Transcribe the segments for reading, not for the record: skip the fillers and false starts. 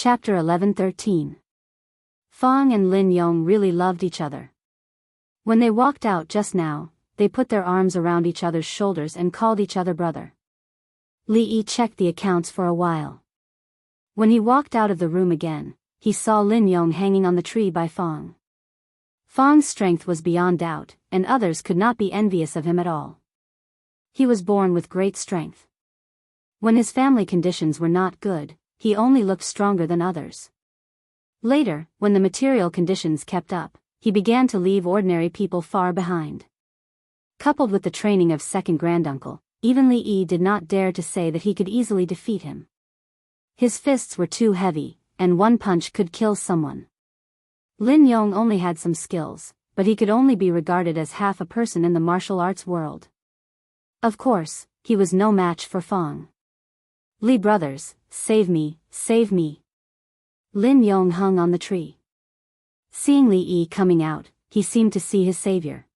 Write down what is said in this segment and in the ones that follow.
Chapter 11-13. Fong and Lin Yong really loved each other. When they walked out just now, they put their arms around each other's shoulders and called each other brother. Li Yi checked the accounts for a while. When he walked out of the room again, he saw Lin Yong hanging on the tree by Fong. Fong's strength was beyond doubt, and others could not be envious of him at all. He was born with great strength. When his family conditions were not good, he only looked stronger than others. Later, when the material conditions kept up, he began to leave ordinary people far behind. Coupled with the training of second granduncle, even Li Yi did not dare to say that he could easily defeat him. His fists were too heavy, and one punch could kill someone. Lin Yong only had some skills, but he could only be regarded as half a person in the martial arts world. Of course, he was no match for Fong. "Li brothers, save me, save me." Lin Yong hung on the tree. Seeing Li Yi coming out, he seemed to see his savior.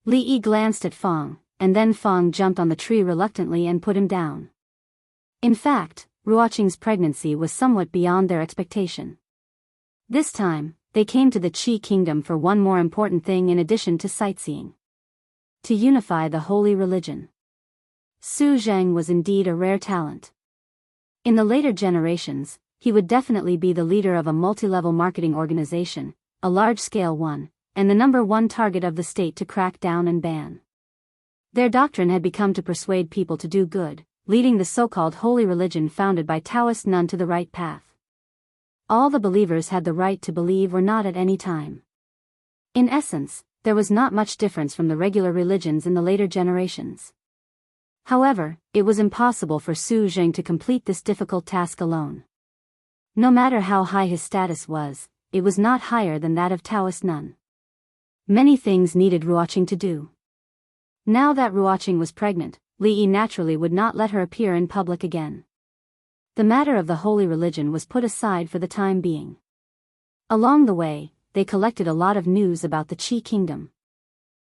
Li Yi glanced at Fong, and then Fong jumped on the tree reluctantly and put him down. In fact, Ruoqing's pregnancy was somewhat beyond their expectation. This time, they came to the Qi Kingdom for one more important thing in addition to sightseeing. To unify the holy religion. Su Zheng was indeed a rare talent. In the later generations, he would definitely be the leader of a multi-level marketing organization, a large-scale one, and the #1 target of the state to crack down and ban. Their doctrine had become to persuade people to do good, leading the so-called holy religion founded by Taoist none to the right path. All the believers had the right to believe or not at any time. In essence, there was not much difference from the regular religions in the later generations. However, it was impossible for Su Zheng to complete this difficult task alone. No matter how high his status was, it was not higher than that of Taoist nun. Many things needed Ruoqing to do. Now that Ruoqing was pregnant, Li Yi naturally would not let her appear in public again. The matter of the holy religion was put aside for the time being. Along the way, they collected a lot of news about the Qi Kingdom.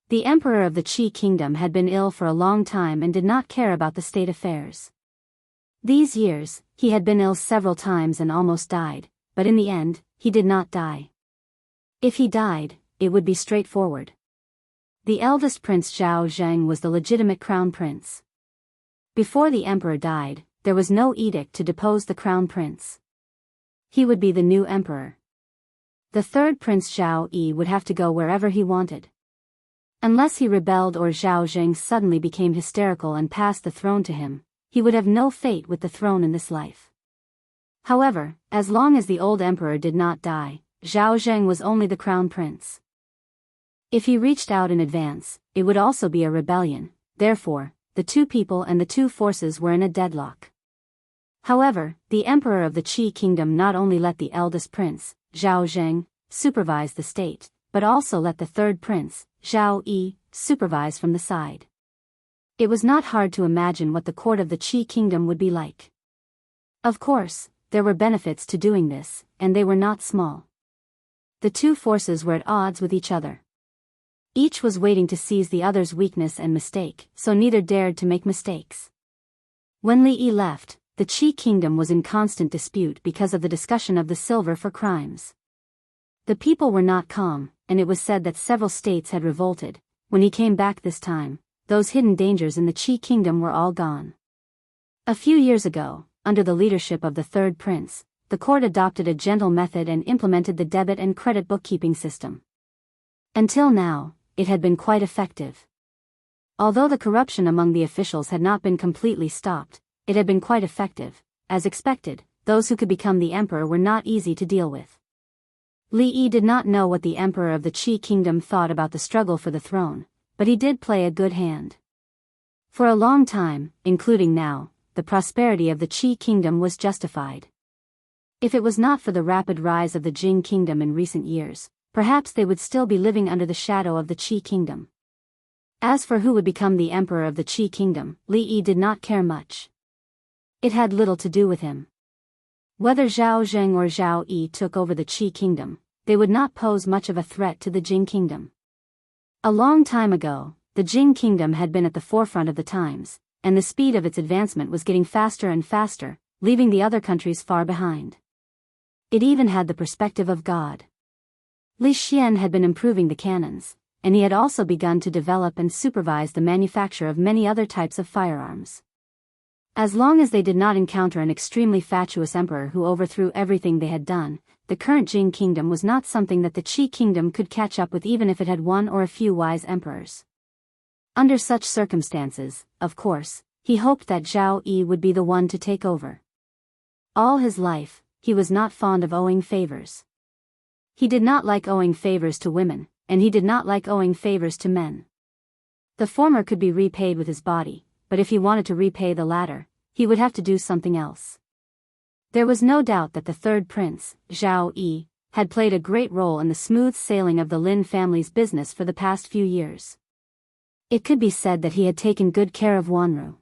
The emperor of the Qi Kingdom had been ill for a long time and did not care about the state affairs. These years, he had been ill several times and almost died, but in the end, he did not die. If he died, it would be straightforward. The eldest prince Zhao Zheng was the legitimate crown prince. Before the emperor died, there was no edict to depose the crown prince. He would be the new emperor. The third prince Zhao Yi would have to go wherever he wanted. Unless he rebelled or Zhao Zheng suddenly became hysterical and passed the throne to him, he would have no fate with the throne in this life. However, as long as the old emperor did not die, Zhao Zheng was only the crown prince. If he reached out in advance, it would also be a rebellion, therefore, the two people and the two forces were in a deadlock. However, the emperor of the Qi Kingdom not only let the eldest prince, Zhao Zheng, supervise the state, but also let the third prince, Zhao Yi, supervise from the side. It was not hard to imagine what the court of the Qi Kingdom would be like. Of course, there were benefits to doing this, and they were not small. The two forces were at odds with each other. Each was waiting to seize the other's weakness and mistake, so neither dared to make mistakes. When Li Yi left, the Qi Kingdom was in constant dispute because of the discussion of the silver for crimes. The people were not calm, and it was said that several states had revolted. When he came back this time, those hidden dangers in the Qi Kingdom were all gone. A few years ago, under the leadership of the third prince, the court adopted a gentle method and implemented the debit and credit bookkeeping system. Until now, it had been quite effective. Although the corruption among the officials had not been completely stopped, it had been quite effective. As expected, those who could become the emperor were not easy to deal with. Li Yi did not know what the emperor of the Qi Kingdom thought about the struggle for the throne, but he did play a good hand. For a long time, including now, the prosperity of the Qi Kingdom was justified. If it was not for the rapid rise of the Jing Kingdom in recent years, perhaps they would still be living under the shadow of the Qi Kingdom. As for who would become the emperor of the Qi Kingdom, Li Yi did not care much. It had little to do with him. Whether Zhao Zheng or Zhao Yi took over the Qi Kingdom, they would not pose much of a threat to the Jing Kingdom. A long time ago, the Jing Kingdom had been at the forefront of the times, and the speed of its advancement was getting faster and faster, leaving the other countries far behind. It even had the perspective of God. Li Xian had been improving the cannons, and he had also begun to develop and supervise the manufacture of many other types of firearms. As long as they did not encounter an extremely fatuous emperor who overthrew everything they had done, the current Jing kingdom was not something that the Qi kingdom could catch up with even if it had one or a few wise emperors. Under such circumstances, of course, he hoped that Zhao Yi would be the one to take over. All his life, he was not fond of owing favors. He did not like owing favors to women, and he did not like owing favors to men. The former could be repaid with his body, but if he wanted to repay the latter, he would have to do something else. There was no doubt that the third prince, Zhao Yi, had played a great role in the smooth sailing of the Lin family's business for the past few years. It could be said that he had taken good care of Wanru.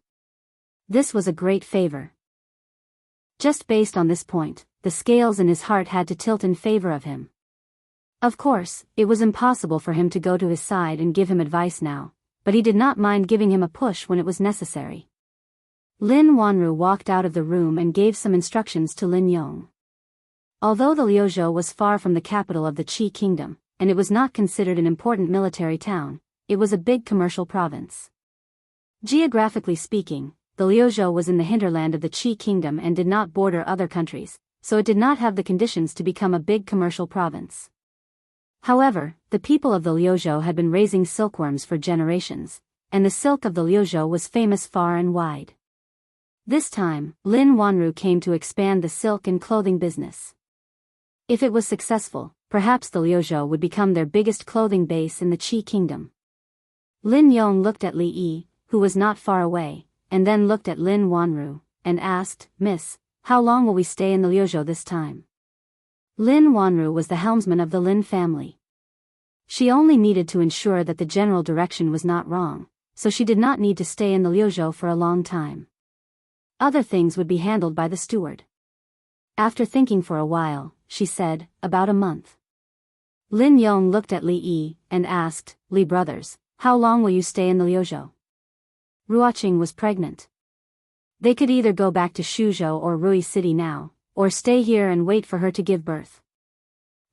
This was a great favor. Just based on this point, the scales in his heart had to tilt in favor of him. Of course, it was impossible for him to go to his side and give him advice now, but he did not mind giving him a push when it was necessary. Lin Wanru walked out of the room and gave some instructions to Lin Yong. Although the Liuzhou was far from the capital of the Qi kingdom, and it was not considered an important military town, it was a big commercial province. Geographically speaking, the Liuzhou was in the hinterland of the Qi kingdom and did not border other countries, so it did not have the conditions to become a big commercial province. However, the people of the Liuzhou had been raising silkworms for generations, and the silk of the Liuzhou was famous far and wide. This time, Lin Wanru came to expand the silk and clothing business. If it was successful, perhaps the Liuzhou would become their biggest clothing base in the Qi kingdom. Lin Yong looked at Li Yi, who was not far away, and then looked at Lin Wanru, and asked, "Miss, how long will we stay in the Liuzhou this time?" Lin Wanru was the helmsman of the Lin family. She only needed to ensure that the general direction was not wrong, so she did not need to stay in the Liuzhou for a long time. Other things would be handled by the steward. After thinking for a while, she said, "About a month." Lin Yong looked at Li Yi, and asked, "Li brothers, how long will you stay in the Liuzhou?" Ruoqing was pregnant. They could either go back to Shuzhou or Rui City now, or stay here and wait for her to give birth.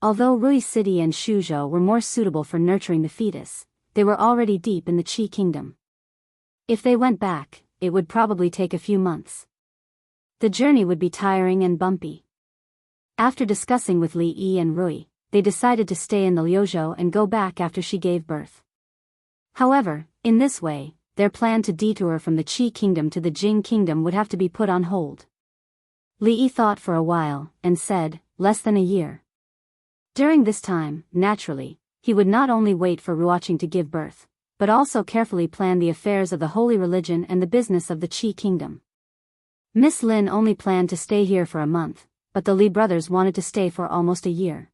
Although Rui City and Shuzhou were more suitable for nurturing the fetus, they were already deep in the Qi kingdom. If they went back, it would probably take a few months. The journey would be tiring and bumpy. After discussing with Li Yi and Rui, they decided to stay in the Liuzhou and go back after she gave birth. However, in this way, their plan to detour from the Qi kingdom to the Jing kingdom would have to be put on hold. Li Yi thought for a while, and said, "Less than a year." During this time, naturally, he would not only wait for Ruoqing to give birth, but also carefully plan the affairs of the holy religion and the business of the Qi kingdom. Miss Lin only planned to stay here for a month, but the Li brothers wanted to stay for almost a year.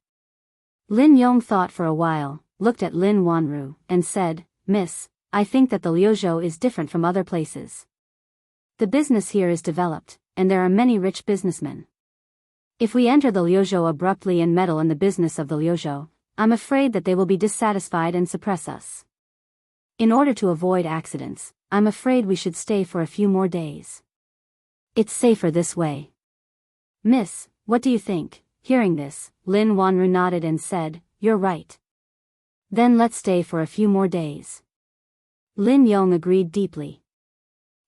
Lin Yong thought for a while, looked at Lin Wanru, and said, "Miss, I think that the Liuzhou is different from other places. The business here is developed, and there are many rich businessmen. If we enter the Liuzhou abruptly and meddle in the business of the Liuzhou, I'm afraid that they will be dissatisfied and suppress us. In order to avoid accidents, I'm afraid we should stay for a few more days. It's safer this way." "Miss, what do you think?" Hearing this, Lin Wanru nodded and said, "You're right. Then let's stay for a few more days." Lin Yong agreed deeply.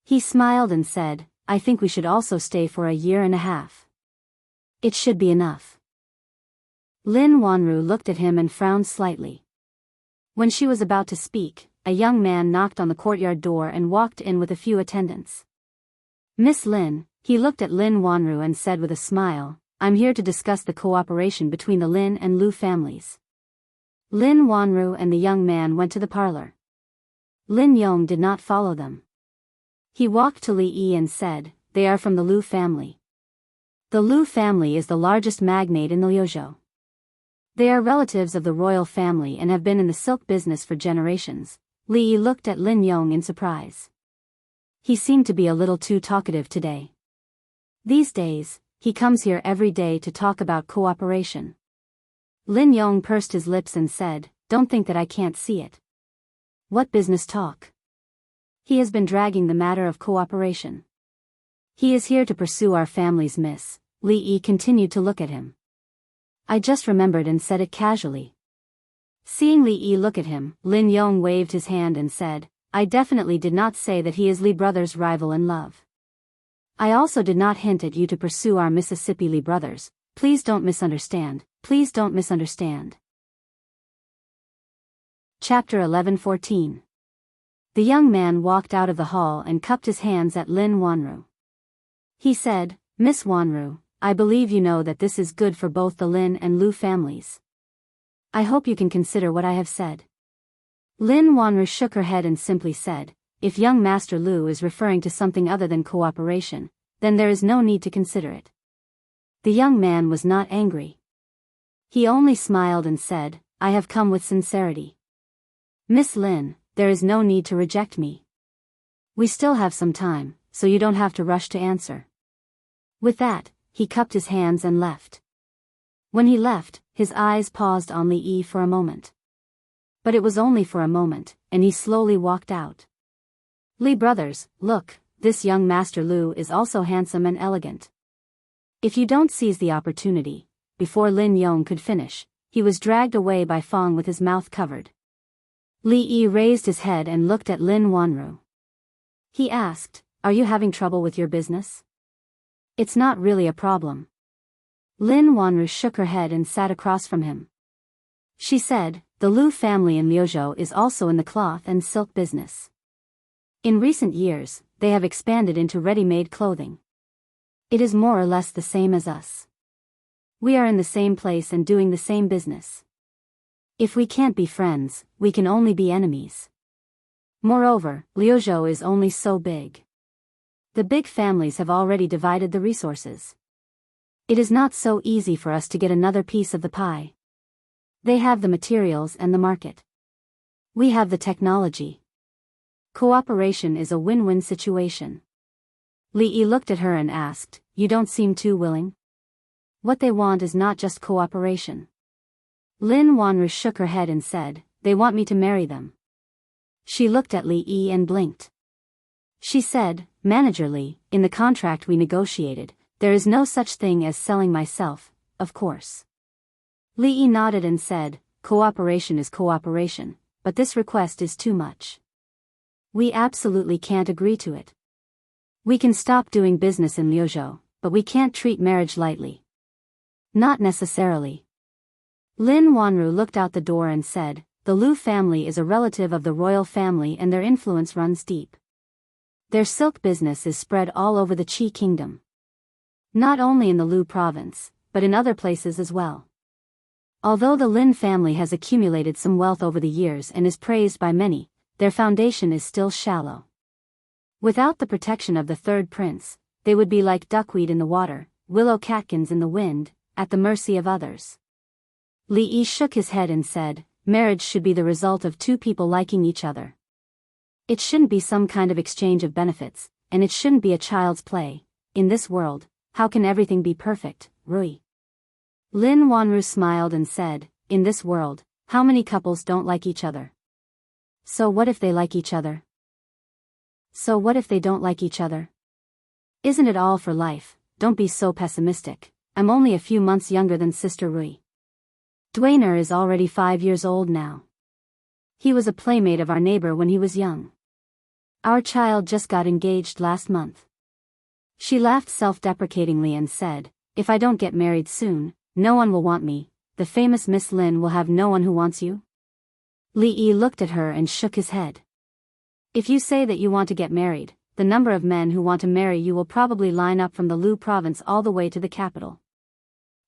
He smiled and said, "I think we should also stay for a year and a half. It should be enough." Lin Wanru looked at him and frowned slightly. When she was about to speak, a young man knocked on the courtyard door and walked in with a few attendants. "Miss Lin," he looked at Lin Wanru and said with a smile, "I'm here to discuss the cooperation between the Lin and Lu families." Lin Wanru and the young man went to the parlor. Lin Yong did not follow them. He walked to Li Yi and said, "They are from the Lu family. The Lu family is the largest magnate in the Liuzhou. They are relatives of the royal family and have been in the silk business for generations." Li Yi looked at Lin Yong in surprise. He seemed to be a little too talkative today. These days, he comes here every day to talk about cooperation. Lin Yong pursed his lips and said, "Don't think that I can't see it. What business talk? He has been dragging the matter of cooperation. He is here to pursue our family's miss." Li Yi continued to look at him. I just remembered and said it casually. Seeing Li Yi look at him, Lin Yong waved his hand and said, I definitely did not say that he is Li brothers' rival in love. I also did not hint at you to pursue our Mississippi Li brothers. Please don't misunderstand. Please don't misunderstand. Chapter 11:14. The young man walked out of the hall and cupped his hands at Lin Wanru. He said, Miss Wanru, I believe you know that this is good for both the Lin and Lu families. I hope you can consider what I have said. Lin Wanru shook her head and simply said, if young Master Lu is referring to something other than cooperation, then there is no need to consider it. The young man was not angry. He only smiled and said, I have come with sincerity. Miss Lin, there is no need to reject me. We still have some time, so you don't have to rush to answer. With that, he cupped his hands and left. When he left, his eyes paused on Li Yi for a moment. But it was only for a moment, and he slowly walked out. Li brothers, look, this young Master Lu is also handsome and elegant. If you don't seize the opportunity, before Lin Yong could finish, he was dragged away by Fong with his mouth covered. Li Yi raised his head and looked at Lin Wanru. He asked, are you having trouble with your business? It's not really a problem. Lin Wanru shook her head and sat across from him. She said, the Lu family in Liuzhou is also in the cloth and silk business. In recent years, they have expanded into ready-made clothing. It is more or less the same as us. We are in the same place and doing the same business. If we can't be friends, we can only be enemies. Moreover, Liuzhou is only so big. The big families have already divided the resources. It is not so easy for us to get another piece of the pie. They have the materials and the market. We have the technology. Cooperation is a win-win situation. Li Yi looked at her and asked, you don't seem too willing? What they want is not just cooperation. Lin Wanru shook her head and said, they want me to marry them. She looked at Li Yi and blinked. She said, Manager Li, in the contract we negotiated, there is no such thing as selling myself, of course. Li Yi nodded and said, cooperation is cooperation, but this request is too much. We absolutely can't agree to it. We can stop doing business in Liuzhou, but we can't treat marriage lightly. Not necessarily. Lin Wanru looked out the door and said, the Lu family is a relative of the royal family and their influence runs deep. Their silk business is spread all over the Qi kingdom. Not only in the Lu province, but in other places as well. Although the Lin family has accumulated some wealth over the years and is praised by many, their foundation is still shallow. Without the protection of the third prince, they would be like duckweed in the water, willow catkins in the wind, at the mercy of others. Li Yi shook his head and said, marriage should be the result of two people liking each other. It shouldn't be some kind of exchange of benefits, and it shouldn't be a child's play. In this world, how can everything be perfect, Rui? Lin Wanru smiled and said, in this world, how many couples don't like each other? So what if they like each other? So what if they don't like each other? Isn't it all for life? Don't be so pessimistic. I'm only a few months younger than Sister Rui. Dwainer is already 5 years old now. He was a playmate of our neighbor when he was young. Our child just got engaged last month. She laughed self-deprecatingly and said, if I don't get married soon, no one will want me. The famous Miss Lin will have no one who wants you? Li Yi looked at her and shook his head. If you say that you want to get married, the number of men who want to marry you will probably line up from the Lu province all the way to the capital.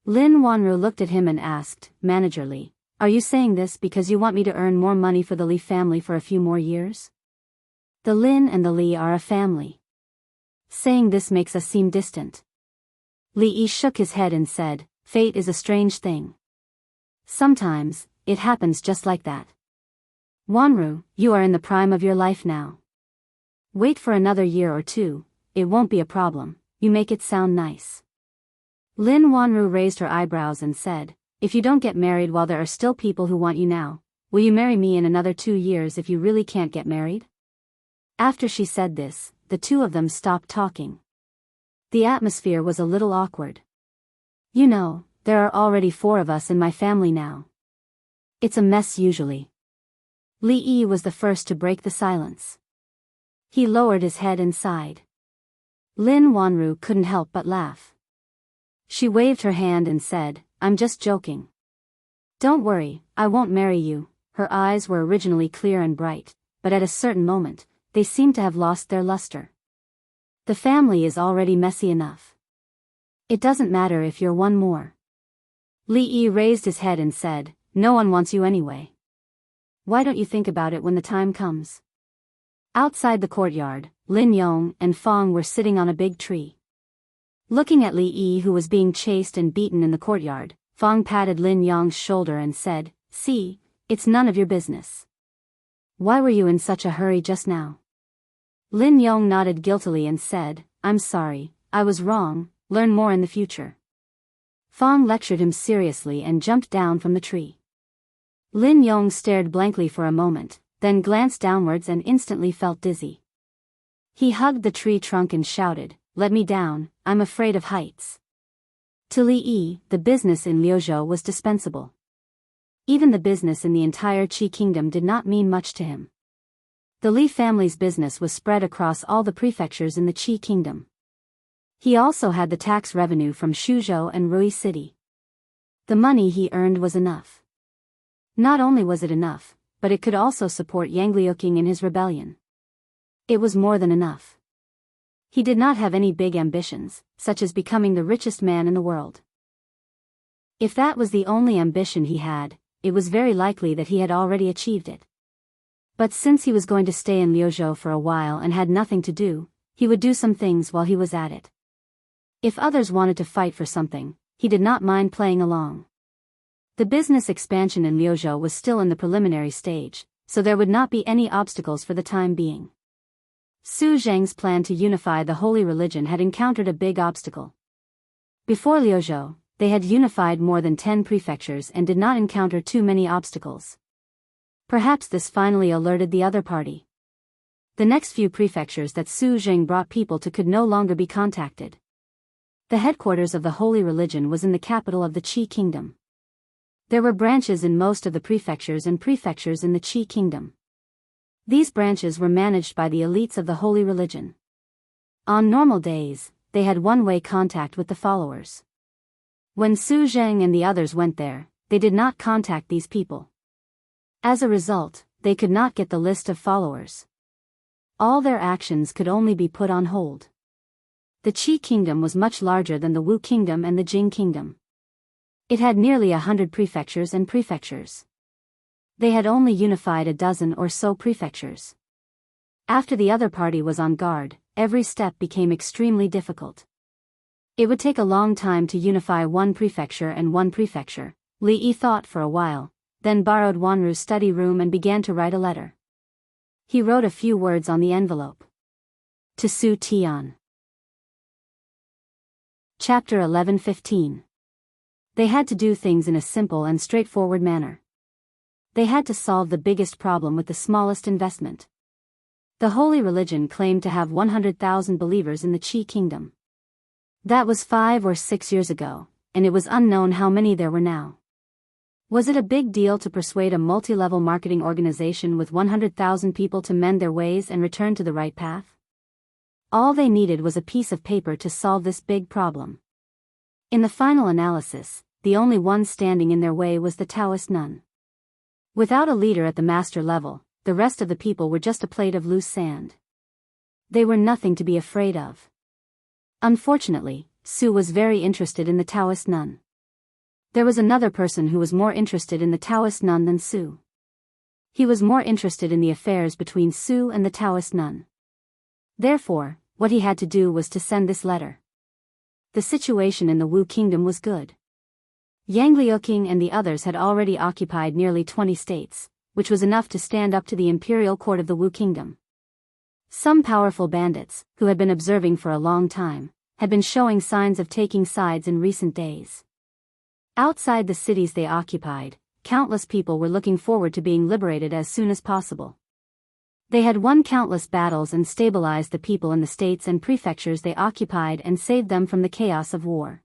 Lin Wanru looked at him and asked, Manager Li, are you saying this because you want me to earn more money for the Li family for a few more years? The Lin and the Li are a family. Saying this makes us seem distant. Li Yi shook his head and said, fate is a strange thing. Sometimes, it happens just like that. Wanru, you are in the prime of your life now. Wait for another year or two, it won't be a problem, you make it sound nice. Lin Wanru raised her eyebrows and said, if you don't get married while there are still people who want you now, will you marry me in another 2 years if you really can't get married? After she said this, the two of them stopped talking. The atmosphere was a little awkward. You know, there are already 4 of us in my family now. It's a mess usually. Li Yi was the first to break the silence. He lowered his head and sighed. Lin Wanru couldn't help but laugh. She waved her hand and said, "I'm just joking. Don't worry, I won't marry you." Her eyes were originally clear and bright, but at a certain moment, they seemed to have lost their luster. The family is already messy enough. It doesn't matter if you're one more. Li Yi raised his head and said, "No one wants you anyway. Why don't you think about it when the time comes?" Outside the courtyard, Lin Yong and Fong were sitting on a big tree. Looking at Li Yi, who was being chased and beaten in the courtyard, Fong patted Lin Yong's shoulder and said, "See, it's none of your business. Why were you in such a hurry just now?" Lin Yong nodded guiltily and said, "I'm sorry, I was wrong, learn more in the future." Fong lectured him seriously and jumped down from the tree. Lin Yong stared blankly for a moment, then glanced downwards and instantly felt dizzy. He hugged the tree trunk and shouted, "Let me down, I'm afraid of heights." To Li Yi, the business in Liuzhou was dispensable. Even the business in the entire Qi kingdom did not mean much to him. The Li family's business was spread across all the prefectures in the Qi kingdom. He also had the tax revenue from Shuzhou and Rui City. The money he earned was enough. Not only was it enough, but it could also support Yang Liuqing in his rebellion. It was more than enough. He did not have any big ambitions, such as becoming the richest man in the world. If that was the only ambition he had, it was very likely that he had already achieved it. But since he was going to stay in Liuzhou for a while and had nothing to do, he would do some things while he was at it. If others wanted to fight for something, he did not mind playing along. The business expansion in Liuzhou was still in the preliminary stage, so there would not be any obstacles for the time being. Su Zheng's plan to unify the holy religion had encountered a big obstacle. Before Liuzhou, they had unified more than 10 prefectures and did not encounter too many obstacles. Perhaps this finally alerted the other party. The next few prefectures that Su Zheng brought people to could no longer be contacted. The headquarters of the holy religion was in the capital of the Qi kingdom. There were branches in most of the prefectures and prefectures in the Qi kingdom. These branches were managed by the elites of the holy religion. On normal days, they had one-way contact with the followers. When Su Zheng and the others went there, they did not contact these people. As a result, they could not get the list of followers. All their actions could only be put on hold. The Qi kingdom was much larger than the Wu kingdom and the Jing kingdom. It had nearly 100 prefectures and prefectures. They had only unified a dozen or so prefectures. After the other party was on guard, every step became extremely difficult. It would take a long time to unify one prefecture and one prefecture. Li Yi thought for a while, then borrowed Wanru's study room and began to write a letter. He wrote a few words on the envelope. To Su Tian. Chapter 11:15. They had to do things in a simple and straightforward manner. They had to solve the biggest problem with the smallest investment. The holy religion claimed to have 100,000 believers in the Qi kingdom. That was 5 or 6 years ago, and it was unknown how many there were now. Was it a big deal to persuade a multi-level marketing organization with 100,000 people to mend their ways and return to the right path? All they needed was a piece of paper to solve this big problem. In the final analysis, the only one standing in their way was the Taoist nun. Without a leader at the master level, the rest of the people were just a plate of loose sand. They were nothing to be afraid of. Unfortunately, Su was very interested in the Taoist nun. There was another person who was more interested in the Taoist nun than Su. He was more interested in the affairs between Su and the Taoist nun. Therefore, what he had to do was to send this letter. The situation in the Wu kingdom was good. Yang Liuqing and the others had already occupied nearly 20 states, which was enough to stand up to the imperial court of the Wu kingdom. Some powerful bandits, who had been observing for a long time, had been showing signs of taking sides in recent days. Outside the cities they occupied, countless people were looking forward to being liberated as soon as possible. They had won countless battles and stabilized the people in the states and prefectures they occupied and saved them from the chaos of war.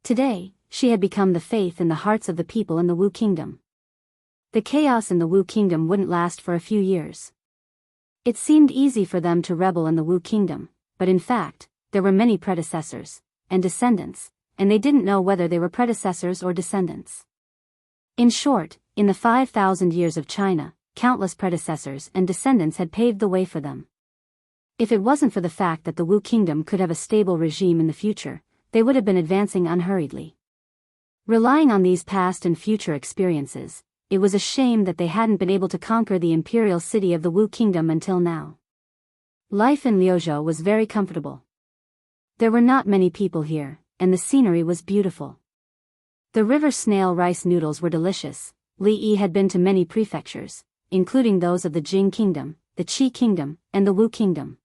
Today, she had become the faith in the hearts of the people in the Wu Kingdom. The chaos in the Wu Kingdom wouldn't last for a few years. It seemed easy for them to rebel in the Wu Kingdom, but in fact, there were many predecessors and descendants, and they didn't know whether they were predecessors or descendants. In short, in the 5,000 years of China, countless predecessors and descendants had paved the way for them. If it wasn't for the fact that the Wu Kingdom could have a stable regime in the future, they would have been advancing unhurriedly. Relying on these past and future experiences, it was a shame that they hadn't been able to conquer the imperial city of the Wu Kingdom until now. Life in Liuzhou was very comfortable. There were not many people here, and the scenery was beautiful. The river snail rice noodles were delicious. Li Yi had been to many prefectures, including those of the Jing Kingdom, the Qi Kingdom, and the Wu Kingdom.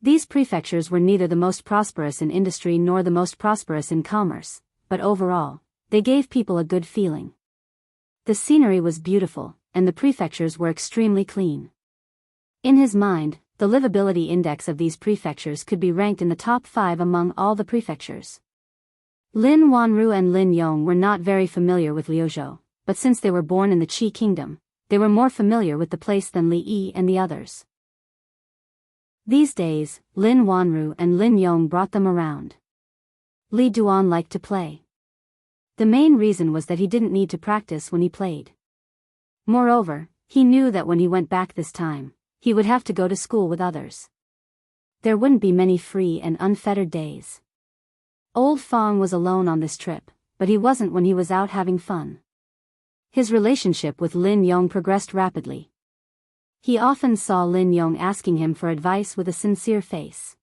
These prefectures were neither the most prosperous in industry nor the most prosperous in commerce, but overall, they gave people a good feeling. The scenery was beautiful, and the prefectures were extremely clean. In his mind, the livability index of these prefectures could be ranked in the top 5 among all the prefectures. Lin Wanru and Lin Yong were not very familiar with Liuzhou, but since they were born in the Qi Kingdom, they were more familiar with the place than Li Yi and the others. These days, Lin Wanru and Lin Yong brought them around. Li Duan liked to play. The main reason was that he didn't need to practice when he played. Moreover, he knew that when he went back this time, he would have to go to school with others. There wouldn't be many free and unfettered days. Old Fong was alone on this trip, but he wasn't when he was out having fun. His relationship with Lin Yong progressed rapidly. He often saw Lin Yong asking him for advice with a sincere face.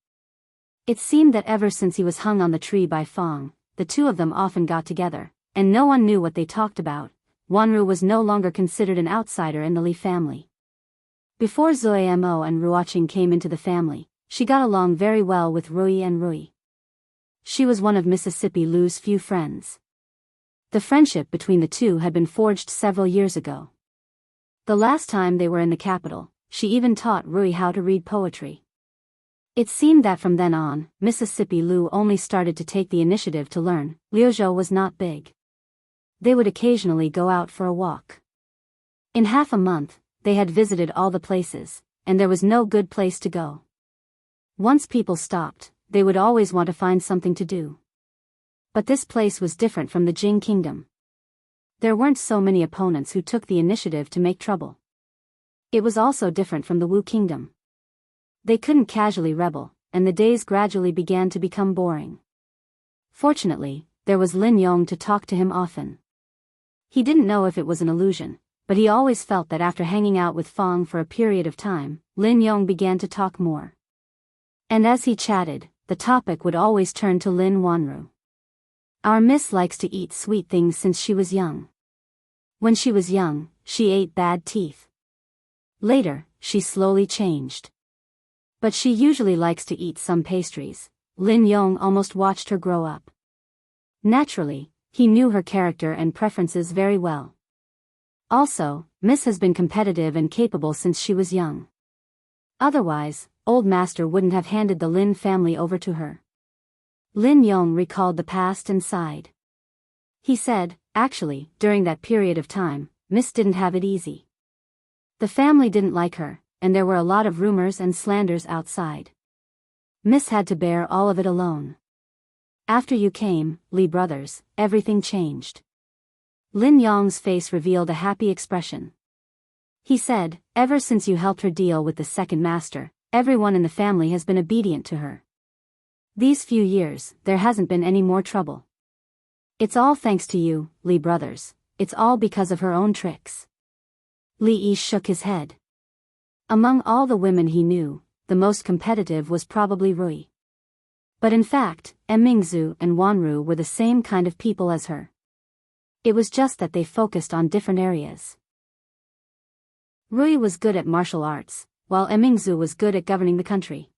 It seemed that ever since he was hung on the tree by Fong, the two of them often got together, and no one knew what they talked about. Wanru was no longer considered an outsider in the Li family. Before Zuimo and Ruoqing came into the family, she got along very well with Rui and Rui. She was one of Mississippi Lu's few friends. The friendship between the two had been forged several years ago. The last time they were in the capital, she even taught Rui how to read poetry. It seemed that from then on, Mississippi Lu only started to take the initiative to learn. Liuzhou was not big. They would occasionally go out for a walk. In half a month, they had visited all the places, and there was no good place to go. Once people stopped, they would always want to find something to do. But this place was different from the Jing Kingdom. There weren't so many opponents who took the initiative to make trouble. It was also different from the Wu Kingdom. They couldn't casually rebel, and the days gradually began to become boring. Fortunately, there was Lin Yong to talk to him often. He didn't know if it was an illusion, but he always felt that after hanging out with Fong for a period of time, Lin Yong began to talk more. And as he chatted, the topic would always turn to Lin Wanru. Our miss likes to eat sweet things since she was young. When she was young, she ate bad teeth. Later, she slowly changed. But she usually likes to eat some pastries. Lin Yong almost watched her grow up. Naturally, he knew her character and preferences very well. Also, Miss has been competitive and capable since she was young. Otherwise, Old Master wouldn't have handed the Lin family over to her. Lin Yong recalled the past and sighed. He said, actually, during that period of time, Miss didn't have it easy. The family didn't like her, and there were a lot of rumors and slanders outside. Miss had to bear all of it alone. After you came, Li brothers, everything changed. Lin Yong's face revealed a happy expression. He said, ever since you helped her deal with the second master, everyone in the family has been obedient to her. These few years, there hasn't been any more trouble. It's all thanks to you, Li brothers. It's all because of her own tricks. Li Yi shook his head. Among all the women he knew, the most competitive was probably Rui. But in fact, Mingzu and Wanru were the same kind of people as her. It was just that they focused on different areas. Rui was good at martial arts, while Mingzu was good at governing the country.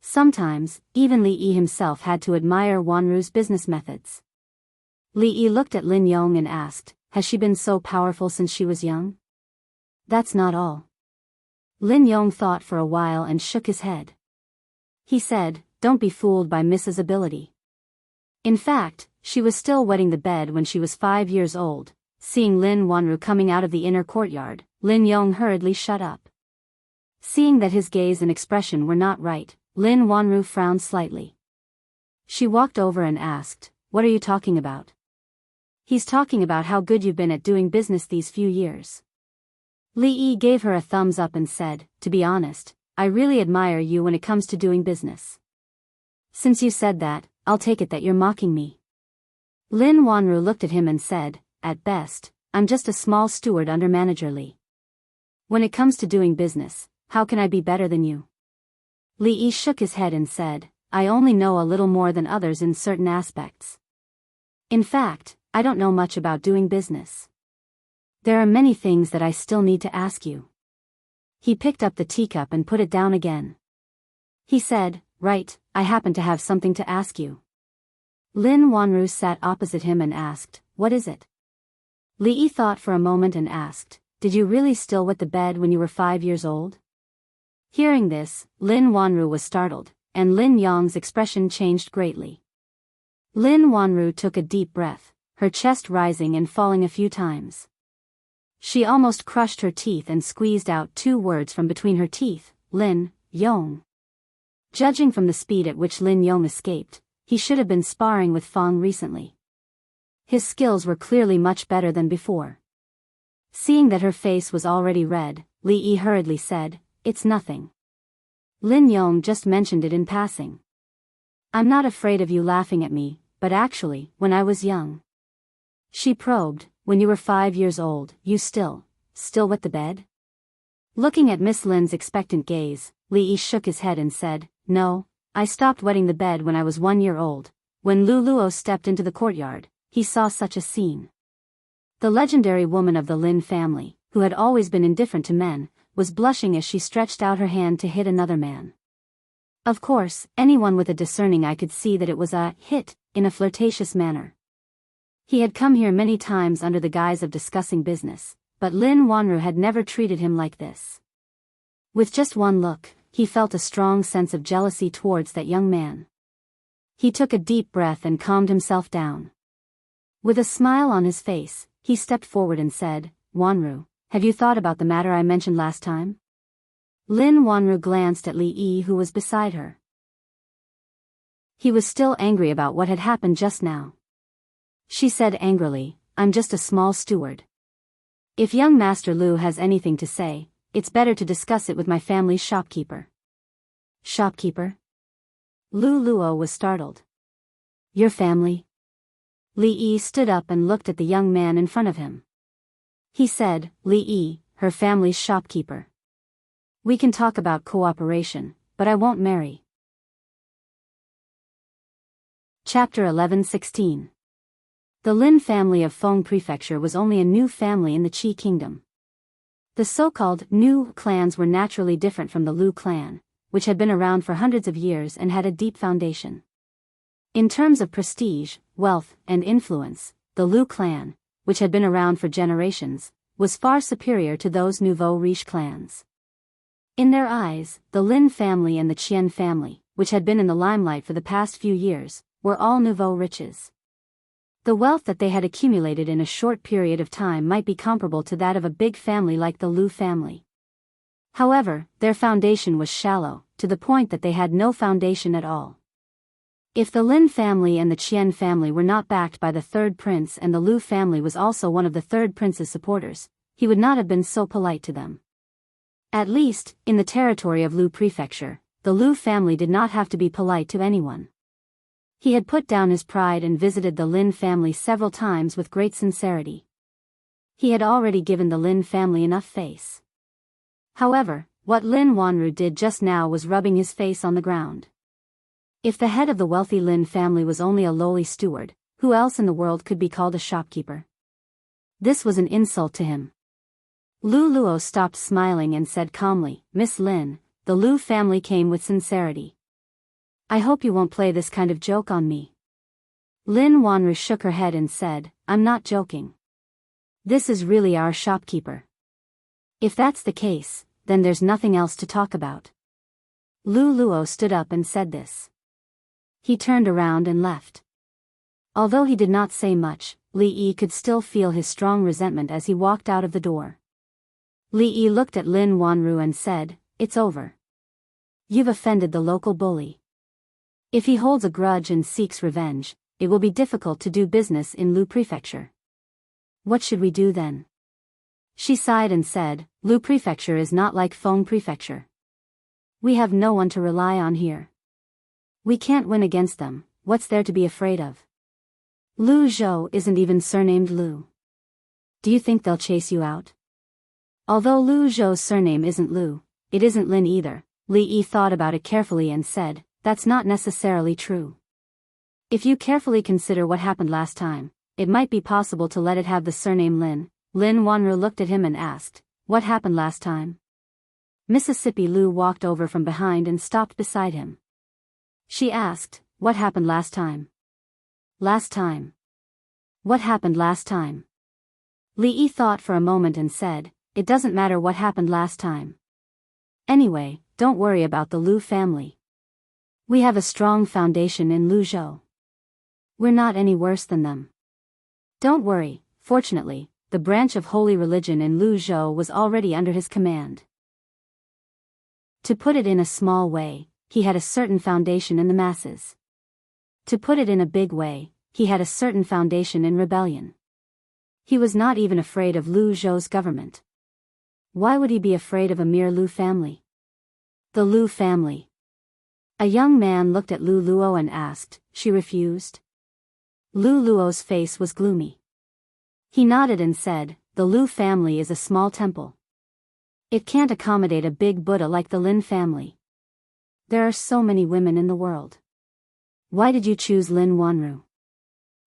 Sometimes, even Li Yi himself had to admire Wanru's business methods. Li Yi looked at Lin Yong and asked, has she been so powerful since she was young? That's not all. Lin Yong thought for a while and shook his head. He said, don't be fooled by Mrs. ability. In fact, she was still wetting the bed when she was 5 years old. Seeing Lin Wanru coming out of the inner courtyard, Lin Yong hurriedly shut up. Seeing that his gaze and expression were not right, Lin Wanru frowned slightly. She walked over and asked, "What are you talking about?" "He's talking about how good you've been at doing business these few years." Li Yi gave her a thumbs up and said, "To be honest, I really admire you when it comes to doing business. Since you said that, I'll take it that you're mocking me." Lin Wanru looked at him and said, "At best, I'm just a small steward under Manager Li. When it comes to doing business, how can I be better than you?" Li Yi shook his head and said, "I only know a little more than others in certain aspects. In fact, I don't know much about doing business. There are many things that I still need to ask you." He picked up the teacup and put it down again. He said, "Right, I happen to have something to ask you." Lin Wanru sat opposite him and asked, "What is it?" Li Yi thought for a moment and asked, "Did you really still wet the bed when you were 5 years old?" Hearing this, Lin Wanru was startled, and Lin Yong's expression changed greatly. Lin Wanru took a deep breath, her chest rising and falling a few times. She almost crushed her teeth and squeezed out 2 words from between her teeth, "Lin Yong." Judging from the speed at which Lin Yong escaped, he should have been sparring with Fong recently. His skills were clearly much better than before. Seeing that her face was already red, Li Yi hurriedly said, "It's nothing. Lin Yong just mentioned it in passing. I'm not afraid of you laughing at me, but actually, when I was young." She probed, "When you were 5 years old, you still wet the bed?" Looking at Miss Lin's expectant gaze, Li Yi shook his head and said, "No, I stopped wetting the bed when I was 1 year old." When Lu Luo stepped into the courtyard, he saw such a scene. The legendary woman of the Lin family, who had always been indifferent to men, was blushing as she stretched out her hand to hit another man. Of course, anyone with a discerning eye could see that it was a hit, in a flirtatious manner. He had come here many times under the guise of discussing business, but Lin Wanru had never treated him like this. With just one look, he felt a strong sense of jealousy towards that young man. He took a deep breath and calmed himself down. With a smile on his face, he stepped forward and said, "Wanru, have you thought about the matter I mentioned last time?" Lin Wanru glanced at Li Yi, who was beside her. He was still angry about what had happened just now. She said angrily, "I'm just a small steward. If young Master Lu has anything to say, it's better to discuss it with my family's shopkeeper." "Shopkeeper?" Lu Luo was startled. "Your family?" Li Yi stood up and looked at the young man in front of him. He said, "Li Yi, her family's shopkeeper. We can talk about cooperation, but I won't marry." Chapter 11:16. The Lin family of Feng Prefecture was only a new family in the Qi kingdom. The so-called new clans were naturally different from the Lu clan, which had been around for hundreds of years and had a deep foundation. In terms of prestige, wealth, and influence, the Lu clan, which had been around for generations, was far superior to those nouveau riche clans. In their eyes, the Lin family and the Qian family, which had been in the limelight for the past few years, were all nouveau riches. The wealth that they had accumulated in a short period of time might be comparable to that of a big family like the Lu family. However, their foundation was shallow, to the point that they had no foundation at all. If the Lin family and the Qian family were not backed by the third prince and the Lu family was also one of the third prince's supporters, he would not have been so polite to them. At least, in the territory of Lu Prefecture, the Lu family did not have to be polite to anyone. He had put down his pride and visited the Lin family several times with great sincerity. He had already given the Lin family enough face. However, what Lin Wanru did just now was rubbing his face on the ground. If the head of the wealthy Lin family was only a lowly steward, who else in the world could be called a shopkeeper? This was an insult to him. Lu Luo stopped smiling and said calmly, "Miss Lin, the Lu family came with sincerity. I hope you won't play this kind of joke on me." Lin Wanru shook her head and said, "I'm not joking. This is really our shopkeeper. If that's the case, then there's nothing else to talk about." Lu Luo stood up and said this. He turned around and left. Although he did not say much, Li Yi could still feel his strong resentment as he walked out of the door. Li Yi looked at Lin Wanru and said, "It's over. You've offended the local bully. If he holds a grudge and seeks revenge, it will be difficult to do business in Lu Prefecture. What should we do then?" She sighed and said, "Lu Prefecture is not like Feng Prefecture. We have no one to rely on here. We can't win against them. What's there to be afraid of? Lu Zhou isn't even surnamed Lu. Do you think they'll chase you out?" Although Lu Zhou's surname isn't Lu, it isn't Lin either. Li Yi thought about it carefully and said, "That's not necessarily true. If you carefully consider what happened last time, it might be possible to let it have the surname Lin." Lin Wanru looked at him and asked, "What happened last time?" Mississippi Lu walked over from behind and stopped beside him. She asked, "What happened last time?" "Last time? What happened last time?" Li Yi thought for a moment and said, "It doesn't matter what happened last time. Anyway, don't worry about the Lu family. We have a strong foundation in Lu Zhou. We're not any worse than them. Don't worry." Fortunately, the branch of holy religion in Lu Zhou was already under his command. To put it in a small way, he had a certain foundation in the masses. To put it in a big way, he had a certain foundation in rebellion. He was not even afraid of Lu Zhou's government. Why would he be afraid of a mere Lu family? The Lu family. A young man looked at Lu Luo and asked, "She refused?" Lu Luo's face was gloomy. He nodded and said, "The Lu family is a small temple. It can't accommodate a big Buddha like the Lin family. There are so many women in the world. Why did you choose Lin Wanru?"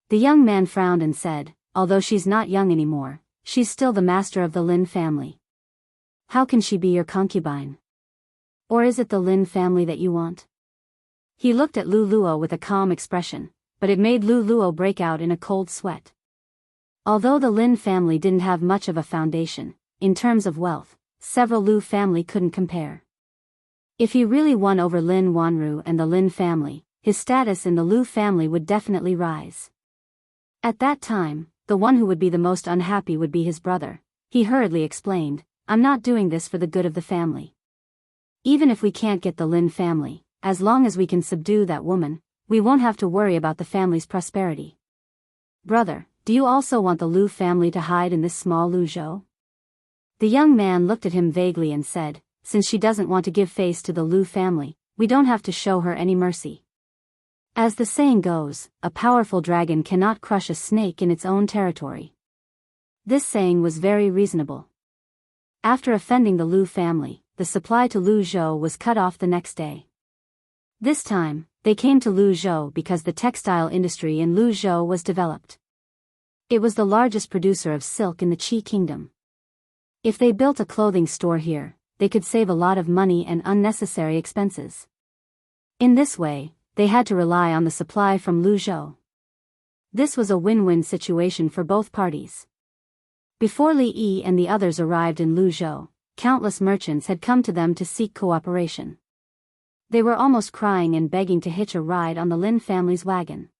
The young man frowned and said, "Although she's not young anymore, she's still the master of the Lin family. How can she be your concubine? Or is it the Lin family that you want?" He looked at Lu Luo with a calm expression, but it made Lu Luo break out in a cold sweat. Although the Lin family didn't have much of a foundation, in terms of wealth, several Lu family couldn't compare. If he really won over Lin Wanru and the Lin family, his status in the Lu family would definitely rise. At that time, the one who would be the most unhappy would be his brother. He hurriedly explained, "I'm not doing this for the good of the family. Even if we can't get the Lin family, as long as we can subdue that woman, we won't have to worry about the family's prosperity." "Brother, do you also want the Lu family to hide in this small Lu Zhou?" The young man looked at him vaguely and said, "Since she doesn't want to give face to the Lu family, we don't have to show her any mercy. As the saying goes, a powerful dragon cannot crush a snake in its own territory." This saying was very reasonable. After offending the Lu family, the supply to Lu Zhou was cut off the next day. This time, they came to Lu Zhou because the textile industry in Lu Zhou was developed. It was the largest producer of silk in the Qi kingdom. If they built a clothing store here, they could save a lot of money and unnecessary expenses. In this way, they had to rely on the supply from Lu Zhou. This was a win-win situation for both parties. Before Li Yi and the others arrived in Lu Zhou, countless merchants had come to them to seek cooperation. They were almost crying and begging to hitch a ride on the Lin family's wagon.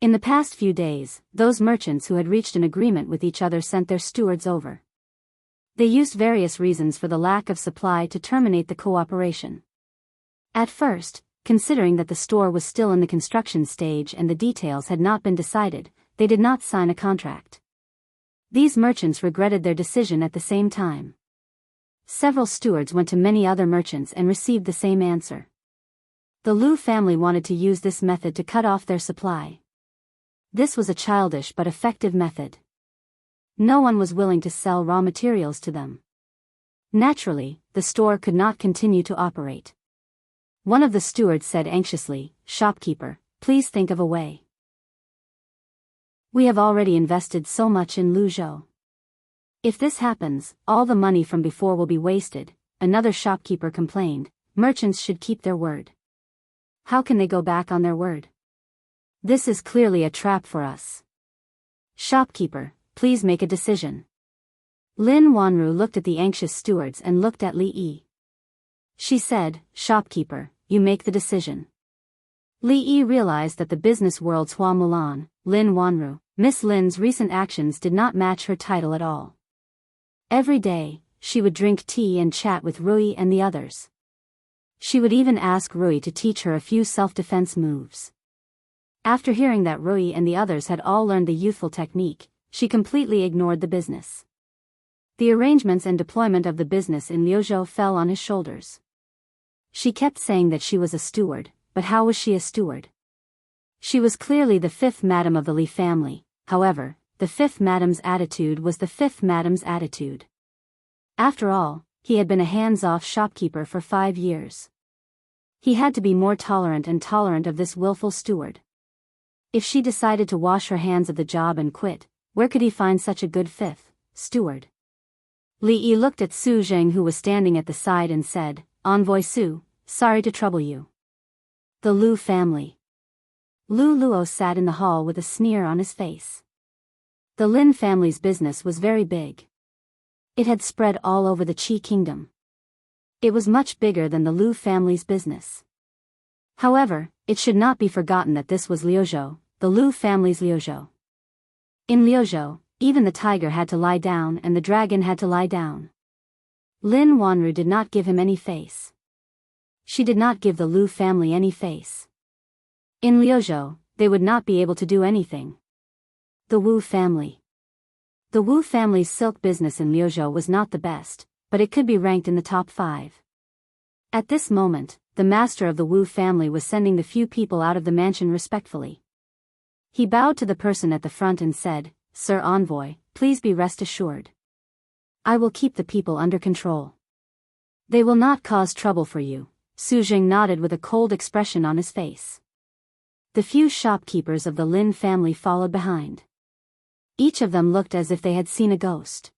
In the past few days, those merchants who had reached an agreement with each other sent their stewards over. They used various reasons for the lack of supply to terminate the cooperation. At first, considering that the store was still in the construction stage and the details had not been decided, they did not sign a contract. These merchants regretted their decision at the same time. Several stewards went to many other merchants and received the same answer. The Lu family wanted to use this method to cut off their supply. This was a childish but effective method. No one was willing to sell raw materials to them. Naturally, the store could not continue to operate. One of the stewards said anxiously, "Shopkeeper, please think of a way. We have already invested so much in Lu Zhou. If this happens, all the money from before will be wasted." Another shopkeeper complained, "Merchants should keep their word. How can they go back on their word? This is clearly a trap for us. Shopkeeper, please make a decision." Lin Wanru looked at the anxious stewards and looked at Li Yi. She said, "Shopkeeper, you make the decision." Li Yi realized that the business world's Hua Mulan, Lin Wanru, Miss Lin's recent actions did not match her title at all. Every day, she would drink tea and chat with Rui and the others. She would even ask Rui to teach her a few self-defense moves. After hearing that Rui and the others had all learned the youthful technique, she completely ignored the business. The arrangements and deployment of the business in Liuzhou fell on his shoulders. She kept saying that she was a steward, but how was she a steward? She was clearly the fifth madam of the Li family. However, the fifth madam's attitude was the fifth madam's attitude. After all, he had been a hands-off shopkeeper for 5 years. He had to be more tolerant of this willful steward. If she decided to wash her hands of the job and quit, where could he find such a good fifth steward? Li Yi looked at Su Zheng, who was standing at the side, and said, "Envoy Su, sorry to trouble you." The Lu family. Lu Luo sat in the hall with a sneer on his face. The Lin family's business was very big. It had spread all over the Qi kingdom. It was much bigger than the Lu family's business. However, it should not be forgotten that this was Liuzhou, the Lu family's Liuzhou. In Liuzhou, even the tiger had to lie down and the dragon had to lie down. Lin Wanru did not give him any face. She did not give the Lu family any face. In Liuzhou, they would not be able to do anything. The Wu family. The Wu family's silk business in Liuzhou was not the best, but it could be ranked in the top 5. At this moment, the master of the Wu family was sending the few people out of the mansion respectfully. He bowed to the person at the front and said, "Sir Envoy, please be rest assured. I will keep the people under control. They will not cause trouble for you." Su Jing nodded with a cold expression on his face. The few shopkeepers of the Lin family followed behind. Each of them looked as if they had seen a ghost.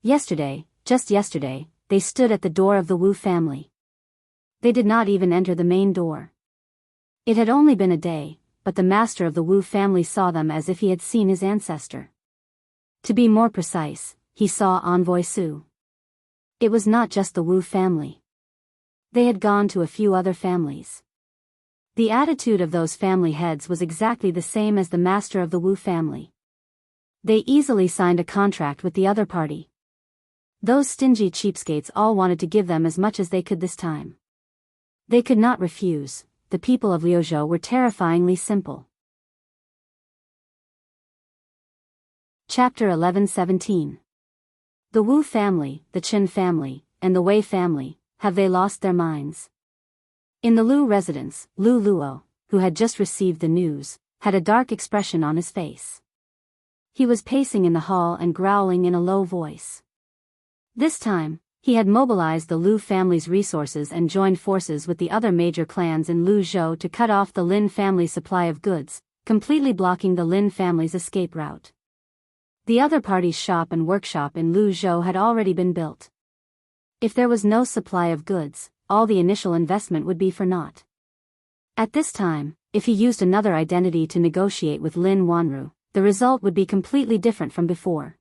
Yesterday, just yesterday, they stood at the door of the Wu family. They did not even enter the main door. It had only been a day, but the master of the Wu family saw them as if he had seen his ancestor. To be more precise, he saw Envoy Su. It was not just the Wu family. They had gone to a few other families. The attitude of those family heads was exactly the same as the master of the Wu family. They easily signed a contract with the other party. Those stingy cheapskates all wanted to give them as much as they could this time. They could not refuse. The people of Liuzhou were terrifyingly simple. Chapter 11-17. The Wu family, the Qin family, and the Wei family, have they lost their minds? In the Lu residence, Lu Luo, who had just received the news, had a dark expression on his face. He was pacing in the hall and growling in a low voice. This time, he had mobilized the Lu family's resources and joined forces with the other major clans in Luzhou to cut off the Lin family's supply of goods, completely blocking the Lin family's escape route. The other party's shop and workshop in Luzhou had already been built. If there was no supply of goods, all the initial investment would be for naught. At this time, if he used another identity to negotiate with Lin Wanru, the result would be completely different from before.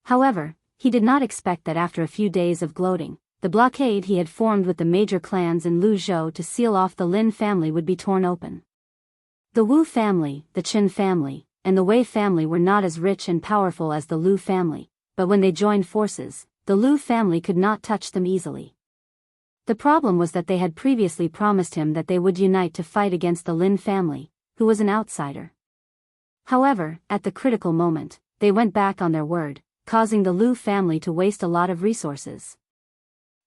However, he did not expect that after a few days of gloating, the blockade he had formed with the major clans in Luzhou to seal off the Lin family would be torn open. The Wu family, the Qin family, and the Wei family were not as rich and powerful as the Lu family, but when they joined forces, the Lu family could not touch them easily. The problem was that they had previously promised him that they would unite to fight against the Lin family, who was an outsider. However, at the critical moment, they went back on their word, causing the Lu family to waste a lot of resources.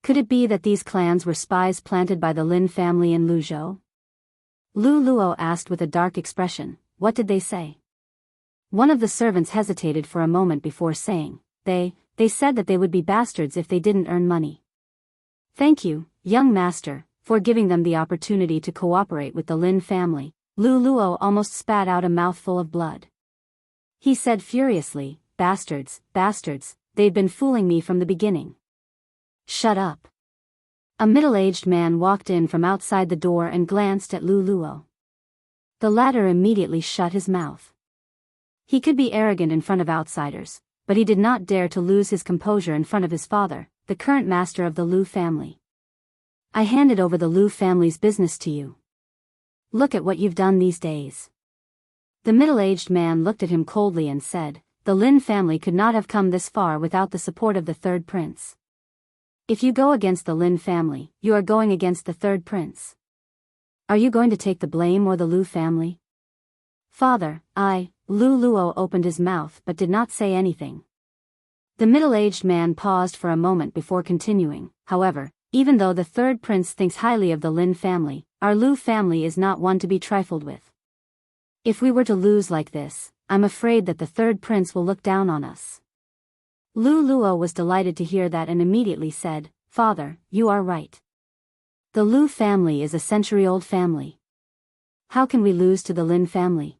Could it be that these clans were spies planted by the Lin family in Luzhou? Lu Luo asked with a dark expression, "What did they say?" One of the servants hesitated for a moment before saying, They said that they would be bastards if they didn't earn money." "Thank you, young master, for giving them the opportunity to cooperate with the Lin family." Lu Luo almost spat out a mouthful of blood. He said furiously, Bastards, they'd been fooling me from the beginning." "Shut up." A middle-aged man walked in from outside the door and glanced at Lu Luo. The latter immediately shut his mouth. He could be arrogant in front of outsiders, but he did not dare to lose his composure in front of his father, the current master of the Lu family. "I handed over the Lu family's business to you." Look at what you've done these days. The middle-aged man looked at him coldly and said, the Lin family could not have come this far without the support of the third prince. If you go against the Lin family, you are going against the third prince. Are you going to take the blame or the Lu family? Father, Lu Luo opened his mouth but did not say anything. The middle-aged man paused for a moment before continuing, however, even though the third prince thinks highly of the Lin family, our Lu family is not one to be trifled with. If we were to lose like this, I'm afraid that the third prince will look down on us. Lu Luo was delighted to hear that and immediately said, Father, you are right. The Lu family is a century-old family. How can we lose to the Lin family?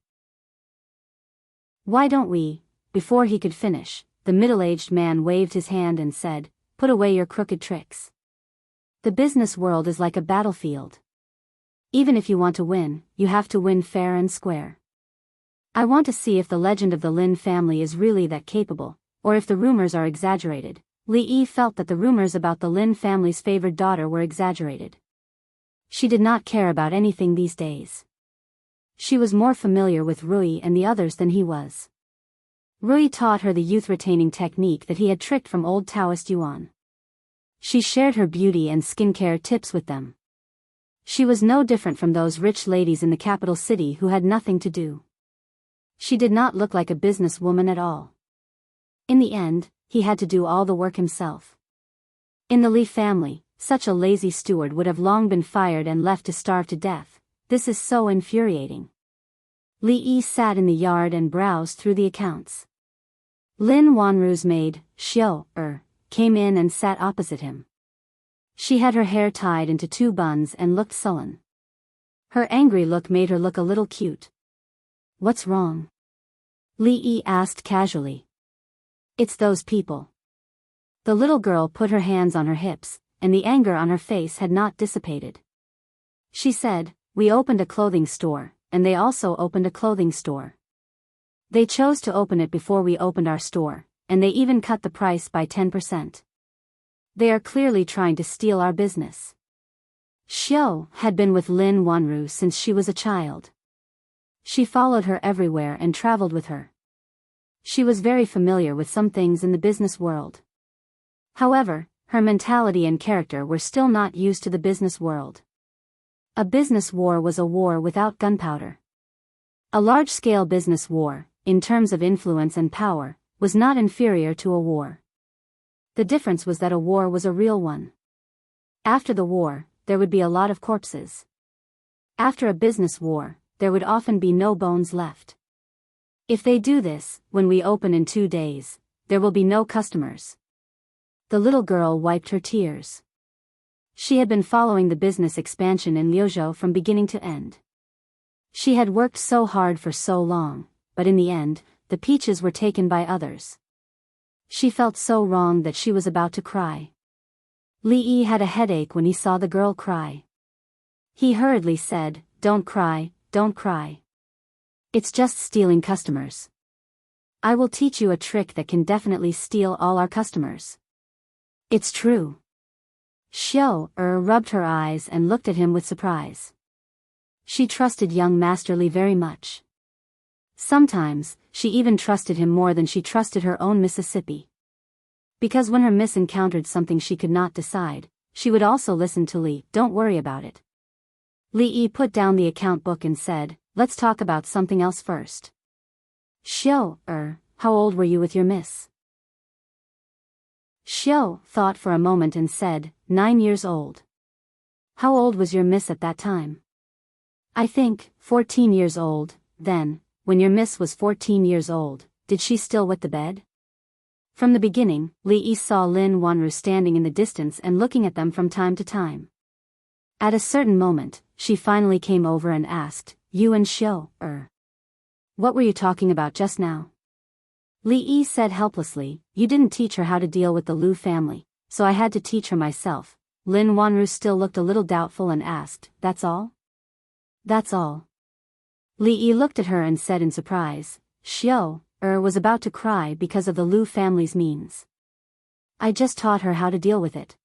Why don't we? Before he could finish, the middle-aged man waved his hand and said, put away your crooked tricks. The business world is like a battlefield. Even if you want to win, you have to win fair and square. I want to see if the legend of the Lin family is really that capable, or if the rumors are exaggerated. Li Yi felt that the rumors about the Lin family's favored daughter were exaggerated. She did not care about anything these days. She was more familiar with Rui and the others than he was. Rui taught her the youth-retaining technique that he had tricked from old Taoist Yuan. She shared her beauty and skincare tips with them. She was no different from those rich ladies in the capital city who had nothing to do. She did not look like a businesswoman at all. In the end, he had to do all the work himself. In the Li family, such a lazy steward would have long been fired and left to starve to death. This is so infuriating. Li Yi sat in the yard and browsed through the accounts. Lin Wanru's maid, Xiao came in and sat opposite him. She had her hair tied into 2 buns and looked sullen. Her angry look made her look a little cute. What's wrong? Li Yi asked casually. It's those people. The little girl put her hands on her hips, and the anger on her face had not dissipated. She said, we opened a clothing store, and they also opened a clothing store. They chose to open it before we opened our store, and they even cut the price by 10%. They are clearly trying to steal our business. Xiao had been with Lin Wanru since she was a child. She followed her everywhere and traveled with her. She was very familiar with some things in the business world. However, her mentality and character were still not used to the business world. A business war was a war without gunpowder. A large-scale business war, in terms of influence and power, was not inferior to a war. The difference was that a war was a real one. After the war, there would be a lot of corpses. After a business war, there would often be no bones left. If they do this, when we open in 2 days, there will be no customers. The little girl wiped her tears. She had been following the business expansion in Liuzhou from beginning to end. She had worked so hard for so long, but in the end, the peaches were taken by others. She felt so wrong that she was about to cry. Li Yi had a headache when he saw the girl cry. He hurriedly said, don't cry, don't cry. It's just stealing customers. I will teach you a trick that can definitely steal all our customers. It's true. Xiao rubbed her eyes and looked at him with surprise. She trusted young Master Li very much. Sometimes, she even trusted him more than she trusted her own Mississippi. Because when her miss encountered something she could not decide, she would also listen to Li. Don't worry about it. Li Yi put down the account book and said, let's talk about something else first. Xiao, how old were you with your miss? Xiao thought for a moment and said, 9 years old. How old was your miss at that time? I think, 14 years old. Then, when your miss was 14 years old, did she still wet the bed? From the beginning, Li Yi saw Lin Wanru standing in the distance and looking at them from time to time. At a certain moment, she finally came over and asked, you and Xiao, what were you talking about just now? Li Yi said helplessly, you didn't teach her how to deal with the Lu family, so I had to teach her myself. Lin Wanru still looked a little doubtful and asked, that's all? That's all. Li Yi looked at her and said in surprise, Xiao, was about to cry because of the Lu family's means. I just taught her how to deal with it.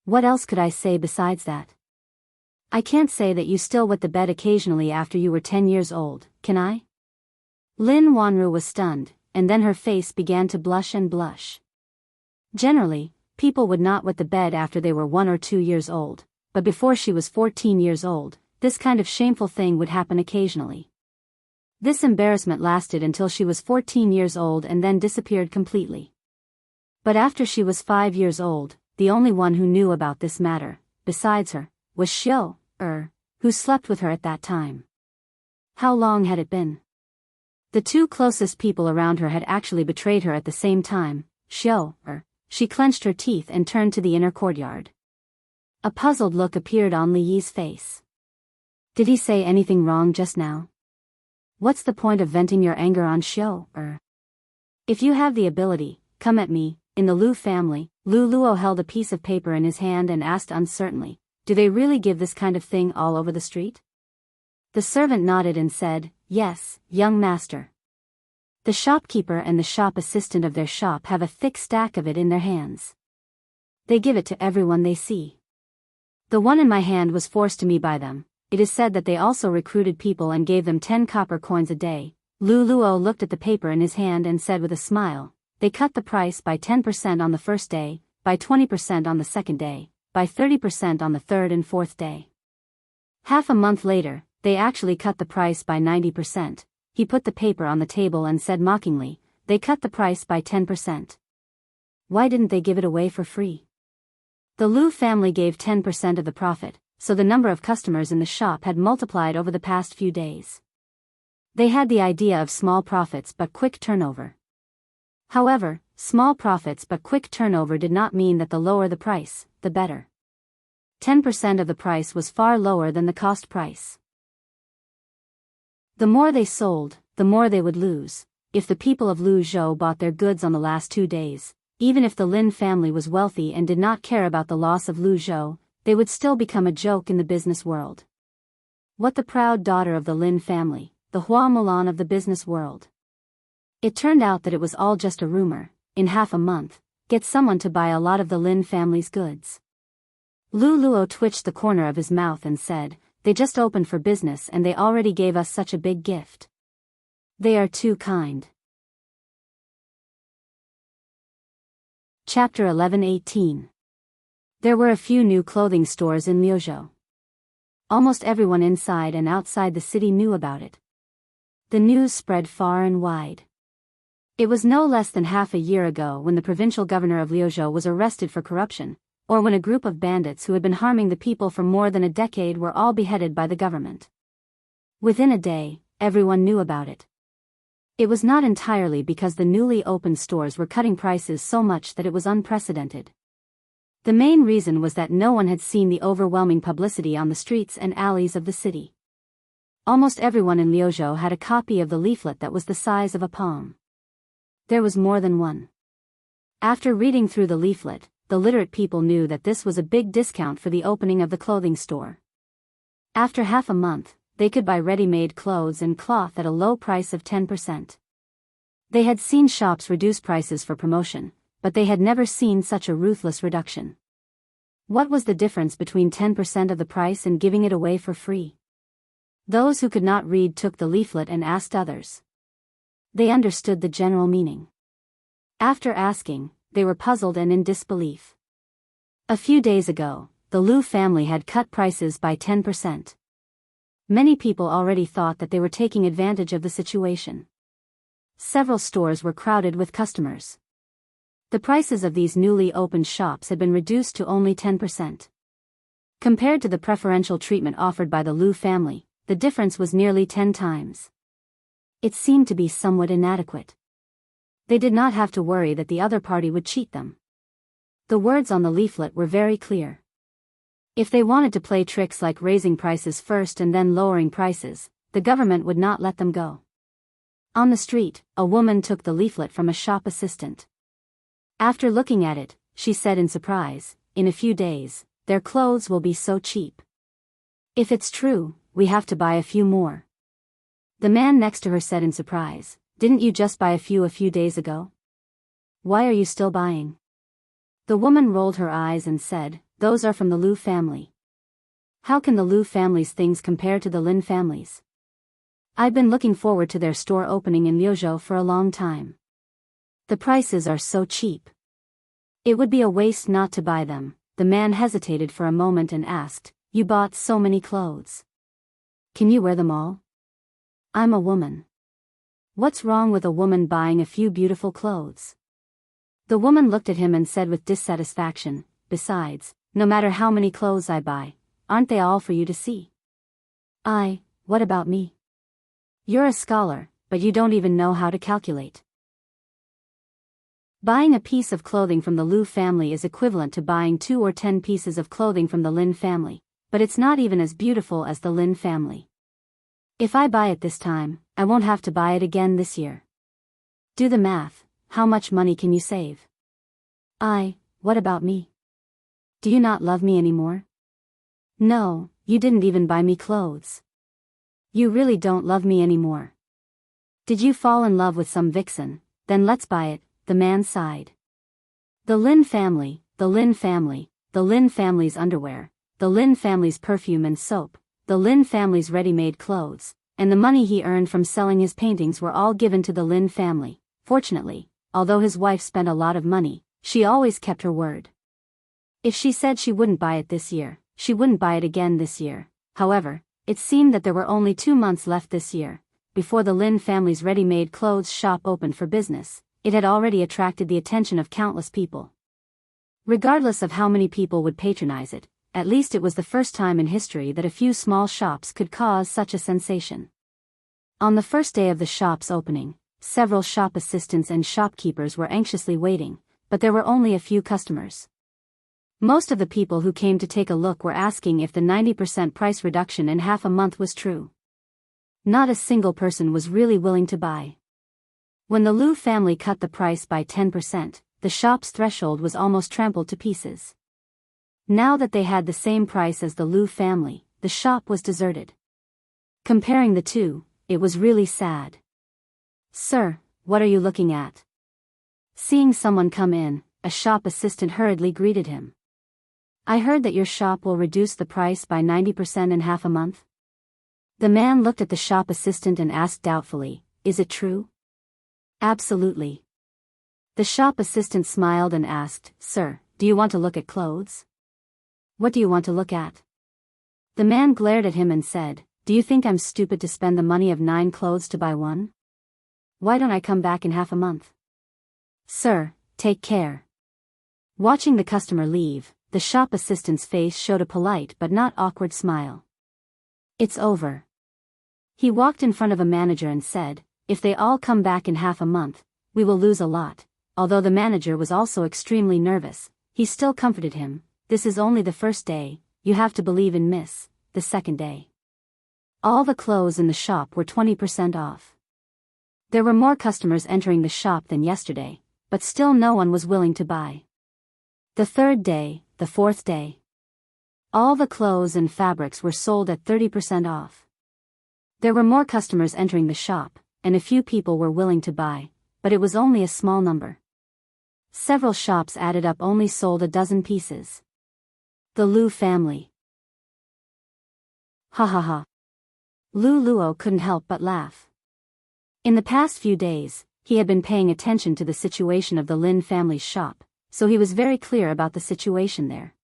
What else could I say besides that? I can't say that you still wet the bed occasionally after you were 10 years old, can I? Lin Wanru was stunned, and then her face began to blush and blush. Generally, people would not wet the bed after they were 1 or 2 years old, but before she was 14 years old, this kind of shameful thing would happen occasionally. This embarrassment lasted until she was 14 years old and then disappeared completely. But after she was 5 years old, the only one who knew about this matter, besides her, was Xiao, who slept with her at that time. How long had it been? The two closest people around her had actually betrayed her at the same time. Xiao, she clenched her teeth and turned to the inner courtyard. A puzzled look appeared on Li Yi's face. Did he say anything wrong just now? What's the point of venting your anger on Xiao, If you have the ability, come at me. In the Lu family, Lu Luo held a piece of paper in his hand and asked uncertainly, do they really give this kind of thing all over the street? The servant nodded and said, yes, young master. The shopkeeper and the shop assistant of their shop have a thick stack of it in their hands. They give it to everyone they see. The one in my hand was forced to me by them. It is said that they also recruited people and gave them 10 copper coins a day. Lu Luo looked at the paper in his hand and said with a smile, they cut the price by 10% on the first day, by 20% on the second day, by 30% on the third and fourth day. Half a month later, they actually cut the price by 90%. He put the paper on the table and said mockingly, they cut the price by 10%. Why didn't they give it away for free? The Lu family gave 10% of the profit, so the number of customers in the shop had multiplied over the past few days. They had the idea of small profits but quick turnover. However, small profits but quick turnover did not mean that the lower the price, the better. 10% of the price was far lower than the cost price. The more they sold, the more they would lose. If the people of Lu Zhou bought their goods on the last 2 days, even if the Lin family was wealthy and did not care about the loss of Lu Zhou, they would still become a joke in the business world. What the proud daughter of the Lin family, the Hua Mulan of the business world. It turned out that it was all just a rumor. In half a month, get someone to buy a lot of the Lin family's goods. Lu Luo twitched the corner of his mouth and said, they just opened for business and they already gave us such a big gift. They are too kind. Chapter 11:18. There were a few new clothing stores in Liuzhou. Almost everyone inside and outside the city knew about it. The news spread far and wide. It was no less than half a year ago when the provincial governor of Liuzhou was arrested for corruption, or when a group of bandits who had been harming the people for more than a decade were all beheaded by the government. Within a day, everyone knew about it. It was not entirely because the newly opened stores were cutting prices so much that it was unprecedented. The main reason was that no one had seen the overwhelming publicity on the streets and alleys of the city. Almost everyone in Liuzhou had a copy of the leaflet that was the size of a palm. There was more than one. After reading through the leaflet, the literate people knew that this was a big discount for the opening of the clothing store. After half a month, they could buy ready-made clothes and cloth at a low price of 10%. They had seen shops reduce prices for promotion, but they had never seen such a ruthless reduction. What was the difference between 10% of the price and giving it away for free? Those who could not read took the leaflet and asked others. They understood the general meaning. After asking, they were puzzled and in disbelief. A few days ago, the Lu family had cut prices by 10%. Many people already thought that they were taking advantage of the situation. Several stores were crowded with customers. The prices of these newly opened shops had been reduced to only 10%. Compared to the preferential treatment offered by the Lu family, the difference was nearly 10 times. It seemed to be somewhat inadequate. They did not have to worry that the other party would cheat them. The words on the leaflet were very clear. If they wanted to play tricks like raising prices first and then lowering prices, the government would not let them go. On the street, a woman took the leaflet from a shop assistant. After looking at it, she said in surprise, "In a few days, their clothes will be so cheap. If it's true, we have to buy a few more." The man next to her said in surprise, "Didn't you just buy a few days ago? Why are you still buying?" The woman rolled her eyes and said, "Those are from the Lu family." How can the Lu family's things compare to the Lin family's? I've been looking forward to their store opening in Liuzhou for a long time. The prices are so cheap. It would be a waste not to buy them. The man hesitated for a moment and asked, "You bought so many clothes. Can you wear them all?" "I'm a woman." "What's wrong with a woman buying a few beautiful clothes?" The woman looked at him and said with dissatisfaction, "Besides, no matter how many clothes I buy, aren't they all for you to see?" What about me? You're a scholar, but you don't even know how to calculate. Buying a piece of clothing from the Lu family is equivalent to buying 2 or 10 pieces of clothing from the Lin family, but it's not even as beautiful as the Lin family. If I buy it this time, I won't have to buy it again this year. Do the math, how much money can you save? What about me? Do you not love me anymore? No, you didn't even buy me clothes. You really don't love me anymore. Did you fall in love with some vixen? Then let's buy it, the man sighed. The Lin family, the Lin family, the Lin family's underwear, the Lin family's perfume and soap, the Lin family's ready-made clothes, and the money he earned from selling his paintings were all given to the Lin family. Fortunately, although his wife spent a lot of money, she always kept her word. If she said she wouldn't buy it this year, she wouldn't buy it again this year. However, it seemed that there were only 2 months left this year. Before the Lin family's ready-made clothes shop opened for business, it had already attracted the attention of countless people. Regardless of how many people would patronize it, at least it was the first time in history that a few small shops could cause such a sensation. On the first day of the shop's opening, several shop assistants and shopkeepers were anxiously waiting, but there were only a few customers. Most of the people who came to take a look were asking if the 90% price reduction in half a month was true. Not a single person was really willing to buy. When the Lu family cut the price by 10%, the shop's threshold was almost trampled to pieces. Now that they had the same price as the Lu family, the shop was deserted. Comparing the two, it was really sad. "Sir, what are you looking at?" Seeing someone come in, a shop assistant hurriedly greeted him. "I heard that your shop will reduce the price by 90% in half a month." The man looked at the shop assistant and asked doubtfully, "Is it true?" "Absolutely." The shop assistant smiled and asked, "Sir, do you want to look at clothes?" "What do you want to look at?" The man glared at him and said, "Do you think I'm stupid to spend the money of 9 clothes to buy one? Why don't I come back in half a month?" "Sir, take care." Watching the customer leave, the shop assistant's face showed a polite but not awkward smile. "It's over." He walked in front of a manager and said, "If they all come back in half a month, we will lose a lot." Although the manager was also extremely nervous, he still comforted him, "This is only the first day, you have to believe in Miss." The second day, all the clothes in the shop were 20% off. There were more customers entering the shop than yesterday, but still no one was willing to buy. The third day, the fourth day, all the clothes and fabrics were sold at 30% off. There were more customers entering the shop, and a few people were willing to buy, but it was only a small number. Several shops added up only sold a dozen pieces. The Lu family. Ha ha ha. Lu Luo couldn't help but laugh. In the past few days, he had been paying attention to the situation of the Lin family's shop, so he was very clear about the situation there.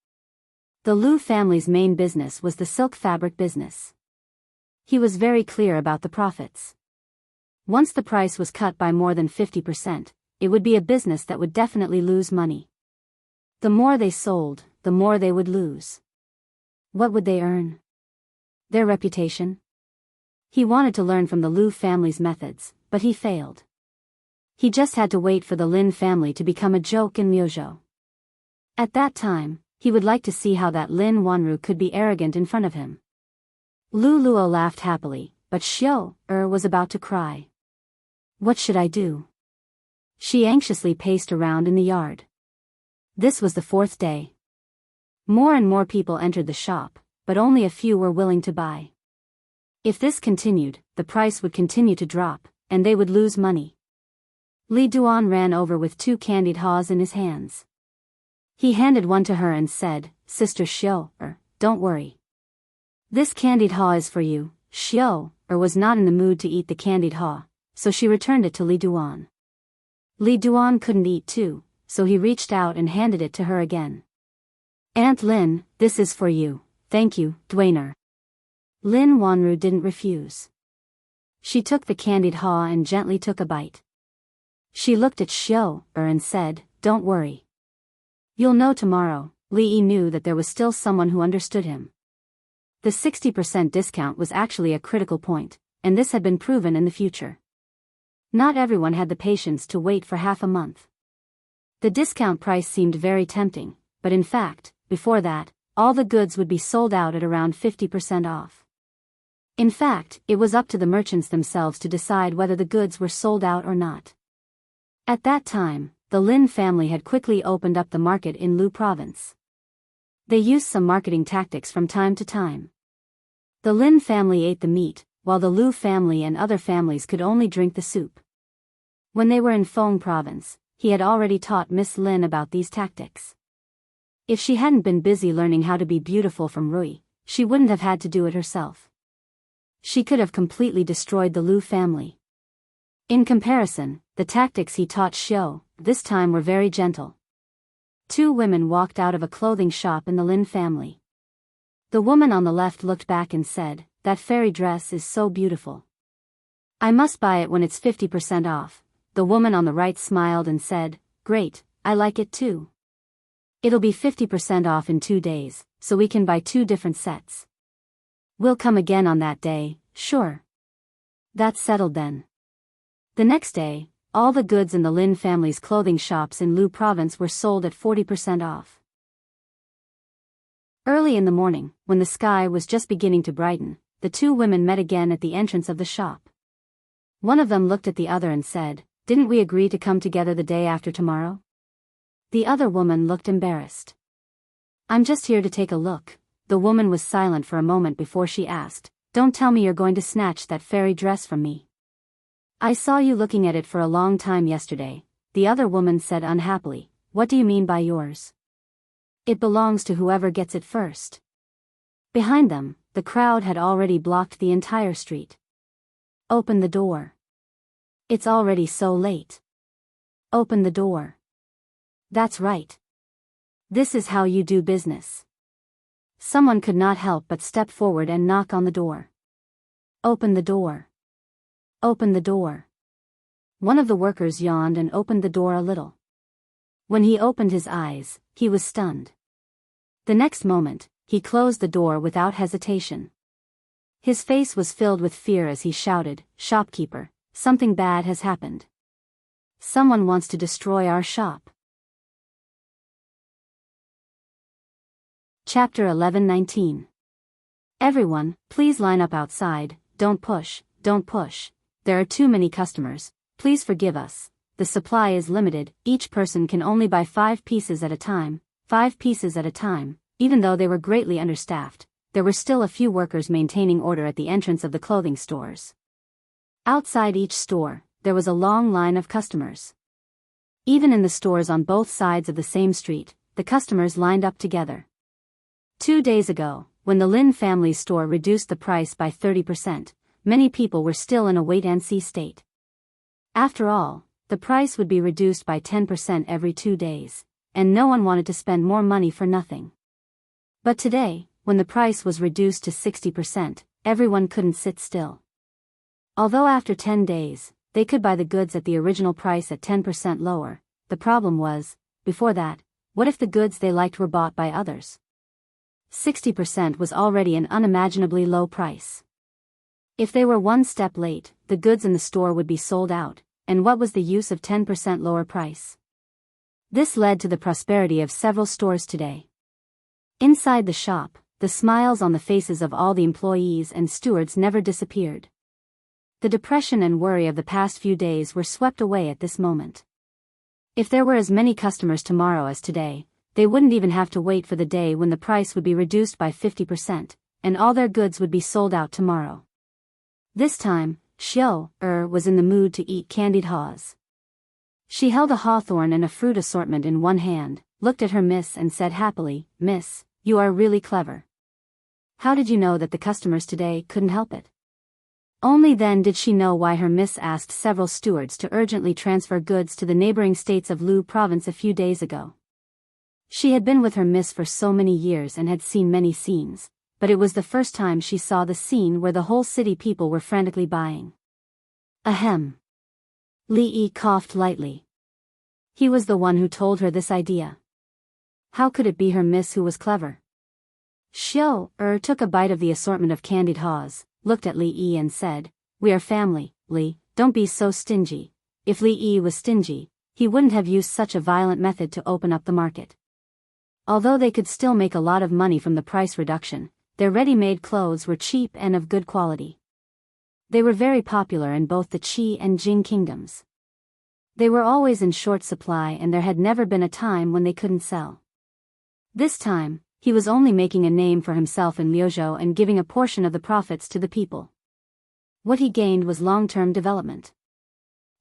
The Lu family's main business was the silk fabric business. He was very clear about the profits. Once the price was cut by more than 50%, it would be a business that would definitely lose money. The more they sold, the more they would lose. What would they earn? Their reputation? He wanted to learn from the Lu family's methods, but he failed. He just had to wait for the Lin family to become a joke in Liuzhou. At that time, he would like to see how that Lin Wanru could be arrogant in front of him. Lu Luo laughed happily, but Xiao was about to cry. What should I do? She anxiously paced around in the yard. This was the fourth day. More and more people entered the shop, but only a few were willing to buy. If this continued, the price would continue to drop, and they would lose money. Li Duan ran over with 2 candied haws in his hands. He handed one to her and said, "Sister Xiao, don't worry. This candied haw is for you. Xiao was not in the mood to eat the candied haw, so she returned it to Li Duan. Li Duan couldn't eat too, so he reached out and handed it to her again. Aunt Lin, this is for you. Thank you, Dwainer. Lin Wanru didn't refuse. She took the candied haw and gently took a bite. She looked at Xiao and said, "Don't worry. You'll know tomorrow." Li Yi knew that there was still someone who understood him. The 60% discount was actually a critical point, and this had been proven in the future. Not everyone had the patience to wait for half a month. The discount price seemed very tempting, but in fact, before that, all the goods would be sold out at around 50% off. In fact, it was up to the merchants themselves to decide whether the goods were sold out or not. At that time, the Lin family had quickly opened up the market in Lu province. They used some marketing tactics from time to time. The Lin family ate the meat, while the Lu family and other families could only drink the soup. When they were in Feng province, he had already taught Miss Lin about these tactics. If she hadn't been busy learning how to be beautiful from Rui, she wouldn't have had to do it herself. She could have completely destroyed the Lu family. In comparison, the tactics he taught Xiao, this time were very gentle. Two women walked out of a clothing shop in the Lin family. The woman on the left looked back and said, "That fairy dress is so beautiful. I must buy it when it's 50% off." The woman on the right smiled and said, "Great, I like it too. It'll be 50% off in 2 days, so we can buy 2 different sets. We'll come again on that day, sure." That's settled then. The next day, all the goods in the Lin family's clothing shops in Lu province were sold at 40% off. Early in the morning, when the sky was just beginning to brighten, the two women met again at the entrance of the shop. One of them looked at the other and said, "Didn't we agree to come together the day after tomorrow?" The other woman looked embarrassed. "I'm just here to take a look." The woman was silent for a moment before she asked, "Don't tell me you're going to snatch that fairy dress from me." "I saw you looking at it for a long time yesterday," the other woman said unhappily. "What do you mean by yours? It belongs to whoever gets it first." Behind them, the crowd had already blocked the entire street. "Open the door. It's already so late. Open the door. That's right. This is how you do business." Someone could not help but step forward and knock on the door. "Open the door. Open the door." One of the workers yawned and opened the door a little. When he opened his eyes, he was stunned. The next moment, he closed the door without hesitation. His face was filled with fear as he shouted, "Shopkeeper, something bad has happened. Someone wants to destroy our shop." Chapter 11:19. "Everyone, please line up outside. Don't push, don't push. There are too many customers. Please forgive us. The supply is limited. Each person can only buy 5 pieces at a time, 5 pieces at a time." Even though they were greatly understaffed, there were still a few workers maintaining order at the entrance of the clothing stores. Outside each store, there was a long line of customers. Even in the stores on both sides of the same street, the customers lined up together. 2 days ago, when the Lin family's store reduced the price by 30%, many people were still in a wait-and-see state. After all, the price would be reduced by 10% every 2 days, and no one wanted to spend more money for nothing. But today, when the price was reduced to 60%, everyone couldn't sit still. Although after 10 days, they could buy the goods at the original price at 10% lower, the problem was, before that, what if the goods they liked were bought by others? 60% was already an unimaginably low price. If they were one step late, the goods in the store would be sold out, and what was the use of 10% lower price? This led to the prosperity of several stores today. Inside the shop, the smiles on the faces of all the employees and stewards never disappeared. The depression and worry of the past few days were swept away at this moment. If there were as many customers tomorrow as today, they wouldn't even have to wait for the day when the price would be reduced by 50%, and all their goods would be sold out tomorrow. This time, Xiao was in the mood to eat candied haws. She held a hawthorn and a fruit assortment in one hand, looked at her miss and said happily, "Miss, you are really clever. How did you know that the customers today couldn't help it? Only then did she know why her miss asked several stewards to urgently transfer goods to the neighboring states of Lu province a few days ago. She had been with her miss for so many years and had seen many scenes, but it was the first time she saw the scene where the whole city people were frantically buying. Ahem. Li Yi coughed lightly. He was the one who told her this idea. How could it be her miss who was clever? Xiao took a bite of the assortment of candied haws, looked at Li Yi and said, "We are family, Li, don't be so stingy." If Li Yi was stingy, he wouldn't have used such a violent method to open up the market. Although they could still make a lot of money from the price reduction, their ready-made clothes were cheap and of good quality. They were very popular in both the Qi and Jing kingdoms. They were always in short supply and there had never been a time when they couldn't sell. This time, he was only making a name for himself in Liuzhou and giving a portion of the profits to the people. What he gained was long-term development.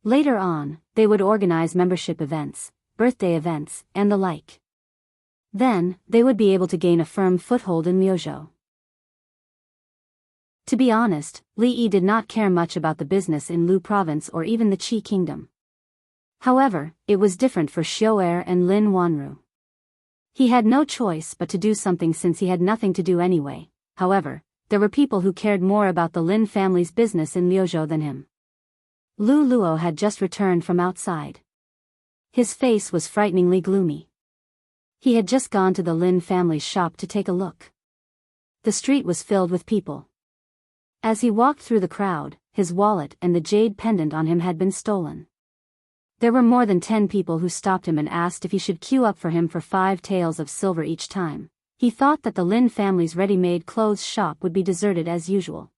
Later on, they would organize membership events, birthday events, and the like. Then, they would be able to gain a firm foothold in Liuzhou. To be honest, Li Yi did not care much about the business in Lu province or even the Qi kingdom. However, it was different for Xiao and Lin Wanru. He had no choice but to do something since he had nothing to do anyway. However, there were people who cared more about the Lin family's business in Liuzhou than him. Lu Luo had just returned from outside. His face was frighteningly gloomy. He had just gone to the Lin family's shop to take a look. The street was filled with people. As he walked through the crowd, his wallet and the jade pendant on him had been stolen. There were more than 10 people who stopped him and asked if he should queue up for him for 5 taels of silver each time. He thought that the Lin family's ready-made clothes shop would be deserted as usual.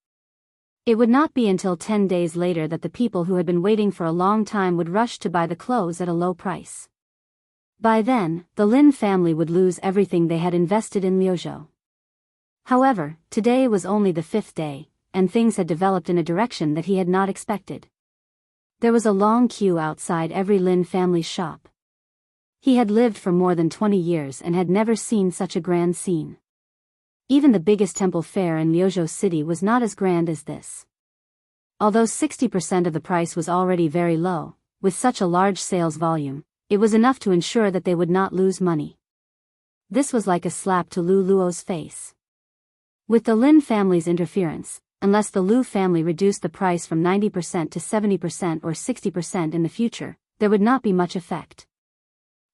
It would not be until 10 days later that the people who had been waiting for a long time would rush to buy the clothes at a low price. By then, the Lin family would lose everything they had invested in Liuzhou. However, today was only the 5th day, and things had developed in a direction that he had not expected. There was a long queue outside every Lin family shop. He had lived for more than 20 years and had never seen such a grand scene. Even the biggest temple fair in Liuzhou city was not as grand as this. Although 60% of the price was already very low, with such a large sales volume, it was enough to ensure that they would not lose money. This was like a slap to Lu Luo's face. With the Lin family's interference, unless the Lu family reduced the price from 90% to 70% or 60% in the future, there would not be much effect.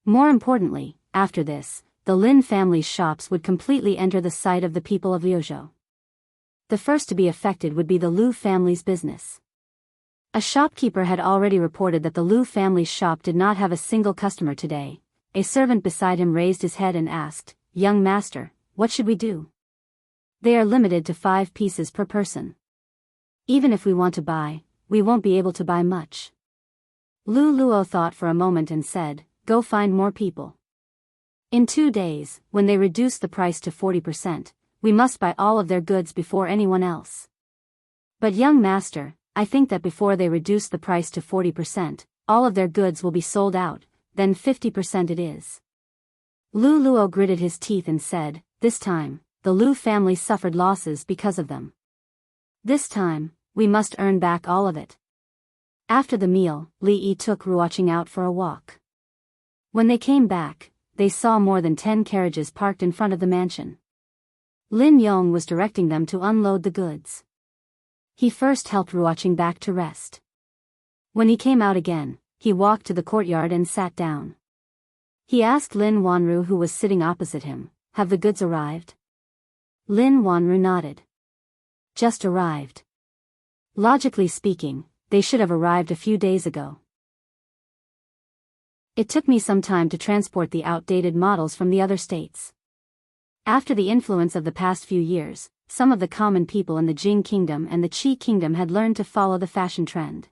More importantly, after this, the Lin family's shops would completely enter the sight of the people of Liuzhou. The first to be affected would be the Lu family's business. A shopkeeper had already reported that the Lu family's shop did not have a single customer today. A servant beside him raised his head and asked, "Young master, what should we do? They are limited to 5 pieces per person. Even if we want to buy, we won't be able to buy much." Lu Luo thought for a moment and said, "Go find more people. In 2 days, when they reduce the price to 40%, we must buy all of their goods before anyone else. But young master, I think that before they reduce the price to 40%, all of their goods will be sold out, then 50% it is." Lu Luo gritted his teeth and said, "This time, the Lu family suffered losses because of them. This time, we must earn back all of it." After the meal, Li Yi took Ruoqing out for a walk. When they came back, they saw more than 10 carriages parked in front of the mansion. Lin Yong was directing them to unload the goods. He first helped Ruoqing back to rest. When he came out again, he walked to the courtyard and sat down. He asked Lin Wanru, who was sitting opposite him, "Have the goods arrived?" Lin Wanru nodded. "Just arrived. Logically speaking, they should have arrived a few days ago. It took me some time to transport the outdated models from the other states. After the influence of the past few years, some of the common people in the Jing kingdom and the Qi kingdom had learned to follow the fashion trend.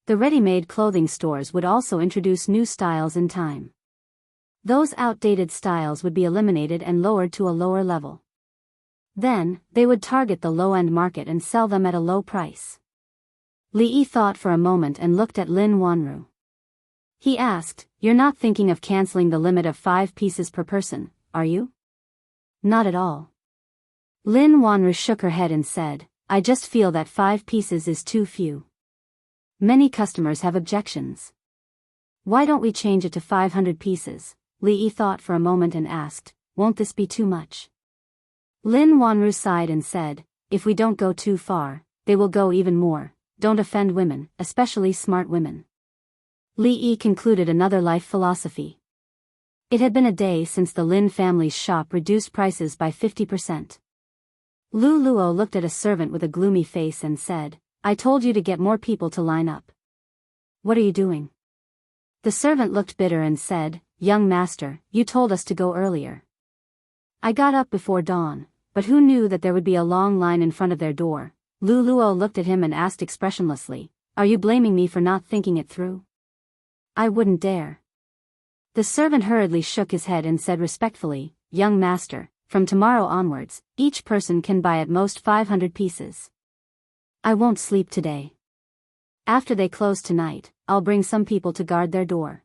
The ready-made clothing stores would also introduce new styles in time. Those outdated styles would be eliminated and lowered to a lower level. Then, they would target the low-end market and sell them at a low price." Li Yi thought for a moment and looked at Lin Wanru. He asked, "You're not thinking of canceling the limit of 5 pieces per person, are you?" "Not at all. Lin Wanru shook her head and said, I just feel that 5 pieces is too few. Many customers have objections. Why don't we change it to 500 pieces? Li Yi thought for a moment and asked, won't this be too much? Lin Wanru sighed and said, if we don't go too far, they will go even more. Don't offend women, especially smart women. Li Yi concluded another life philosophy. It had been a day since the Lin family's shop reduced prices by 50%. Lu Luo looked at a servant with a gloomy face and said, I told you to get more people to line up. What are you doing? The servant looked bitter and said, young master, you told us to go earlier. I got up before dawn, but who knew that there would be a long line in front of their door? Lu Luo looked at him and asked expressionlessly, are you blaming me for not thinking it through? I wouldn't dare. The servant hurriedly shook his head and said respectfully, young master, from tomorrow onwards, each person can buy at most 500 pieces. I won't sleep today. After they close tonight, I'll bring some people to guard their door.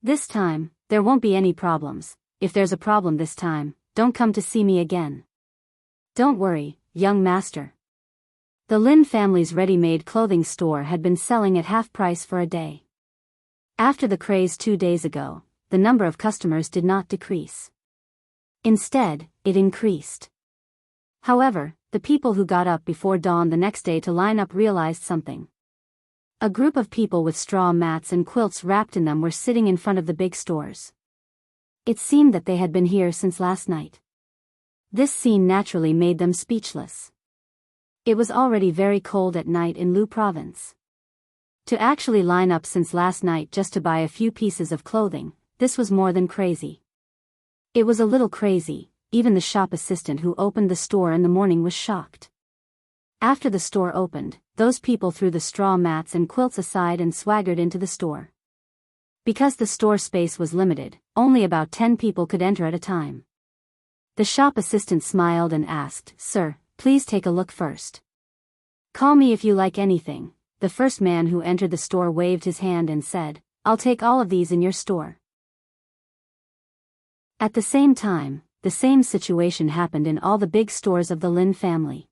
This time, there won't be any problems. If there's a problem this time, don't come to see me again. Don't worry, young master. The Lin family's ready-made clothing store had been selling at half price for a day. After the craze 2 days ago, the number of customers did not decrease. Instead, it increased. However, the people who got up before dawn the next day to line up realized something. A group of people with straw mats and quilts wrapped in them were sitting in front of the big stores. It seemed that they had been here since last night. This scene naturally made them speechless. It was already very cold at night in Lu province. To actually line up since last night just to buy a few pieces of clothing, this was more than crazy. It was a little crazy, even the shop assistant who opened the store in the morning was shocked. After the store opened, those people threw the straw mats and quilts aside and swaggered into the store. Because the store space was limited, only about 10 people could enter at a time. The shop assistant smiled and asked, Sir, please take a look first. Call me if you like anything. The first man who entered the store waved his hand and said, I'll take all of these in your store. At the same time, the same situation happened in all the big stores of the Lin family.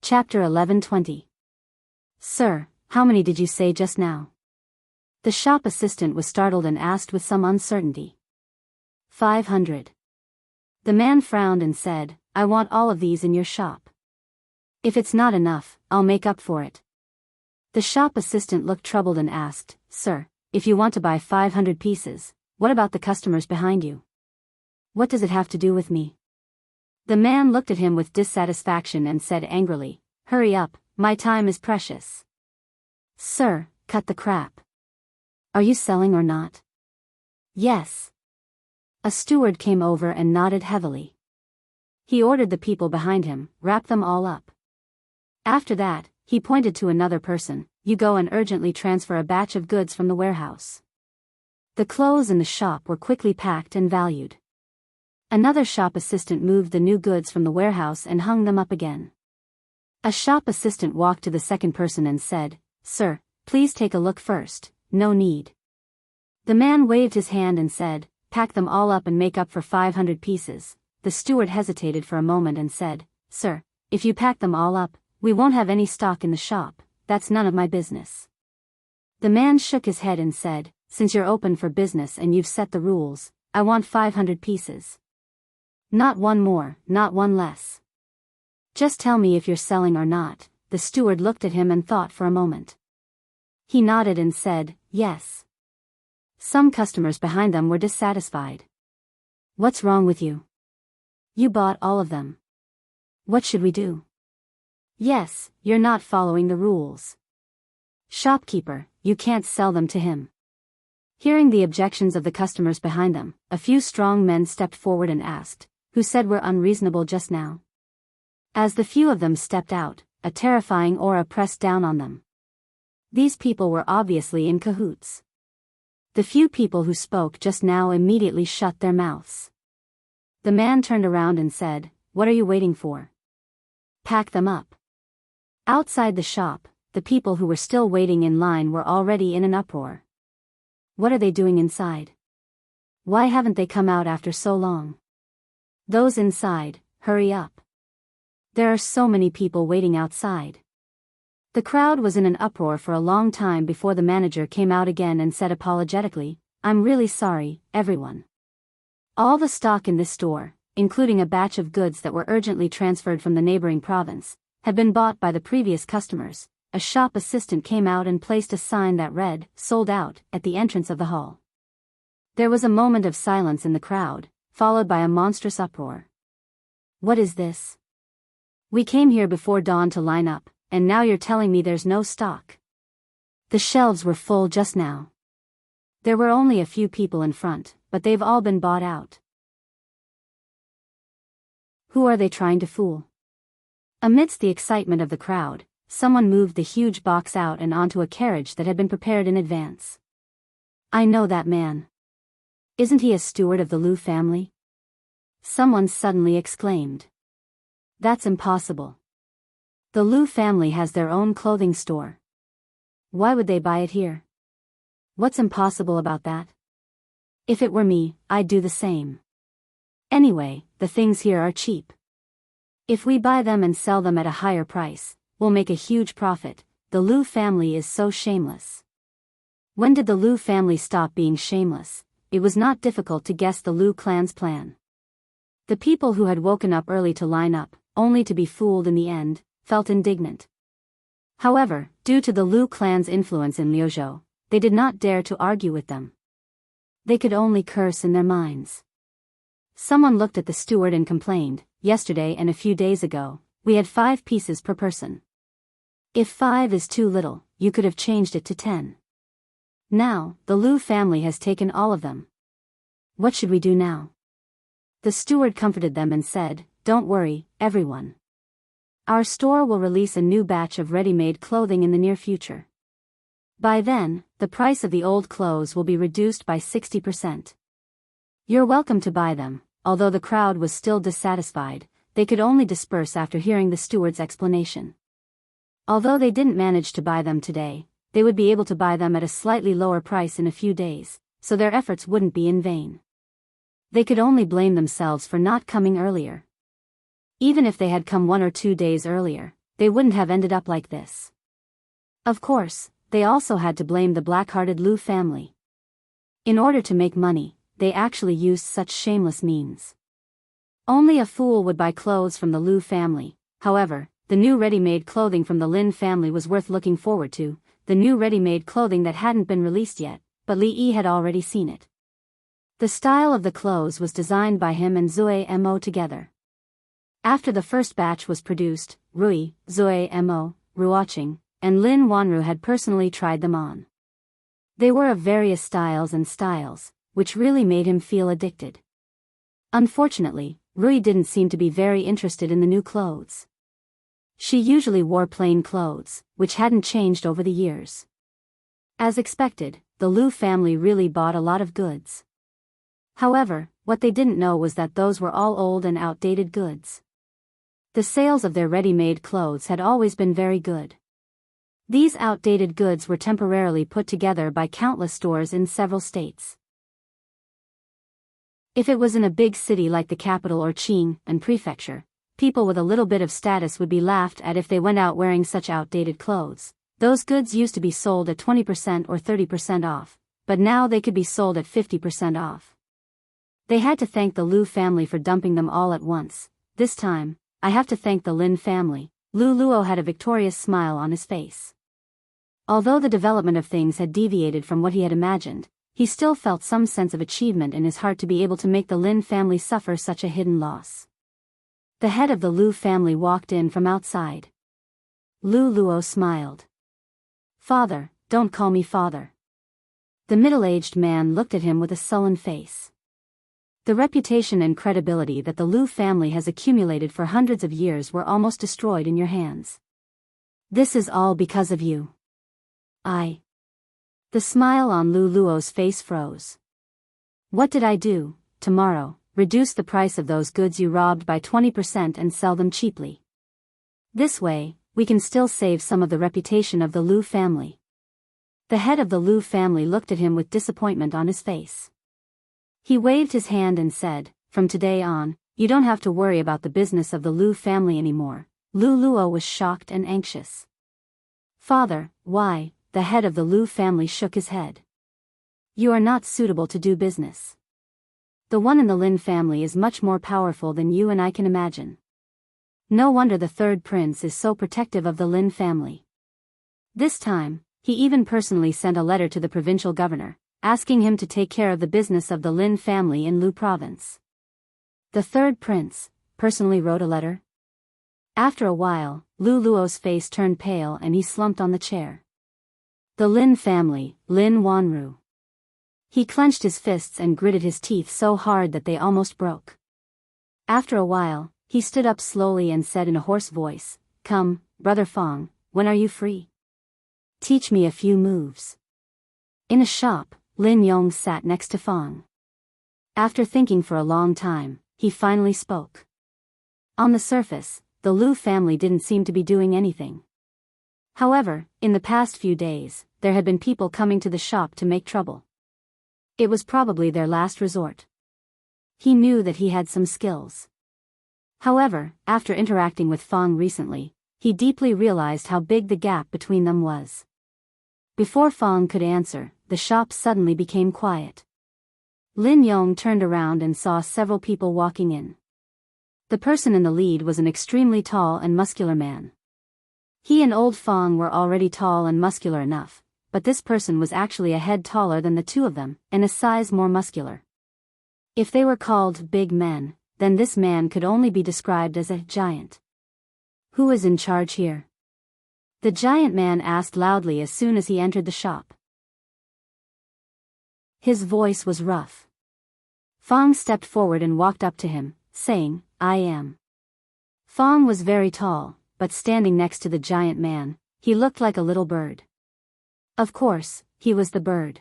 Chapter 11:20. Sir, how many did you say just now? The shop assistant was startled and asked with some uncertainty. 500. The man frowned and said, I want all of these in your shop. If it's not enough, I'll make up for it. The shop assistant looked troubled and asked, Sir, if you want to buy 500 pieces, what about the customers behind you? What does it have to do with me? The man looked at him with dissatisfaction and said angrily, Hurry up, my time is precious. Sir, cut the crap. Are you selling or not? Yes. A steward came over and nodded heavily. He ordered the people behind him, wrap them all up. After that, he pointed to another person, you go and urgently transfer a batch of goods from the warehouse. The clothes in the shop were quickly packed and valued. Another shop assistant moved the new goods from the warehouse and hung them up again. A shop assistant walked to the second person and said, Sir, please take a look first, no need. The man waved his hand and said, Pack them all up and make up for 500 pieces. The steward hesitated for a moment and said, Sir, if you pack them all up, we won't have any stock in the shop, that's none of my business. The man shook his head and said, Since you're open for business and you've set the rules, I want 500 pieces. Not one more, not one less. Just tell me if you're selling or not. The steward looked at him and thought for a moment. He nodded and said, Yes. Some customers behind them were dissatisfied. What's wrong with you? You bought all of them. What should we do? Yes, you're not following the rules. Shopkeeper, you can't sell them to him. Hearing the objections of the customers behind them, a few strong men stepped forward and asked, Who said we're unreasonable just now? As the few of them stepped out, a terrifying aura pressed down on them. These people were obviously in cahoots. The few people who spoke just now immediately shut their mouths. The man turned around and said, What are you waiting for? Pack them up. Outside the shop, the people who were still waiting in line were already in an uproar. What are they doing inside? Why haven't they come out after so long? Those inside, hurry up. There are so many people waiting outside. The crowd was in an uproar for a long time before the manager came out again and said apologetically, "I'm really sorry, everyone. All the stock in this store, including a batch of goods that were urgently transferred from the neighboring province, had been bought by the previous customers." A shop assistant came out and placed a sign that read, "Sold out," at the entrance of the hall. There was a moment of silence in the crowd, followed by a monstrous uproar. What is this? We came here before dawn to line up, and now you're telling me there's no stock. The shelves were full just now. There were only a few people in front, but they've all been bought out. Who are they trying to fool? Amidst the excitement of the crowd, someone moved the huge box out and onto a carriage that had been prepared in advance. I know that man. Isn't he a steward of the Liu family? Someone suddenly exclaimed. That's impossible. The Liu family has their own clothing store. Why would they buy it here? What's impossible about that? If it were me, I'd do the same. Anyway, the things here are cheap. If we buy them and sell them at a higher price, we'll make a huge profit. The Liu family is so shameless. When did the Liu family stop being shameless? It was not difficult to guess the Liu clan's plan. The people who had woken up early to line up, only to be fooled in the end, felt indignant. However, due to the Liu clan's influence in Liuzhou, they did not dare to argue with them. They could only curse in their minds. Someone looked at the steward and complained, "Yesterday and a few days ago, we had 5 pieces per person. If 5 is too little, you could have changed it to 10. Now, the Liu family has taken all of them. What should we do now?" The steward comforted them and said, "Don't worry, everyone. Our store will release a new batch of ready-made clothing in the near future. By then, the price of the old clothes will be reduced by 60%. You're welcome to buy them." Although the crowd was still dissatisfied, they could only disperse after hearing the steward's explanation. Although they didn't manage to buy them today, they would be able to buy them at a slightly lower price in a few days, so their efforts wouldn't be in vain. They could only blame themselves for not coming earlier. Even if they had come 1 or 2 days earlier, they wouldn't have ended up like this. Of course, they also had to blame the black-hearted Liu family. In order to make money, they actually used such shameless means. Only a fool would buy clothes from the Liu family. However, the new ready-made clothing from the Lin family was worth looking forward to, the new ready-made clothing that hadn't been released yet, but Li Yi had already seen it. The style of the clothes was designed by him and Zui Mo together. After the first batch was produced, Rui, Zui Mo, Ruoqing, and Lin Wanru had personally tried them on. They were of various styles and styles, which really made him feel addicted. Unfortunately, Rui didn't seem to be very interested in the new clothes. She usually wore plain clothes, which hadn't changed over the years. As expected, the Liu family really bought a lot of goods. However, what they didn't know was that those were all old and outdated goods. The sales of their ready-made clothes had always been very good. These outdated goods were temporarily put together by countless stores in several states. If it was in a big city like the capital or Qing and prefecture, people with a little bit of status would be laughed at if they went out wearing such outdated clothes. Those goods used to be sold at 20% or 30% off, but now they could be sold at 50% off. They had to thank the Liu family for dumping them all at once. This time, I have to thank the Lin family. Lu Luo had a victorious smile on his face. Although the development of things had deviated from what he had imagined, he still felt some sense of achievement in his heart to be able to make the Lin family suffer such a hidden loss. The head of the Liu family walked in from outside. Lu Luo smiled. "Father, don't call me father." The middle-aged man looked at him with a sullen face. The reputation and credibility that the Liu family has accumulated for hundreds of years were almost destroyed in your hands. This is all because of you. The smile on Lu Luo's face froze. "What did I do? Tomorrow, reduce the price of those goods you robbed by 20% and sell them cheaply. This way, we can still save some of the reputation of the Liu family." The head of the Liu family looked at him with disappointment on his face. He waved his hand and said, "From today on, you don't have to worry about the business of the Lu family anymore." Lu Luo was shocked and anxious. "Father, why?" The head of the Lu family shook his head. "You are not suitable to do business. The one in the Lin family is much more powerful than you and I can imagine. No wonder the third prince is so protective of the Lin family." This time, he even personally sent a letter to the provincial governor, asking him to take care of the business of the Lin family in Lu province. The third prince personally wrote a letter? After a while, Lu Luo's face turned pale and he slumped on the chair. The Lin family, Lin Wanru. He clenched his fists and gritted his teeth so hard that they almost broke. After a while, he stood up slowly and said in a hoarse voice, "Come, Brother Fong, when are you free? Teach me a few moves." In a shop, Lin Yong sat next to Fong. After thinking for a long time, he finally spoke. On the surface, the Lu family didn't seem to be doing anything. However, in the past few days, there had been people coming to the shop to make trouble. It was probably their last resort. He knew that he had some skills. However, after interacting with Fong recently, he deeply realized how big the gap between them was. Before Fong could answer, the shop suddenly became quiet. Lin Yong turned around and saw several people walking in. The person in the lead was an extremely tall and muscular man. He and old Fong were already tall and muscular enough, but this person was actually a head taller than the two of them, and a size more muscular. If they were called big men, then this man could only be described as a giant. "Who is in charge here?" the giant man asked loudly as soon as he entered the shop. His voice was rough. Fong stepped forward and walked up to him, saying, "I am." Fong was very tall, but standing next to the giant man, he looked like a little bird. Of course, he was the bird.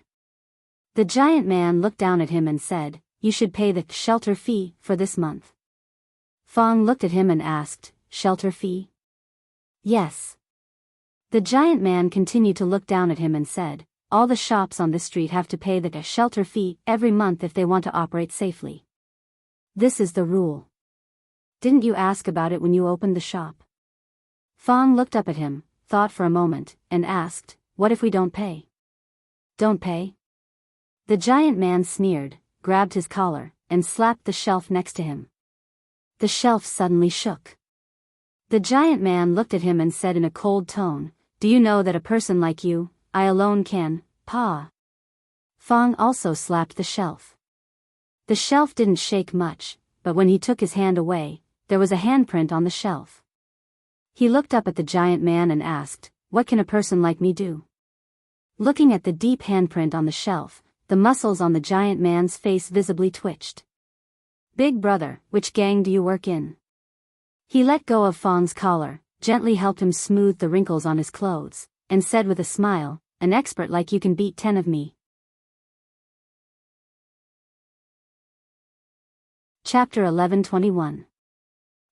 The giant man looked down at him and said, "You should pay the shelter fee for this month." Fong looked at him and asked, "Shelter fee?" "Yes." The giant man continued to look down at him and said, "All the shops on this street have to pay the shelter fee every month if they want to operate safely. This is the rule. Didn't you ask about it when you opened the shop?" Fong looked up at him, thought for a moment, and asked, "What if we don't pay?" "Don't pay?" The giant man sneered, grabbed his collar, and slapped the shelf next to him. The shelf suddenly shook. The giant man looked at him and said in a cold tone, "Do you know that a person like you, I alone can, pa?" Fong also slapped the shelf. The shelf didn't shake much, but when he took his hand away, there was a handprint on the shelf. He looked up at the giant man and asked, "What can a person like me do?" Looking at the deep handprint on the shelf, the muscles on the giant man's face visibly twitched. "Big brother, which gang do you work in?" He let go of Fong's collar, gently helped him smooth the wrinkles on his clothes, and said with a smile, "An expert like you can beat 10 of me." Chapter 11:21.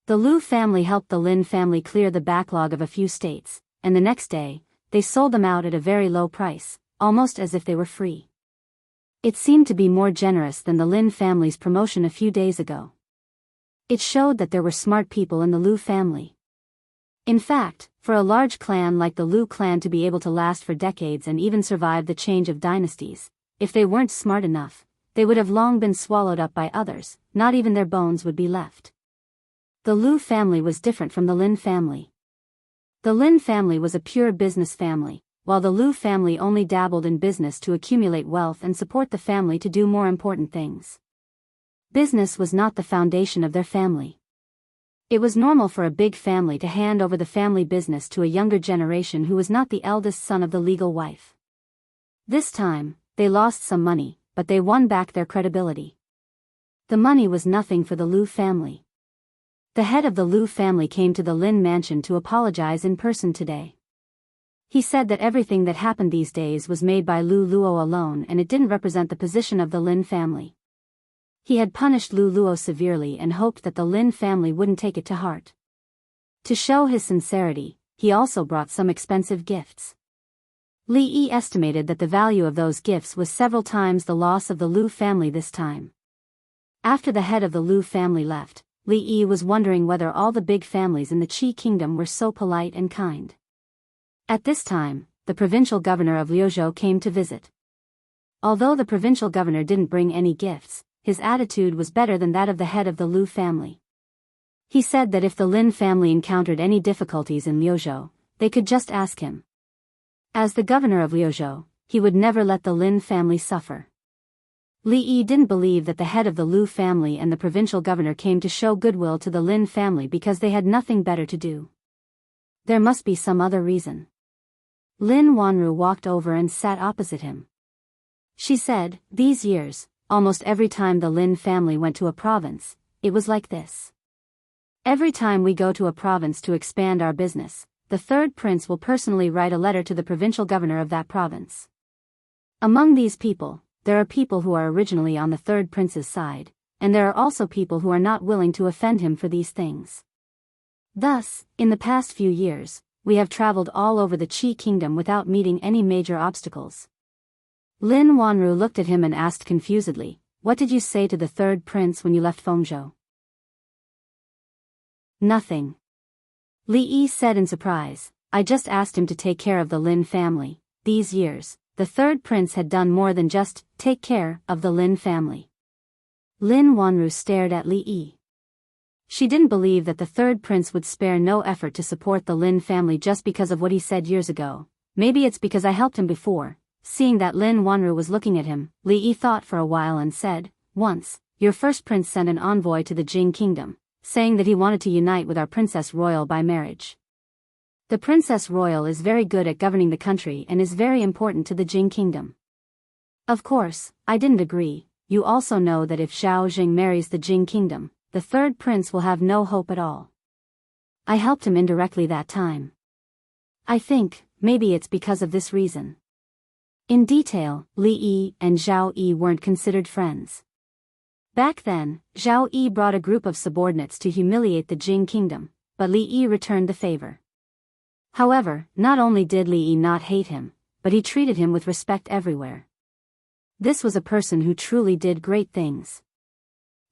The Lu family helped the Lin family clear the backlog of a few states, and the next day, they sold them out at a very low price, almost as if they were free. It seemed to be more generous than the Lin family's promotion a few days ago. It showed that there were smart people in the Lu family. In fact, for a large clan like the Lu clan to be able to last for decades and even survive the change of dynasties, if they weren't smart enough, they would have long been swallowed up by others, not even their bones would be left. The Lu family was different from the Lin family. The Lin family was a pure business family, while the Lu family only dabbled in business to accumulate wealth and support the family to do more important things. Business was not the foundation of their family. It was normal for a big family to hand over the family business to a younger generation who was not the eldest son of the legal wife. This time, they lost some money, but they won back their credibility. The money was nothing for the Lu family. The head of the Lu family came to the Lin mansion to apologize in person today. He said that everything that happened these days was made by Lu Luo alone and it didn't represent the position of the Lin family. He had punished Lu Luo severely and hoped that the Lin family wouldn't take it to heart. To show his sincerity, he also brought some expensive gifts. Li Yi estimated that the value of those gifts was several times the loss of the Lu family this time. After the head of the Liu family left, Li Yi was wondering whether all the big families in the Qi kingdom were so polite and kind. At this time, the provincial governor of Liuzhou came to visit. Although the provincial governor didn't bring any gifts, his attitude was better than that of the head of the Liu family. He said that if the Lin family encountered any difficulties in Liuzhou, they could just ask him. As the governor of Liuzhou, he would never let the Lin family suffer. Li Yi didn't believe that the head of the Liu family and the provincial governor came to show goodwill to the Lin family because they had nothing better to do. There must be some other reason. Lin Wanru walked over and sat opposite him. She said, "These years, almost every time the Lin family went to a province, it was like this. Every time we go to a province to expand our business, the third prince will personally write a letter to the provincial governor of that province. Among these people, there are people who are originally on the third prince's side, and there are also people who are not willing to offend him for these things. Thus, in the past few years, we have traveled all over the Qi kingdom without meeting any major obstacles." Lin Wanru looked at him and asked confusedly, "What did you say to the third prince when you left Fengzhou?" "Nothing," Li Yi said in surprise. "I just asked him to take care of the Lin family. These years, the third prince had done more than just take care of the Lin family." Lin Wanru stared at Li Yi. She didn't believe that the third prince would spare no effort to support the Lin family just because of what he said years ago. Maybe it's because I helped him before. Seeing that Lin Wanru was looking at him, Li Yi thought for a while and said, "Once, your first prince sent an envoy to the Jing kingdom, saying that he wanted to unite with our princess royal by marriage. The princess royal is very good at governing the country and is very important to the Jing kingdom. Of course, I didn't agree. You also know that if Zhao Jing marries the Jing kingdom, the third prince will have no hope at all. I helped him indirectly that time. I think, maybe it's because of this reason." In detail, Li Yi and Zhao Yi weren't considered friends. Back then, Zhao Yi brought a group of subordinates to humiliate the Jing kingdom, but Li Yi returned the favor. However, not only did Li Yi not hate him, but he treated him with respect everywhere. This was a person who truly did great things.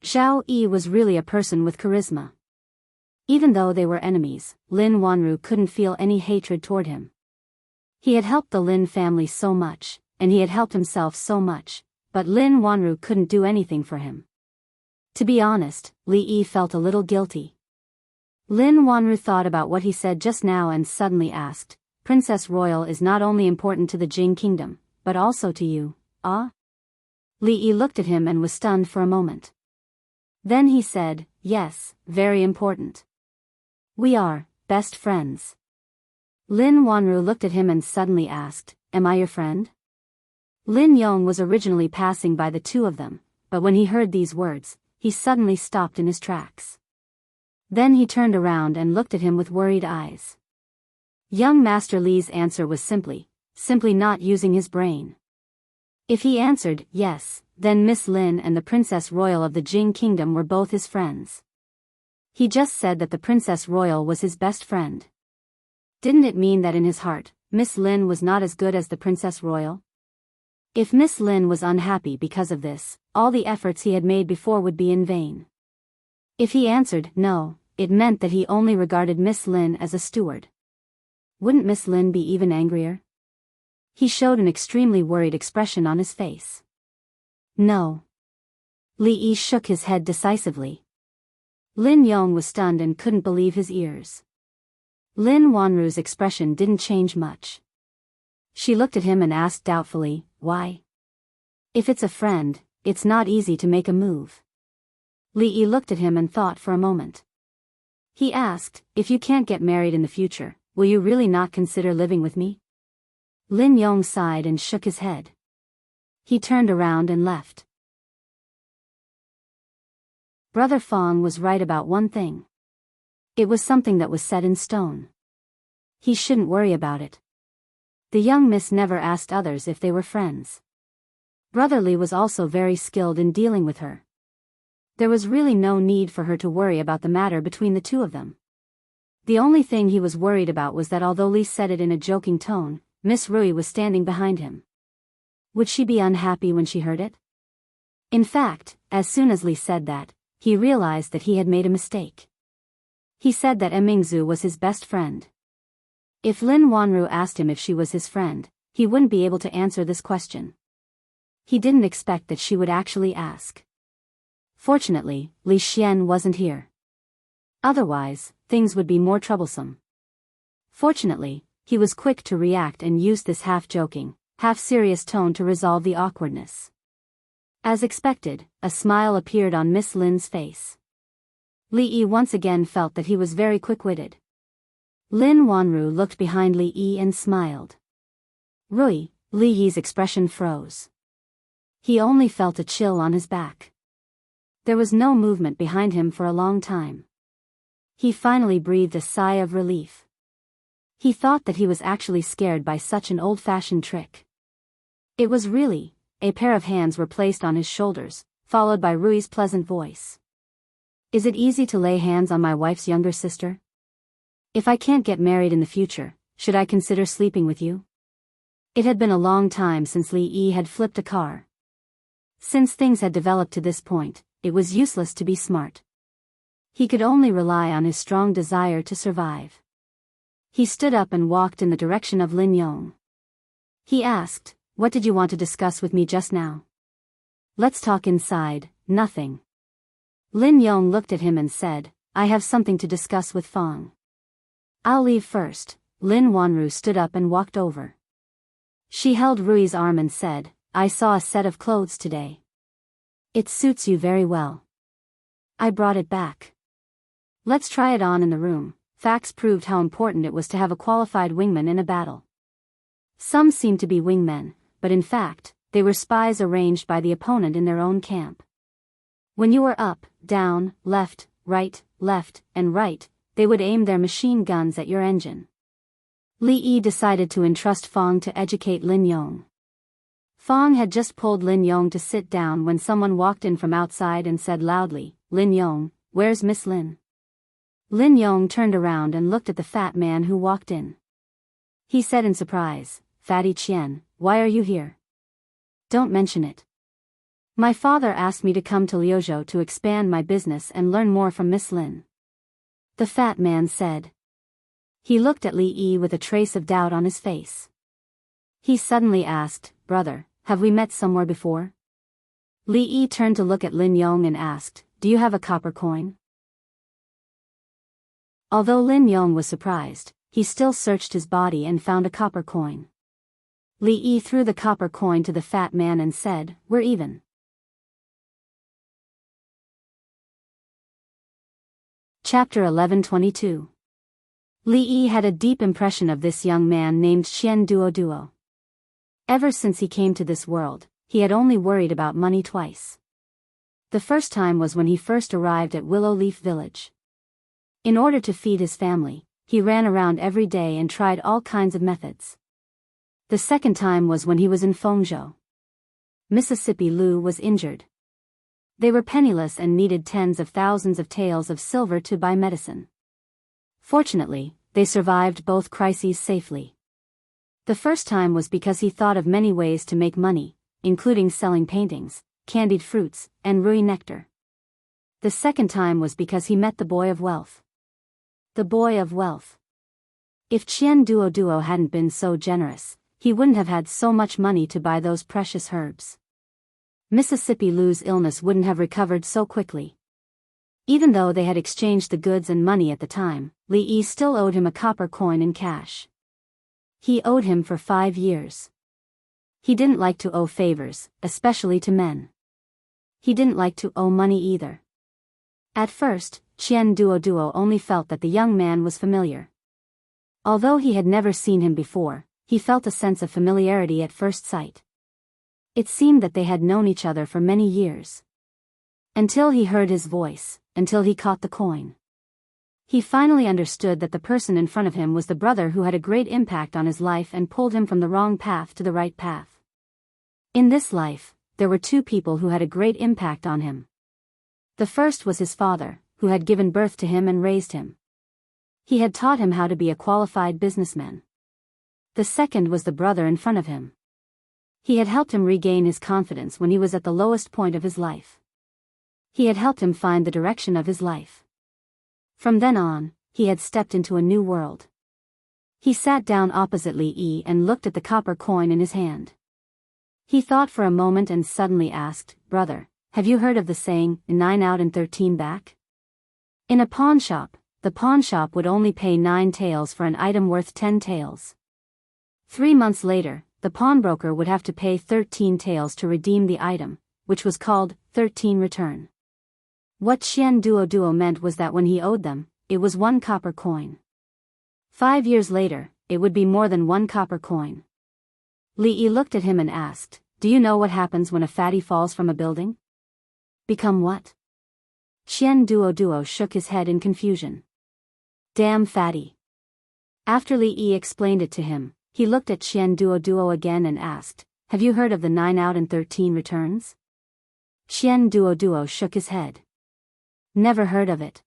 Zhao Yi was really a person with charisma. Even though they were enemies, Lin Wanru couldn't feel any hatred toward him. He had helped the Lin family so much, and he had helped himself so much, but Lin Wanru couldn't do anything for him. To be honest, Li Yi felt a little guilty. Lin Wanru thought about what he said just now and suddenly asked, "Princess Royal is not only important to the Jing kingdom, but also to you, ah?" Li Yi looked at him and was stunned for a moment. Then he said, "Yes, very important. We are best friends." Lin Wanru looked at him and suddenly asked, "Am I your friend?" Lin Yong was originally passing by the two of them, but when he heard these words, he suddenly stopped in his tracks. Then he turned around and looked at him with worried eyes. Young Master Li's answer was simply not using his brain. If he answered yes, then Miss Lin and the Princess Royal of the Jing Kingdom were both his friends. He just said that the Princess Royal was his best friend. Didn't it mean that in his heart, Miss Lin was not as good as the Princess Royal? If Miss Lin was unhappy because of this, all the efforts he had made before would be in vain. If he answered no, it meant that he only regarded Miss Lin as a steward. Wouldn't Miss Lin be even angrier? He showed an extremely worried expression on his face. No. Li Yi shook his head decisively. Lin Yong was stunned and couldn't believe his ears. Lin Wanru's expression didn't change much. She looked at him and asked doubtfully, "Why?" "If it's a friend, it's not easy to make a move." Li Yi looked at him and thought for a moment. He asked, "If you can't get married in the future, will you really not consider living with me?" Lin Yong sighed and shook his head. He turned around and left. Brother Fong was right about one thing. It was something that was set in stone. He shouldn't worry about it. The young miss never asked others if they were friends. Brother Li was also very skilled in dealing with her. There was really no need for her to worry about the matter between the two of them. The only thing he was worried about was that although Li said it in a joking tone, Miss Rui was standing behind him. Would she be unhappy when she heard it? In fact, as soon as Li said that, he realized that he had made a mistake. He said that Mingzu was his best friend. If Lin Wanru asked him if she was his friend, he wouldn't be able to answer this question. He didn't expect that she would actually ask. Fortunately, Li Xian wasn't here. Otherwise, things would be more troublesome. Fortunately, he was quick to react and used this half-joking, half-serious tone to resolve the awkwardness. As expected, a smile appeared on Miss Lin's face. Li Yi once again felt that he was very quick-witted. Lin Wanru looked behind Li Yi and smiled. Li Yi's expression froze. He only felt a chill on his back. There was no movement behind him for a long time. He finally breathed a sigh of relief. He thought that he was actually scared by such an old-fashioned trick. It was really. A pair of hands were placed on his shoulders, followed by Rui's pleasant voice. Is it easy to lay hands on my wife's younger sister? If I can't get married in the future, should I consider sleeping with you? It had been a long time since Li Yi had flipped a car. Since things had developed to this point, it was useless to be smart. He could only rely on his strong desire to survive. He stood up and walked in the direction of Lin Yong. He asked, "What did you want to discuss with me just now?" "Let's talk inside." "Nothing." Lin Yong looked at him and said, "I have something to discuss with Fong." "I'll leave first." Lin Wanru stood up and walked over. She held Rui's arm and said, "I saw a set of clothes today. It suits you very well. I brought it back. Let's try it on in the room." Facts proved how important it was to have a qualified wingman in a battle. Some seemed to be wingmen, but in fact, they were spies arranged by the opponent in their own camp. When you were up, down, left, and right, they would aim their machine guns at your engine. Li Yi decided to entrust Fong to educate Lin Yong. Fong had just pulled Lin Yong to sit down when someone walked in from outside and said loudly, "Lin Yong, where's Miss Lin?" Lin Yong turned around and looked at the fat man who walked in. He said in surprise, "Fatty Qian, why are you here?" "Don't mention it. My father asked me to come to Liuzhou to expand my business and learn more from Miss Lin," the fat man said. He looked at Li Yi with a trace of doubt on his face. He suddenly asked, "Brother, have we met somewhere before?" Li Yi turned to look at Lin Yong and asked, "Do you have a copper coin?" Although Lin Yong was surprised, he still searched his body and found a copper coin. Li Yi threw the copper coin to the fat man and said, "We're even." Chapter 11:22. Li Yi had a deep impression of this young man named Qian Duo. Ever since he came to this world, he had only worried about money twice. The first time was when he first arrived at Willow Leaf Village. In order to feed his family, he ran around every day and tried all kinds of methods. The second time was when he was in Fengzhou. Mississippi Lu was injured. They were penniless and needed tens of thousands of taels of silver to buy medicine. Fortunately, they survived both crises safely. The first time was because he thought of many ways to make money, including selling paintings, candied fruits, and rui nectar. The second time was because he met the boy of wealth. The boy of wealth. If Qian Duo hadn't been so generous, he wouldn't have had so much money to buy those precious herbs. Mississippi Lu's illness wouldn't have recovered so quickly. Even though they had exchanged the goods and money at the time, Li Yi still owed him a copper coin in cash. He owed him for 5 years. He didn't like to owe favors, especially to men. He didn't like to owe money either. At first, Qian Duo only felt that the young man was familiar. Although he had never seen him before, he felt a sense of familiarity at first sight. It seemed that they had known each other for many years. Until he heard his voice, until he caught the coin. He finally understood that the person in front of him was the brother who had a great impact on his life and pulled him from the wrong path to the right path. In this life, there were 2 people who had a great impact on him. The first was his father, who had given birth to him and raised him. He had taught him how to be a qualified businessman. The second was the brother in front of him. He had helped him regain his confidence when he was at the lowest point of his life. He had helped him find the direction of his life. From then on, he had stepped into a new world. He sat down opposite Li Yi and looked at the copper coin in his hand. He thought for a moment and suddenly asked, "Brother, have you heard of the saying, 9 out and 13 back? In a pawn shop, the pawn shop would only pay 9 taels for an item worth 10 taels. 3 months later, the pawnbroker would have to pay 13 taels to redeem the item, which was called 13 return." What Qian Duo meant was that when he owed them, it was 1 copper coin. 5 years later, it would be more than 1 copper coin. Li Yi looked at him and asked, "Do you know what happens when a fatty falls from a building?" "Become what?" Qian Duo shook his head in confusion. "Damn fatty." After Li Yi explained it to him, he looked at Qian Duo again and asked, "Have you heard of the 9 out and 13 returns?" Qian Duo shook his head. "Never heard of it."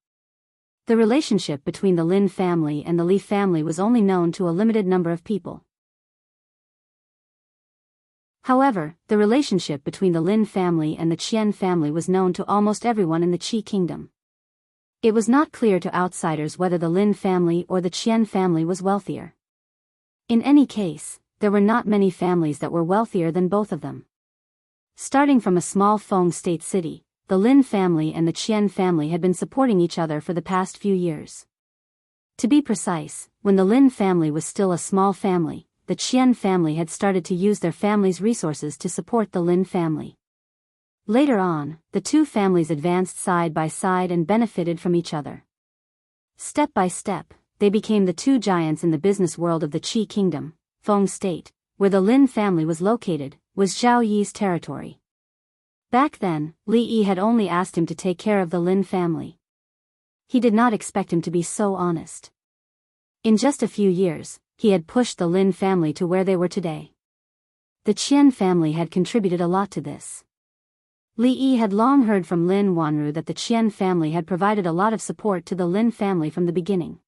The relationship between the Lin family and the Li family was only known to a limited number of people. However, the relationship between the Lin family and the Qian family was known to almost everyone in the Qi kingdom. It was not clear to outsiders whether the Lin family or the Qian family was wealthier. In any case, there were not many families that were wealthier than both of them. Starting from a small Feng state city, the Lin family and the Qian family had been supporting each other for the past few years. To be precise, when the Lin family was still a small family, the Qian family had started to use their family's resources to support the Lin family. Later on, the two families advanced side by side and benefited from each other. Step by step, they became the two giants in the business world of the Qi kingdom. Feng state, where the Lin family was located, was Zhao Yi's territory. Back then, Li Yi had only asked him to take care of the Lin family. He did not expect him to be so honest. In just a few years, he had pushed the Lin family to where they were today. The Qian family had contributed a lot to this. Li Yi had long heard from Lin Wanru that the Qian family had provided a lot of support to the Lin family from the beginning.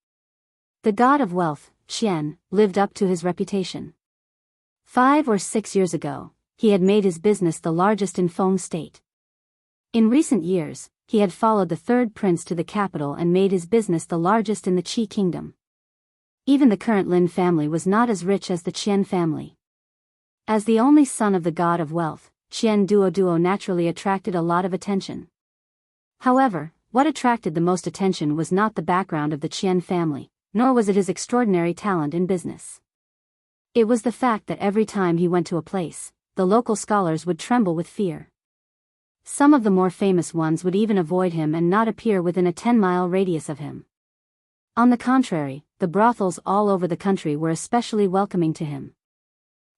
The god of wealth, Qian, lived up to his reputation. 5 or 6 years ago, he had made his business the largest in Feng state. In recent years, he had followed the third prince to the capital and made his business the largest in the Qi kingdom. Even the current Lin family was not as rich as the Qian family. As the only son of the god of wealth, Qian Duo naturally attracted a lot of attention. However, what attracted the most attention was not the background of the Qian family, nor was it his extraordinary talent in business. It was the fact that every time he went to a place, the local scholars would tremble with fear. Some of the more famous ones would even avoid him and not appear within a 10-mile radius of him. On the contrary, the brothels all over the country were especially welcoming to him.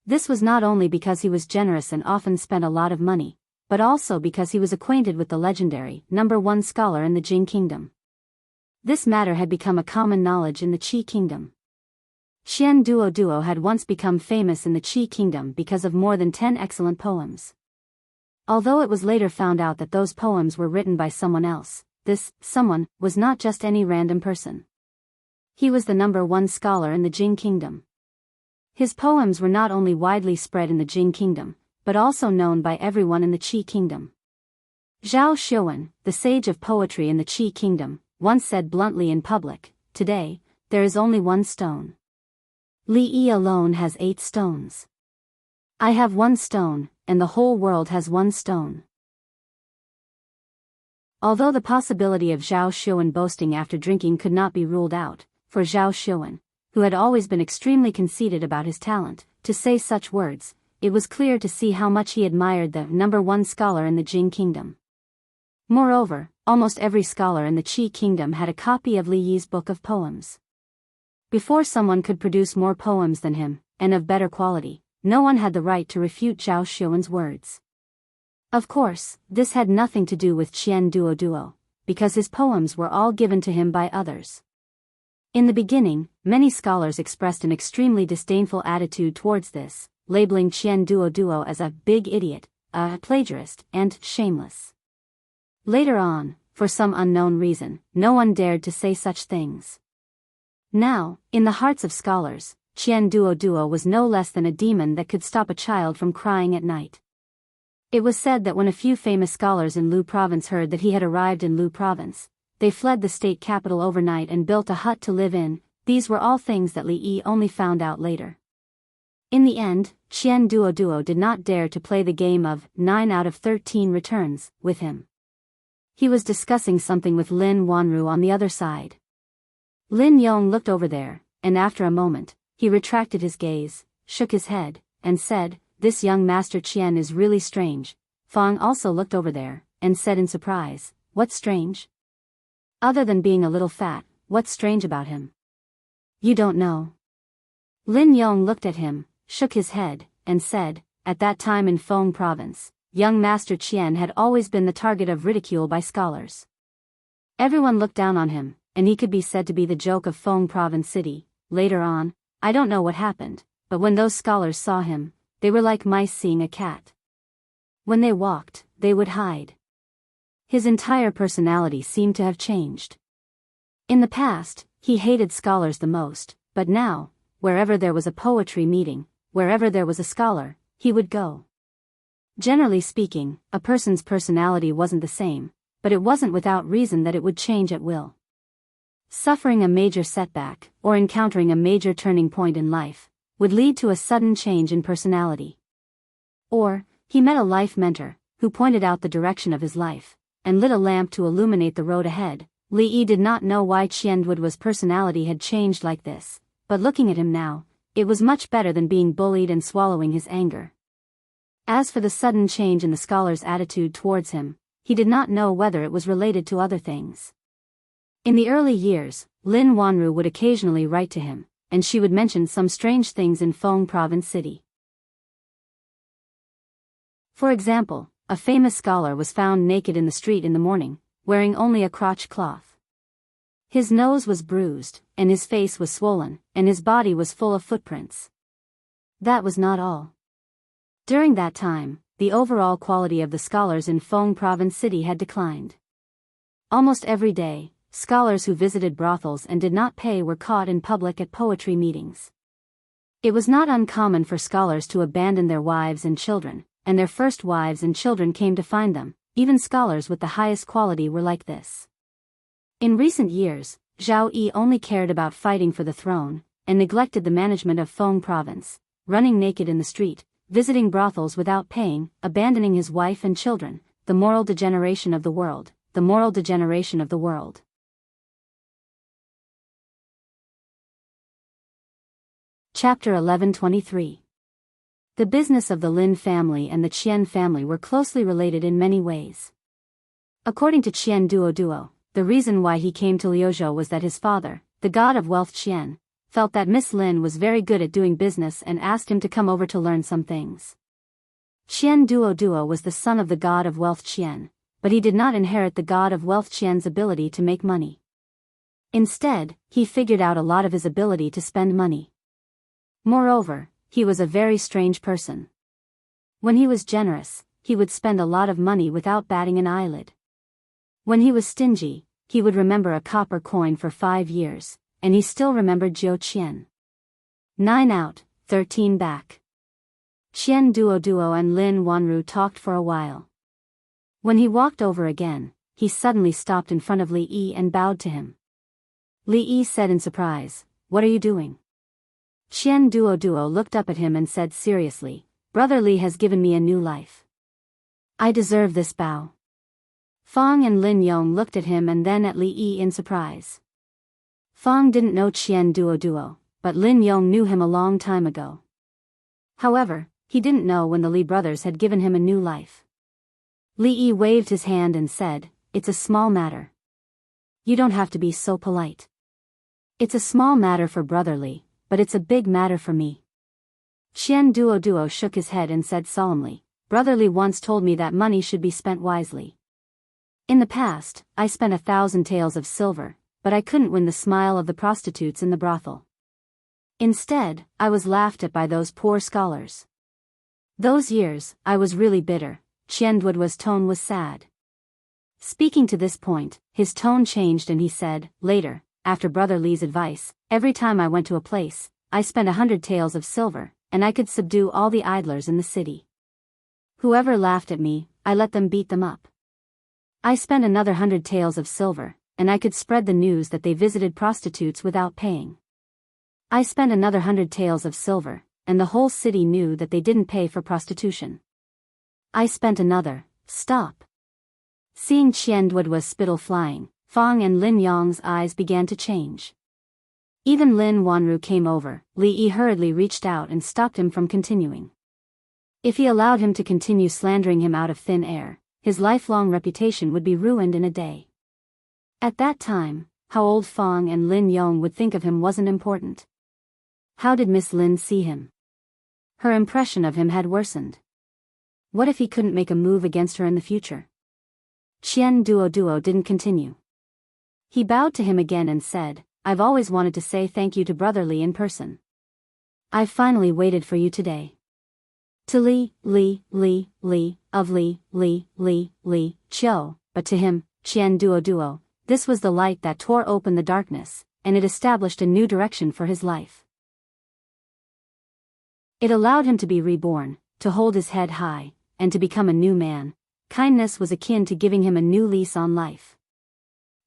This was not only because he was generous and often spent a lot of money, but also because he was acquainted with the legendary #1 scholar in the Jing kingdom. This matter had become a common knowledge in the Qi kingdom. Qian Duo had once become famous in the Qi kingdom because of more than 10 excellent poems. Although it was later found out that those poems were written by someone else, this someone was not just any random person. He was the #1 scholar in the Jing kingdom. His poems were not only widely spread in the Jing kingdom, but also known by everyone in the Qi kingdom. Zhao Xiuwen, the sage of poetry in the Qi kingdom, once said bluntly in public, "Today, there is only 1 stone. Li Yi alone has 8 stones. I have 1 stone, and the whole world has 1 stone." Although the possibility of Zhao Xiuwen boasting after drinking could not be ruled out, for Zhao Xiuwen, who had always been extremely conceited about his talent, to say such words, it was clear to see how much he admired the #1 scholar in the Jing kingdom. Moreover, almost every scholar in the Qi kingdom had a copy of Li Yi's book of poems. Before someone could produce more poems than him, and of better quality, no one had the right to refute Zhao Xiuwen's words. Of course, this had nothing to do with Qian Duo, because his poems were all given to him by others. In the beginning, many scholars expressed an extremely disdainful attitude towards this, labeling Qian Duo as a big idiot, a plagiarist, and shameless. Later on, for some unknown reason, no one dared to say such things. Now, in the hearts of scholars, Qian Duo was no less than a demon that could stop a child from crying at night. It was said that when a few famous scholars in Lu province heard that he had arrived in Lu province, they fled the state capital overnight and built a hut to live in. These were all things that Li Yi only found out later. In the end, Qian Duo did not dare to play the game of 9 out of 13 returns with him. He was discussing something with Lin Wanru on the other side. Lin Yong looked over there, and after a moment, he retracted his gaze, shook his head, and said, "This young Master Qian is really strange." Fang also looked over there, and said in surprise, "What's strange? Other than being a little fat, what's strange about him?" "You don't know." Lin Yong looked at him, shook his head, and said, "At that time in Feng province, young Master Qian had always been the target of ridicule by scholars. Everyone looked down on him, and he could be said to be the joke of Feng province city. Later on, I don't know what happened, but when those scholars saw him, they were like mice seeing a cat. When they walked, they would hide. His entire personality seemed to have changed. In the past, he hated scholars the most, but now, wherever there was a poetry meeting, wherever there was a scholar, he would go. Generally speaking, a person's personality wasn't the same, but it wasn't without reason that it would change at will. Suffering a major setback, or encountering a major turning point in life, would lead to a sudden change in personality. Or, he met a life mentor, who pointed out the direction of his life, and lit a lamp to illuminate the road ahead. Li Yi did not know why Qian Duo's personality had changed like this, but looking at him now, it was much better than being bullied and swallowing his anger. As for the sudden change in the scholar's attitude towards him, he did not know whether it was related to other things. In the early years, Lin Wanru would occasionally write to him, and she would mention some strange things in Feng province city. For example, a famous scholar was found naked in the street in the morning, wearing only a crotch cloth. His nose was bruised, and his face was swollen, and his body was full of footprints. That was not all. During that time, the overall quality of the scholars in Feng province city had declined. Almost every day, scholars who visited brothels and did not pay were caught in public at poetry meetings. It was not uncommon for scholars to abandon their wives and children, and their first wives and children came to find them. Even scholars with the highest quality were like this. In recent years, Zhao Yi only cared about fighting for the throne, and neglected the management of Feng province, running naked in the street, visiting brothels without paying, abandoning his wife and children. The moral degeneration of the world, the moral degeneration of the world. Chapter 11:23. The business of the Lin family and the Qian family were closely related in many ways. According to Qian Duo, the reason why he came to Liuzhou was that his father, the god of wealth Qian, felt that Miss Lin was very good at doing business and asked him to come over to learn some things. Qian Duo was the son of the god of wealth Qian, but he did not inherit the god of wealth Qian's ability to make money. Instead, he figured out a lot of his ability to spend money. Moreover, he was a very strange person. When he was generous, he would spend a lot of money without batting an eyelid. When he was stingy, he would remember a copper coin for 5 years, and he still remembered Jiu Qian. 9 out, 13 back. Qian Duo and Lin Wanru talked for a while. When he walked over again, he suddenly stopped in front of Li Yi and bowed to him. Li Yi said in surprise, "What are you doing?" Qian Duo looked up at him and said seriously, "Brother Li has given me a new life. I deserve this bow." Fang and Lin Yong looked at him and then at Li Yi in surprise. Fang didn't know Qian Duo, but Lin Yong knew him a long time ago. However, he didn't know when the Li brothers had given him a new life. Li Yi waved his hand and said, "It's a small matter. You don't have to be so polite. It's a small matter for Brother Li, but it's a big matter for me." Qian Duo shook his head and said solemnly, "Brother Li once told me that money should be spent wisely. In the past, I spent 1,000 taels of silver, but I couldn't win the smile of the prostitutes in the brothel. Instead, I was laughed at by those poor scholars. Those years, I was really bitter." Qian Duo's tone was sad. Speaking to this point, his tone changed and he said, "Later, after Brother Li's advice, every time I went to a place, I spent 100 taels of silver, and I could subdue all the idlers in the city. Whoever laughed at me, I let them beat them up. I spent another 100 taels of silver, and I could spread the news that they visited prostitutes without paying. I spent another 100 taels of silver, and the whole city knew that they didn't pay for prostitution. I spent another. Stop. Seeing Qian Duoduo's spittle flying, Fang and Lin Yong's eyes began to change. Even Lin Wanru came over. Li Yi hurriedly reached out and stopped him from continuing. If he allowed him to continue slandering him out of thin air, his lifelong reputation would be ruined in a day. At that time, how old Fang and Lin Yong would think of him wasn't important. How did Miss Lin see him? Her impression of him had worsened. What if he couldn't make a move against her in the future? Qian Duoduo didn't continue. He bowed to him again and said, I've always wanted to say thank you to Brother Li in person. I've finally waited for you today. To Li, Chiu, but to him, Qian Duoduo, this was the light that tore open the darkness, and it established a new direction for his life. It allowed him to be reborn, to hold his head high, and to become a new man. Kindness was akin to giving him a new lease on life.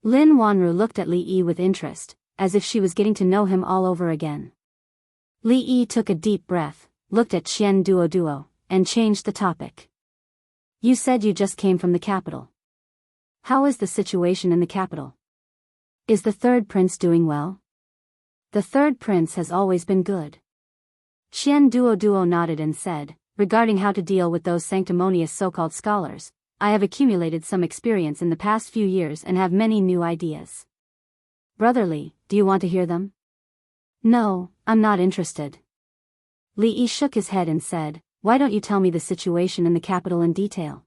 Lin Wanru looked at Li Yi with interest, as if she was getting to know him all over again. Li Yi took a deep breath, looked at Qian Duoduo, and changed the topic. You said you just came from the capital. How is the situation in the capital? Is the third prince doing well? The third prince has always been good. Qian Duoduo nodded and said, regarding how to deal with those sanctimonious so-called scholars, I have accumulated some experience in the past few years and have many new ideas. Brother Li, do you want to hear them? No, I'm not interested. Li Yi shook his head and said, why don't you tell me the situation in the capital in detail?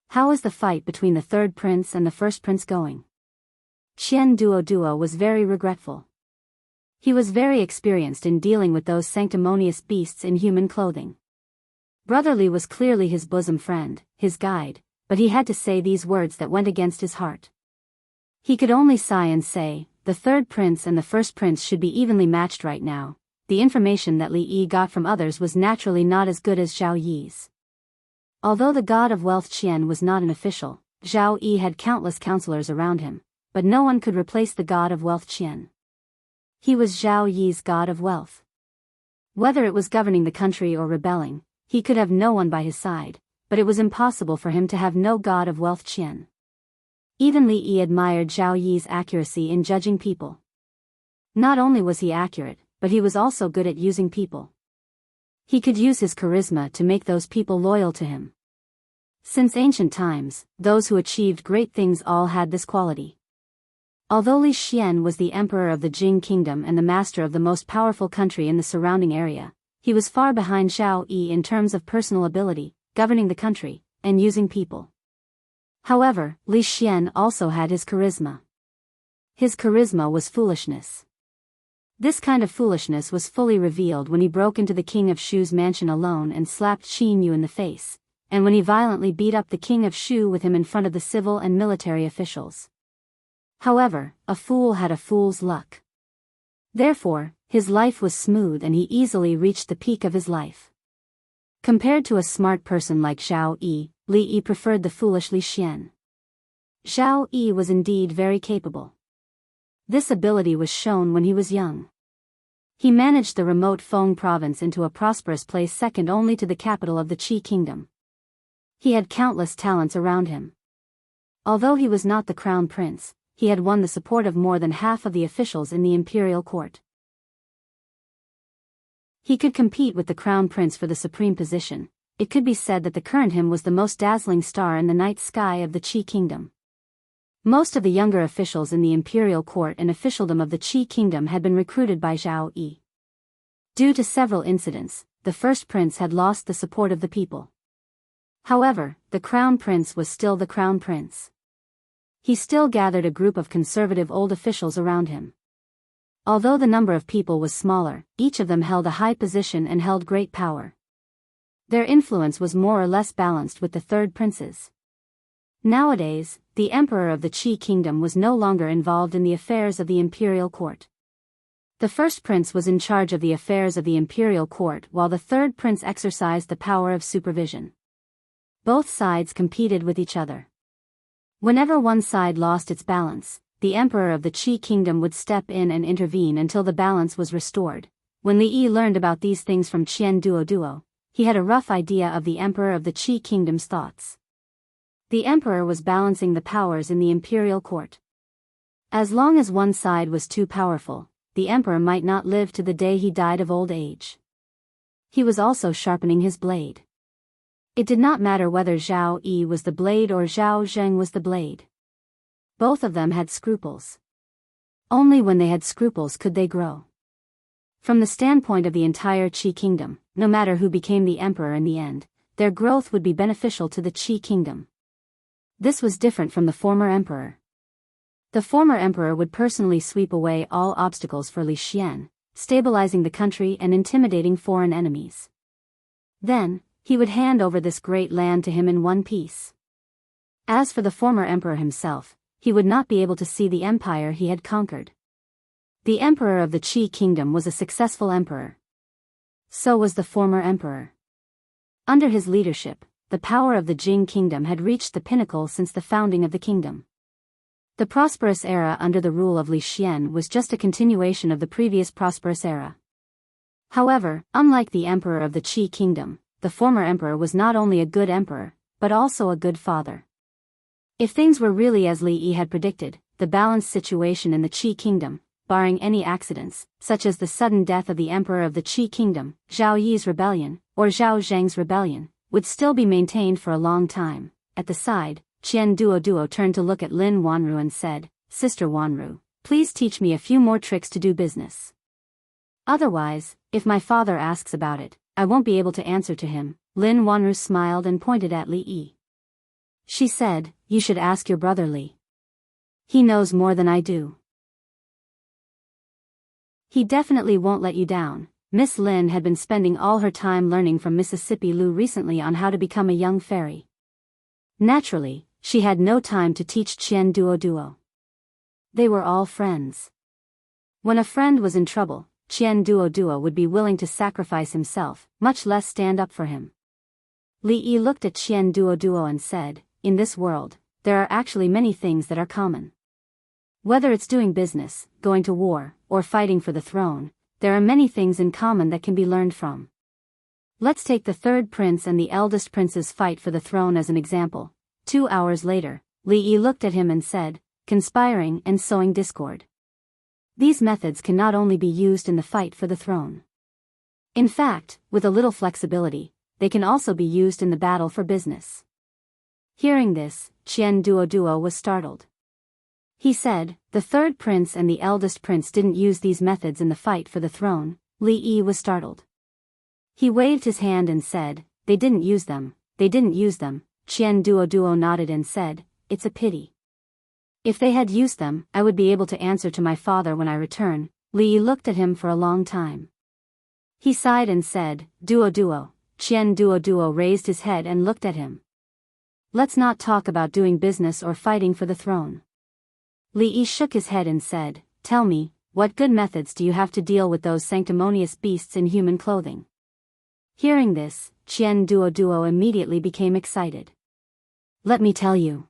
How is the fight between the third prince and the first prince going? Qian Duoduo was very regretful. He was very experienced in dealing with those sanctimonious beasts in human clothing. Brother Li was clearly his bosom friend, his guide, but he had to say these words that went against his heart. He could only sigh and say, the third prince and the first prince should be evenly matched right now. The information that Li Yi got from others was naturally not as good as Zhao Yi's. Although the god of wealth Qian was not an official, Zhao Yi had countless counselors around him, but no one could replace the god of wealth Qian. He was Zhao Yi's god of wealth. Whether it was governing the country or rebelling, he could have no one by his side, but it was impossible for him to have no god of wealth Qian. Even Li Yi admired Zhao Yi's accuracy in judging people. Not only was he accurate, but he was also good at using people. He could use his charisma to make those people loyal to him. Since ancient times, those who achieved great things all had this quality. Although Li Xian was the emperor of the Jing kingdom and the master of the most powerful country in the surrounding area, he was far behind Zhao Yi in terms of personal ability, governing the country, and using people. However, Li Xian also had his charisma. His charisma was foolishness. This kind of foolishness was fully revealed when he broke into the king of Shu's mansion alone and slapped Qin Yu in the face, and when he violently beat up the king of Shu with him in front of the civil and military officials. However, a fool had a fool's luck. Therefore, his life was smooth and he easily reached the peak of his life. Compared to a smart person like Zhao Yi, Li Yi preferred the foolish Li Xian. Zhao Yi was indeed very capable. This ability was shown when he was young. He managed the remote Feng province into a prosperous place second only to the capital of the Qi kingdom. He had countless talents around him. Although he was not the crown prince, he had won the support of more than half of the officials in the imperial court. He could compete with the crown prince for the supreme position. It could be said that the current him was the most dazzling star in the night sky of the Qi kingdom. Most of the younger officials in the imperial court and officialdom of the Qi kingdom had been recruited by Zhao Yi. Due to several incidents, the first prince had lost the support of the people. However, the crown prince was still the crown prince. He still gathered a group of conservative old officials around him. Although the number of people was smaller, each of them held a high position and held great power. Their influence was more or less balanced with the third prince's. Nowadays, the emperor of the Qi kingdom was no longer involved in the affairs of the imperial court. The first prince was in charge of the affairs of the imperial court while the third prince exercised the power of supervision. Both sides competed with each other. Whenever one side lost its balance, the emperor of the Qi kingdom would step in and intervene until the balance was restored. When Li Yi learned about these things from Qian Duoduo, he had a rough idea of the emperor of the Qi kingdom's thoughts. The emperor was balancing the powers in the imperial court. As long as one side was too powerful, the emperor might not live to the day he died of old age. He was also sharpening his blade. It did not matter whether Zhao Yi was the blade or Zhao Zheng was the blade. Both of them had scruples. Only when they had scruples could they grow. From the standpoint of the entire Qi kingdom, no matter who became the emperor in the end, their growth would be beneficial to the Qi kingdom. This was different from the former emperor. The former emperor would personally sweep away all obstacles for Li Xian, stabilizing the country and intimidating foreign enemies. Then, he would hand over this great land to him in one piece. As for the former emperor himself, he would not be able to see the empire he had conquered. The emperor of the Qi kingdom was a successful emperor. So was the former emperor. Under his leadership, the power of the Jing kingdom had reached the pinnacle since the founding of the kingdom. The prosperous era under the rule of Li Xian was just a continuation of the previous prosperous era. However, unlike the emperor of the Qi kingdom, the former emperor was not only a good emperor, but also a good father. If things were really as Li Yi had predicted, the balanced situation in the Qi kingdom, barring any accidents, such as the sudden death of the emperor of the Qi kingdom, Zhao Yi's rebellion, or Zhao Zheng's rebellion, would still be maintained for a long time. At the side, Qian Duoduo turned to look at Lin Wanru and said, "Sister Wanru, please teach me a few more tricks to do business. Otherwise, if my father asks about it, I won't be able to answer to him." Lin Wanru smiled and pointed at Li Yi. She said, "You should ask your brother Li. He knows more than I do. He definitely won't let you down." Miss Lin had been spending all her time learning from Mississippi Lu recently on how to become a young fairy. Naturally, she had no time to teach Qian Duoduo. They were all friends. When a friend was in trouble, Qian Duoduo would be willing to sacrifice himself, much less stand up for him. Li Yi looked at Qian Duoduo and said, "In this world, there are actually many things that are common. Whether it's doing business, going to war, or fighting for the throne, there are many things in common that can be learned from. Let's take the third prince and the eldest prince's fight for the throne as an example." 2 hours later, Li Yi looked at him and said, "Conspiring and sowing discord. These methods can not only be used in the fight for the throne. In fact, with a little flexibility, they can also be used in the battle for business." Hearing this, Qian Duoduo was startled. He said, "The third prince and the eldest prince didn't use these methods in the fight for the throne." Li Yi was startled. He waved his hand and said, "They didn't use them, they didn't use them." Qian Duoduo nodded and said, "It's a pity. If they had used them, I would be able to answer to my father when I return." Li Yi looked at him for a long time. He sighed and said, "Duoduo." Qian Duoduo raised his head and looked at him. "Let's not talk about doing business or fighting for the throne." Li Yi shook his head and said, "Tell me, what good methods do you have to deal with those sanctimonious beasts in human clothing?" Hearing this, Qian Duoduo immediately became excited. "Let me tell you."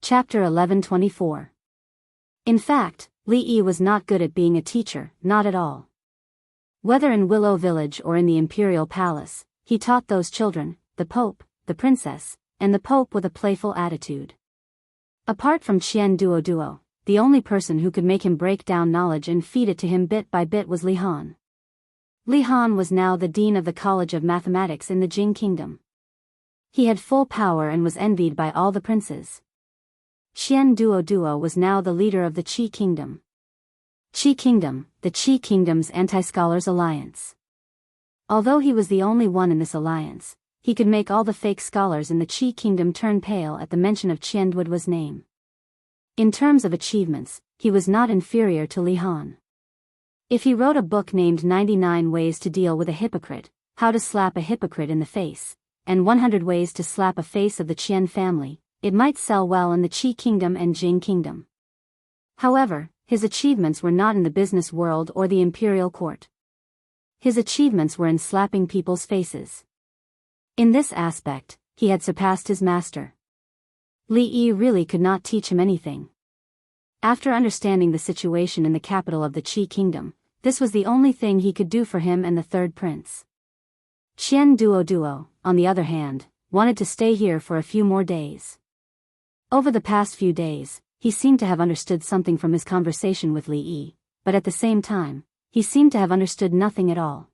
Chapter 11:24. In fact, Li Yi was not good at being a teacher, not at all. Whether in Willow Village or in the Imperial Palace, he taught those children, the Pope, the Princess, and the Pope with a playful attitude. Apart from Qian Duoduo, the only person who could make him break down knowledge and feed it to him bit by bit was Li Han. Li Han was now the dean of the College of Mathematics in the Jing Kingdom. He had full power and was envied by all the princes. Qian Duoduo was now the leader of the Qi Kingdom. Qi Kingdom, the Qi Kingdom's anti-scholars alliance. Although he was the only one in this alliance, he could make all the fake scholars in the Qi Kingdom turn pale at the mention of Qian Duoduo's name. In terms of achievements, he was not inferior to Li Han. If he wrote a book named 99 Ways to Deal with a Hypocrite, How to Slap a Hypocrite in the Face, and 100 Ways to Slap a Face of the Qian Family, it might sell well in the Qi kingdom and Jing kingdom. However, his achievements were not in the business world or the imperial court. His achievements were in slapping people's faces. In this aspect, he had surpassed his master. Li Yi really could not teach him anything. After understanding the situation in the capital of the Qi kingdom, this was the only thing he could do for him and the third prince. Qian Duo, on the other hand, wanted to stay here for a few more days. Over the past few days, he seemed to have understood something from his conversation with Li Yi, but at the same time, he seemed to have understood nothing at all.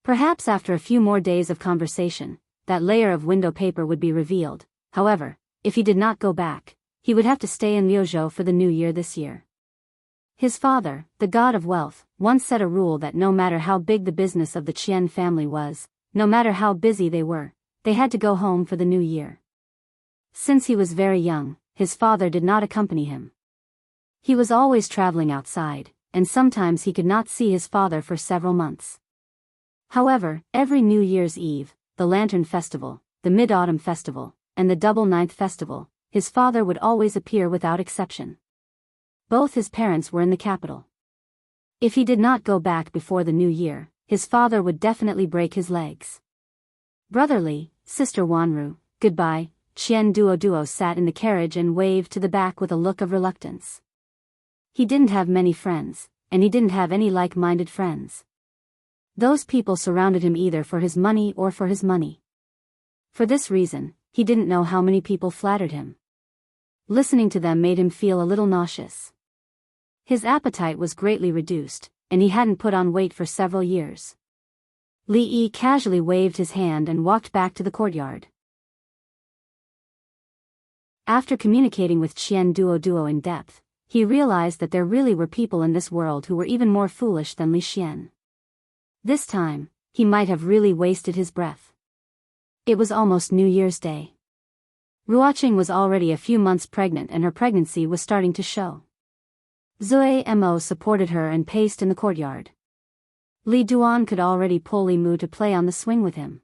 Perhaps after a few more days of conversation, that layer of window paper would be revealed. However, if he did not go back, he would have to stay in Liuzhou for the new year this year. His father, the god of wealth, once set a rule that no matter how big the business of the Qian family was, no matter how busy they were, they had to go home for the new year. Since he was very young, his father did not accompany him. He was always traveling outside, and sometimes he could not see his father for several months. However, every New Year's Eve, the Lantern Festival, the Mid-Autumn Festival, and the Double Ninth Festival, his father would always appear without exception. Both his parents were in the capital. If he did not go back before the new year, his father would definitely break his legs. Brotherly, Sister Wanru, goodbye. Qian Duo sat in the carriage and waved to the back with a look of reluctance. He didn't have many friends, and he didn't have any like-minded friends. Those people surrounded him either for his money or for his money. For this reason, he didn't know how many people flattered him. Listening to them made him feel a little nauseous. His appetite was greatly reduced, and he hadn't put on weight for several years. Li Yi casually waved his hand and walked back to the courtyard. After communicating with Qian Duo in depth, he realized that there really were people in this world who were even more foolish than Li Xian. This time, he might have really wasted his breath. It was almost New Year's Day. Ruoqing was already a few months pregnant and her pregnancy was starting to show. Zui Mo supported her and paced in the courtyard. Li Duan could already pull Li Mu to play on the swing with him.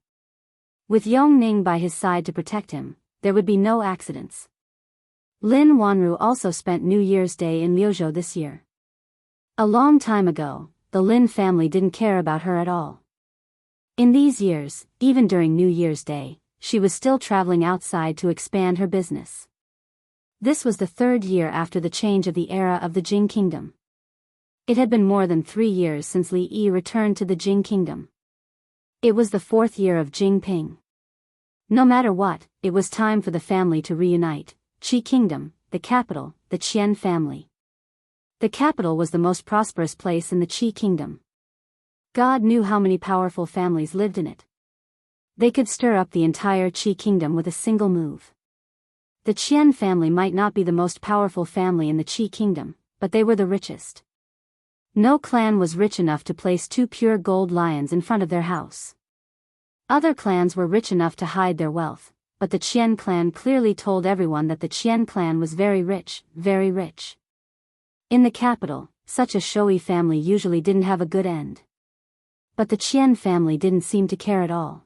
With Yong Ning by his side to protect him, there would be no accidents. Lin Wanru also spent New Year's Day in Liuzhou this year. A long time ago, the Lin family didn't care about her at all. In these years, even during New Year's Day, she was still traveling outside to expand her business. This was the third year after the change of the era of the Jing kingdom. It had been more than 3 years since Li Yi returned to the Jing kingdom. It was the 4th year of Jing Ping. No matter what, it was time for the family to reunite. Qi kingdom, the capital, the Qian family. The capital was the most prosperous place in the Qi kingdom. God knew how many powerful families lived in it. They could stir up the entire Qi kingdom with a single move. The Qian family might not be the most powerful family in the Qi kingdom, but they were the richest. No clan was rich enough to place 2 pure gold lions in front of their house. Other clans were rich enough to hide their wealth, but the Qian clan clearly told everyone that the Qian clan was very rich, very rich. In the capital, such a showy family usually didn't have a good end. But the Qian family didn't seem to care at all.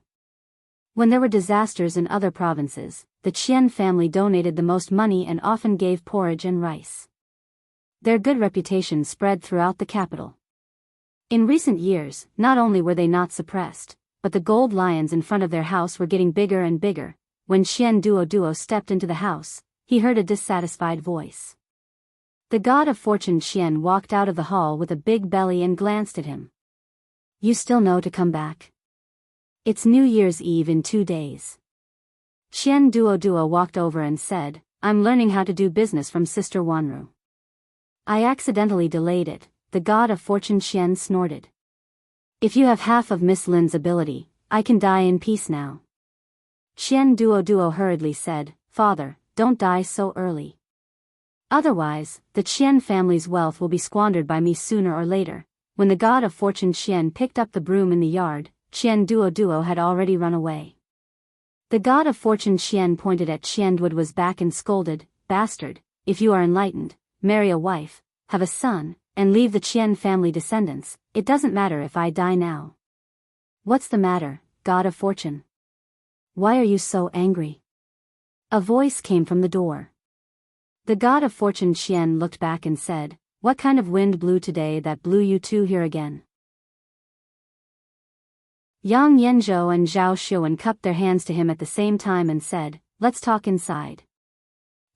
When there were disasters in other provinces, the Qian family donated the most money and often gave porridge and rice. Their good reputation spread throughout the capital. In recent years, not only were they not suppressed, but the gold lions in front of their house were getting bigger and bigger. When Qian Duo stepped into the house, he heard a dissatisfied voice. The god of fortune Qian walked out of the hall with a big belly and glanced at him. You still know to come back? It's New Year's Eve in 2 days. Qian Duo walked over and said, I'm learning how to do business from Sister Wanru. I accidentally delayed it, the god of fortune Qian snorted. If you have half of Miss Lin's ability, I can die in peace now. Qian Duo hurriedly said, Father, don't die so early. Otherwise, the Qian family's wealth will be squandered by me sooner or later. When the god of fortune Qian picked up the broom in the yard, Qian Duo had already run away. The god of fortune Qian pointed at Qian Duo's back and scolded, Bastard, if you are enlightened, marry a wife, have a son, and leave the Qian family descendants, it doesn't matter if I die now. What's the matter, god of fortune? Why are you so angry? A voice came from the door. The god of fortune Qian looked back and said, "What kind of wind blew today that blew you two here again?" Yang Yanzhou and Zhao Xuan cupped their hands to him at the same time and said, "Let's talk inside."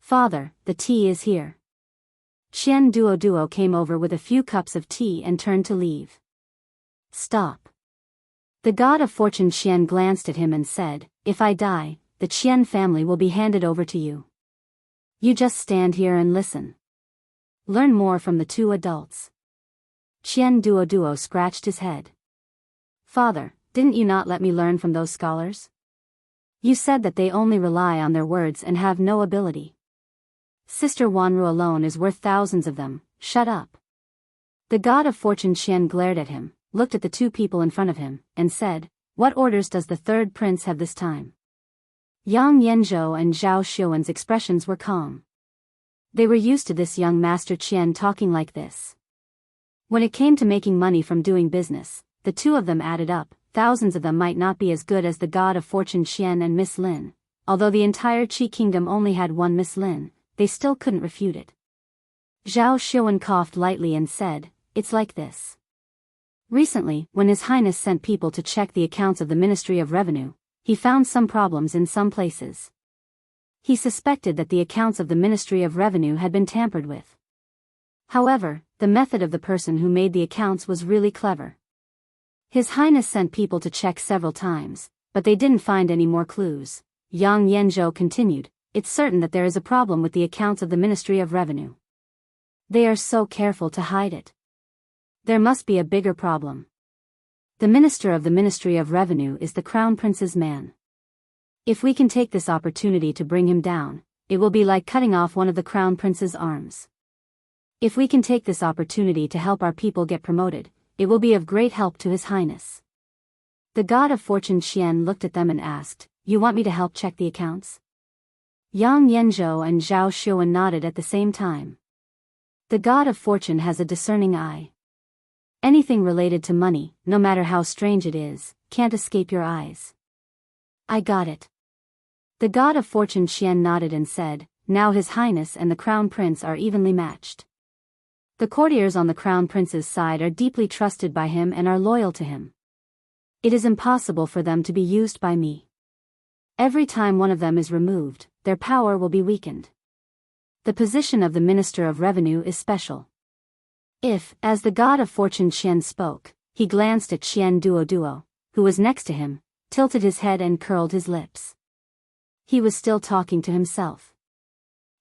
"Father, the tea is here." Qian Duo came over with a few cups of tea and turned to leave. "Stop." The god of fortune Qian glanced at him and said, "If I die, the Qian family will be handed over to you. You just stand here and listen. Learn more from the two adults." Qian Duo scratched his head. "Father, didn't you not let me learn from those scholars? You said that they only rely on their words and have no ability. Sister Wanru alone is worth thousands of them. Shut up." The god of fortune Qian glared at him, looked at the two people in front of him, and said, "What orders does the third prince have this time?" Yang Yanzhou and Zhao Xuan's expressions were calm. They were used to this young master Qian talking like this. When it came to making money from doing business, the two of them added up. Thousands of them might not be as good as the god of fortune Qian and Miss Lin. Although the entire Qi kingdom only had one Miss Lin, they still couldn't refute it. Zhao Xuan coughed lightly and said, "It's like this. Recently, when His Highness sent people to check the accounts of the Ministry of Revenue, he found some problems in some places. He suspected that the accounts of the Ministry of Revenue had been tampered with. However, the method of the person who made the accounts was really clever. His Highness sent people to check several times, but they didn't find any more clues." Yang Yanzhou continued, "It's certain that there is a problem with the accounts of the Ministry of Revenue. They are so careful to hide it. There must be a bigger problem. The minister of the Ministry of Revenue is the Crown Prince's man. If we can take this opportunity to bring him down, it will be like cutting off one of the Crown Prince's arms. If we can take this opportunity to help our people get promoted, it will be of great help to His Highness." The god of fortune Qian looked at them and asked, "You want me to help check the accounts?" Yang Yanzhou and Zhao Xuan nodded at the same time. The god of fortune has a discerning eye. Anything related to money, no matter how strange it is, can't escape your eyes. "I got it." The god of fortune Qian nodded and said, "Now His Highness and the Crown Prince are evenly matched. The courtiers on the Crown Prince's side are deeply trusted by him and are loyal to him. It is impossible for them to be used by me. Every time one of them is removed, their power will be weakened. The position of the Minister of Revenue is special. If," as the god of fortune Qian spoke, he glanced at Qian Duo, who was next to him, tilted his head and curled his lips. He was still talking to himself.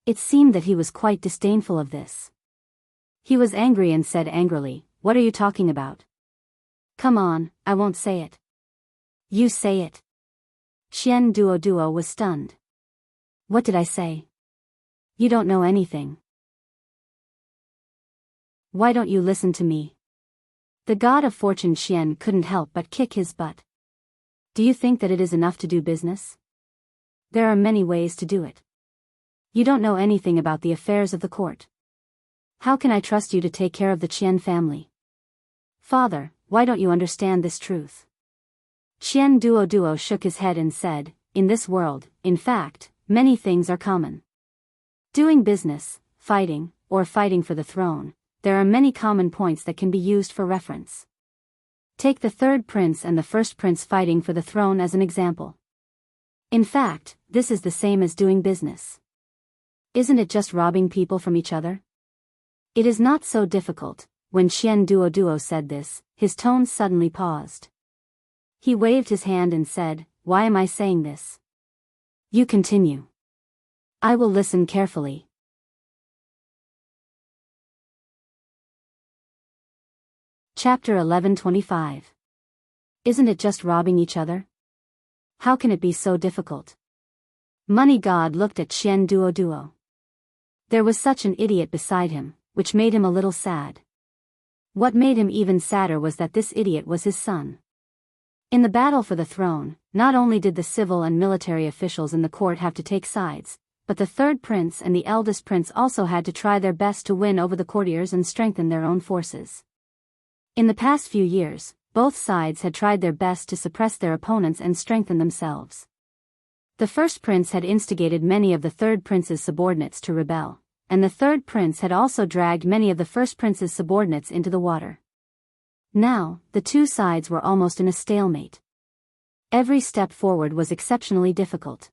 It seemed that he was quite disdainful of this. He was angry and said angrily, "What are you talking about? Come on, I won't say it." "You say it." Qian Duo was stunned. "What did I say? You don't know anything. Why don't you listen to me?" The god of fortune Qian couldn't help but kick his butt. "Do you think that it is enough to do business? There are many ways to do it. You don't know anything about the affairs of the court. How can I trust you to take care of the Qian family? Father, why don't you understand this truth?" Qian Duo shook his head and said, "In this world, in fact, many things are common. Doing business, fighting, or fighting for the throne, there are many common points that can be used for reference. Take the third prince and the first prince fighting for the throne as an example. In fact, this is the same as doing business. Isn't it just robbing people from each other? It is not so difficult." When Qian Duo said this, his tone suddenly paused. He waved his hand and said, "Why am I saying this? You continue. I will listen carefully." Chapter 11:25. Isn't it just robbing each other? How can it be so difficult? Money God looked at Qian Duo. There was such an idiot beside him, which made him a little sad. What made him even sadder was that this idiot was his son. In the battle for the throne, not only did the civil and military officials in the court have to take sides, but the third prince and the eldest prince also had to try their best to win over the courtiers and strengthen their own forces. In the past few years, both sides had tried their best to suppress their opponents and strengthen themselves. The first prince had instigated many of the third prince's subordinates to rebel, and the third prince had also dragged many of the first prince's subordinates into the water. Now, the two sides were almost in a stalemate. Every step forward was exceptionally difficult.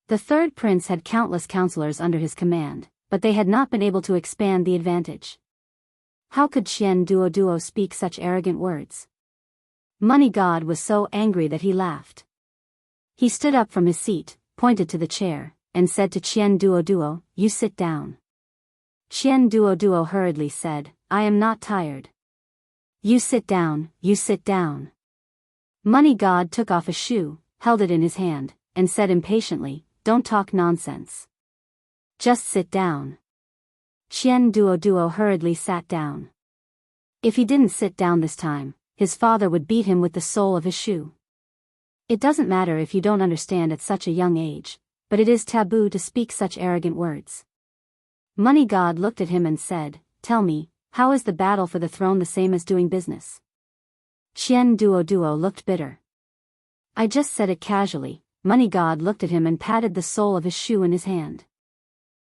The third prince had countless counselors under his command, but they had not been able to expand the advantage. How could Qian Duoduo speak such arrogant words? Money God was so angry that he laughed. He stood up from his seat, pointed to the chair, and said to Qian Duoduo, "You sit down." Qian Duoduo hurriedly said, "I am not tired." "You sit down, you sit down." Money God took off a shoe, held it in his hand, and said impatiently, "Don't talk nonsense. Just sit down." Qian Duoduo hurriedly sat down. If he didn't sit down this time, his father would beat him with the sole of his shoe. It doesn't matter if you don't understand at such a young age, but it is taboo to speak such arrogant words. Money God looked at him and said, "Tell me, how is the battle for the throne the same as doing business?" Qian Duoduo looked bitter. "I just said it casually." Money God looked at him and patted the sole of his shoe in his hand.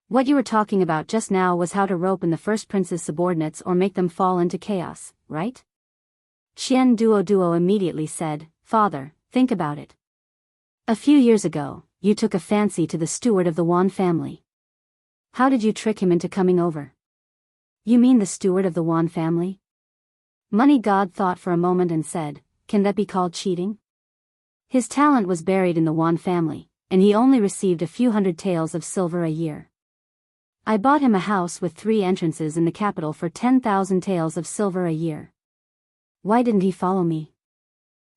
"What you were talking about just now was how to rope in the first prince's subordinates or make them fall into chaos, right?" Qian Duoduo immediately said, "Father, think about it. A few years ago, you took a fancy to the steward of the Wan family. How did you trick him into coming over?" "You mean the steward of the Wan family?" Money God thought for a moment and said, "Can that be called cheating?" His talent was buried in the Wan family, and he only received a few hundred taels of silver a year. I bought him a house with 3 entrances in the capital for 10,000 taels of silver a year. Why didn't he follow me?"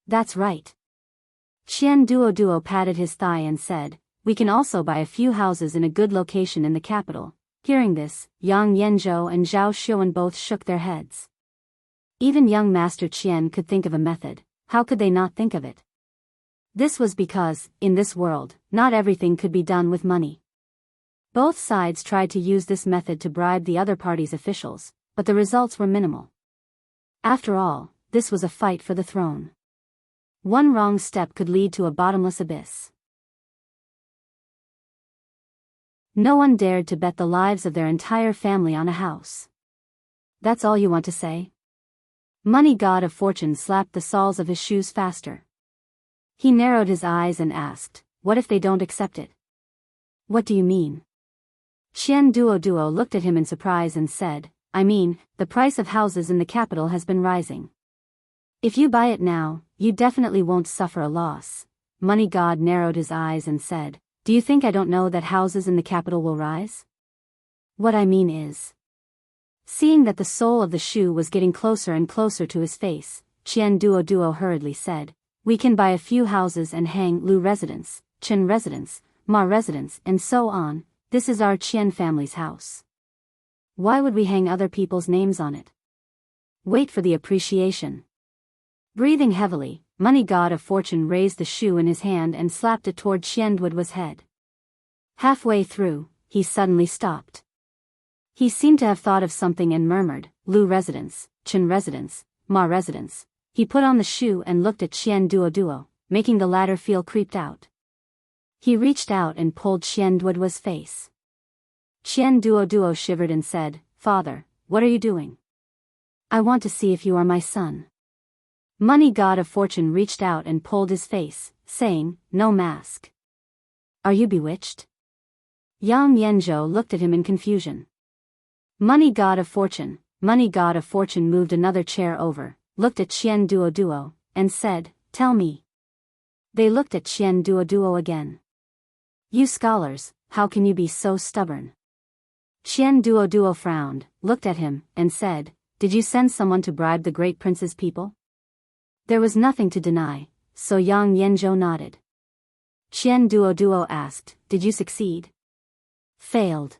"That's right." Qian Duoduo patted his thigh and said, "We can also buy a few houses in a good location in the capital." Hearing this, Yang Yanzhou and Zhao Xuan both shook their heads. Even young Master Qian could think of a method. How could they not think of it? This was because, in this world, not everything could be done with money. Both sides tried to use this method to bribe the other party's officials, but the results were minimal. After all, this was a fight for the throne. One wrong step could lead to a bottomless abyss. No one dared to bet the lives of their entire family on a house. "That's all you want to say?" Money God of Fortune slapped the soles of his shoes faster. He narrowed his eyes and asked, "What if they don't accept it?" "What do you mean?" Qian Duoduo looked at him in surprise and said, "I mean, the price of houses in the capital has been rising. If you buy it now, you definitely won't suffer a loss." Money God narrowed his eyes and said, "Do you think I don't know that houses in the capital will rise?" "What I mean is..." Seeing that the sole of the shoe was getting closer and closer to his face, Qian Duoduo hurriedly said, "We can buy a few houses and hang Lu residence, Chen residence, Ma residence, and so on. This is our Qian family's house. Why would we hang other people's names on it? Wait for the appreciation." Breathing heavily, Money God of Fortune raised the shoe in his hand and slapped it toward Qian Duoduo's head. Halfway through, he suddenly stopped. He seemed to have thought of something and murmured, "Lu residence, Chen residence, Ma residence." He put on the shoe and looked at Qian Duoduo, making the latter feel creeped out. He reached out and pulled Qian Duoduo's face. Qian Duoduo shivered and said, "Father, what are you doing? I want to see if you are my son." Money God of Fortune reached out and pulled his face, saying, "No mask. Are you bewitched?" Yang Yanzhou looked at him in confusion. Money God of Fortune moved another chair over, looked at Qian Duoduo, and said, "Tell me." They looked at Qian Duoduo again. "You scholars, how can you be so stubborn?" Qian Duoduo frowned, looked at him, and said, "Did you send someone to bribe the great prince's people?" There was nothing to deny, so Yang Yanzhou nodded. Qian Duoduo asked, "Did you succeed?" "Failed."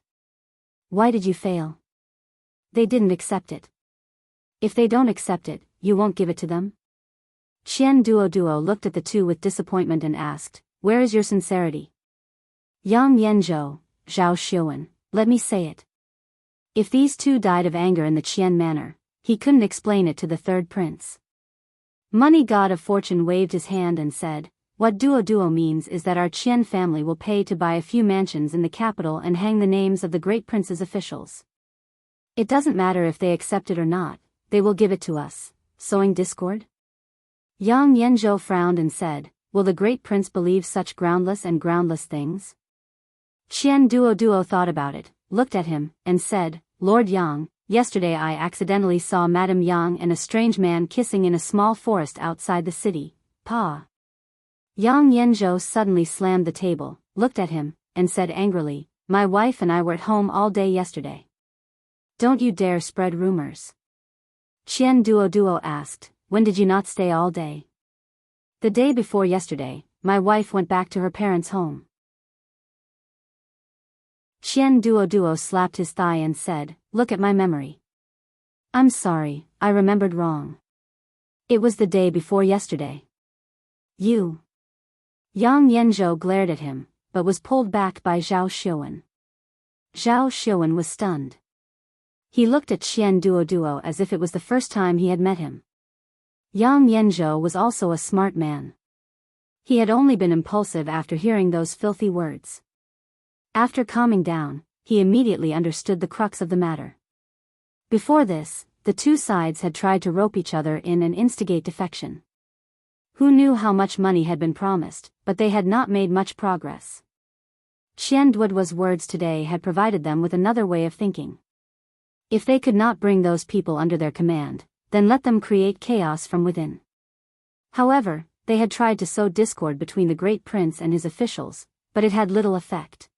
"Why did you fail?" "They didn't accept it." "If they don't accept it, you won't give it to them?" Qian Duoduo looked at the two with disappointment and asked, "Where is your sincerity?" Yang Yanzhou, Zhao Xuan, let me say it. If these two died of anger in the Qian manner, he couldn't explain it to the third prince. Money God of Fortune waved his hand and said, What duo means is that our Qian family will pay to buy a few mansions in the capital and hang the names of the great prince's officials. It doesn't matter if they accept it or not, they will give it to us. Sowing discord? Yang Yanzhou frowned and said, will the great prince believe such groundless things? Qian Duo thought about it, looked at him, and said, Lord Yang, yesterday I accidentally saw Madame Yang and a strange man kissing in a small forest outside the city. Pa. Yang Yanzhou suddenly slammed the table, looked at him, and said angrily, my wife and I were at home all day yesterday. Don't you dare spread rumors. Qian Duo asked, when did you not stay all day? The day before yesterday, my wife went back to her parents' home. Qian Duo slapped his thigh and said, look at my memory. I'm sorry, I remembered wrong. It was the day before yesterday. You. Yang Yanzhou glared at him, but was pulled back by Zhao Xiuwen. Zhao Xiuwen was stunned. He looked at Qian Duo as if it was the first time he had met him. Yang Yanzhou was also a smart man. He had only been impulsive after hearing those filthy words. After calming down, he immediately understood the crux of the matter. Before this, the two sides had tried to rope each other in and instigate defection. Who knew how much money had been promised, but they had not made much progress. Qian Duo's words today had provided them with another way of thinking. If they could not bring those people under their command, then let them create chaos from within. However, they had tried to sow discord between the great prince and his officials, but it had little effect.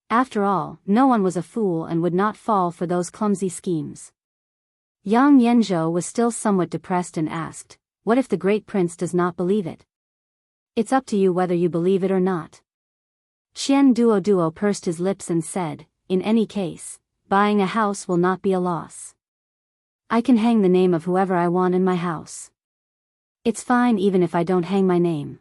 After all, no one was a fool and would not fall for those clumsy schemes. Yang Yanzhou was still somewhat depressed and asked, what if the great prince does not believe it? It's up to you whether you believe it or not. Qian Duo pursed his lips and said, in any case, buying a house will not be a loss. I can hang the name of whoever I want in my house. It's fine even if I don't hang my name.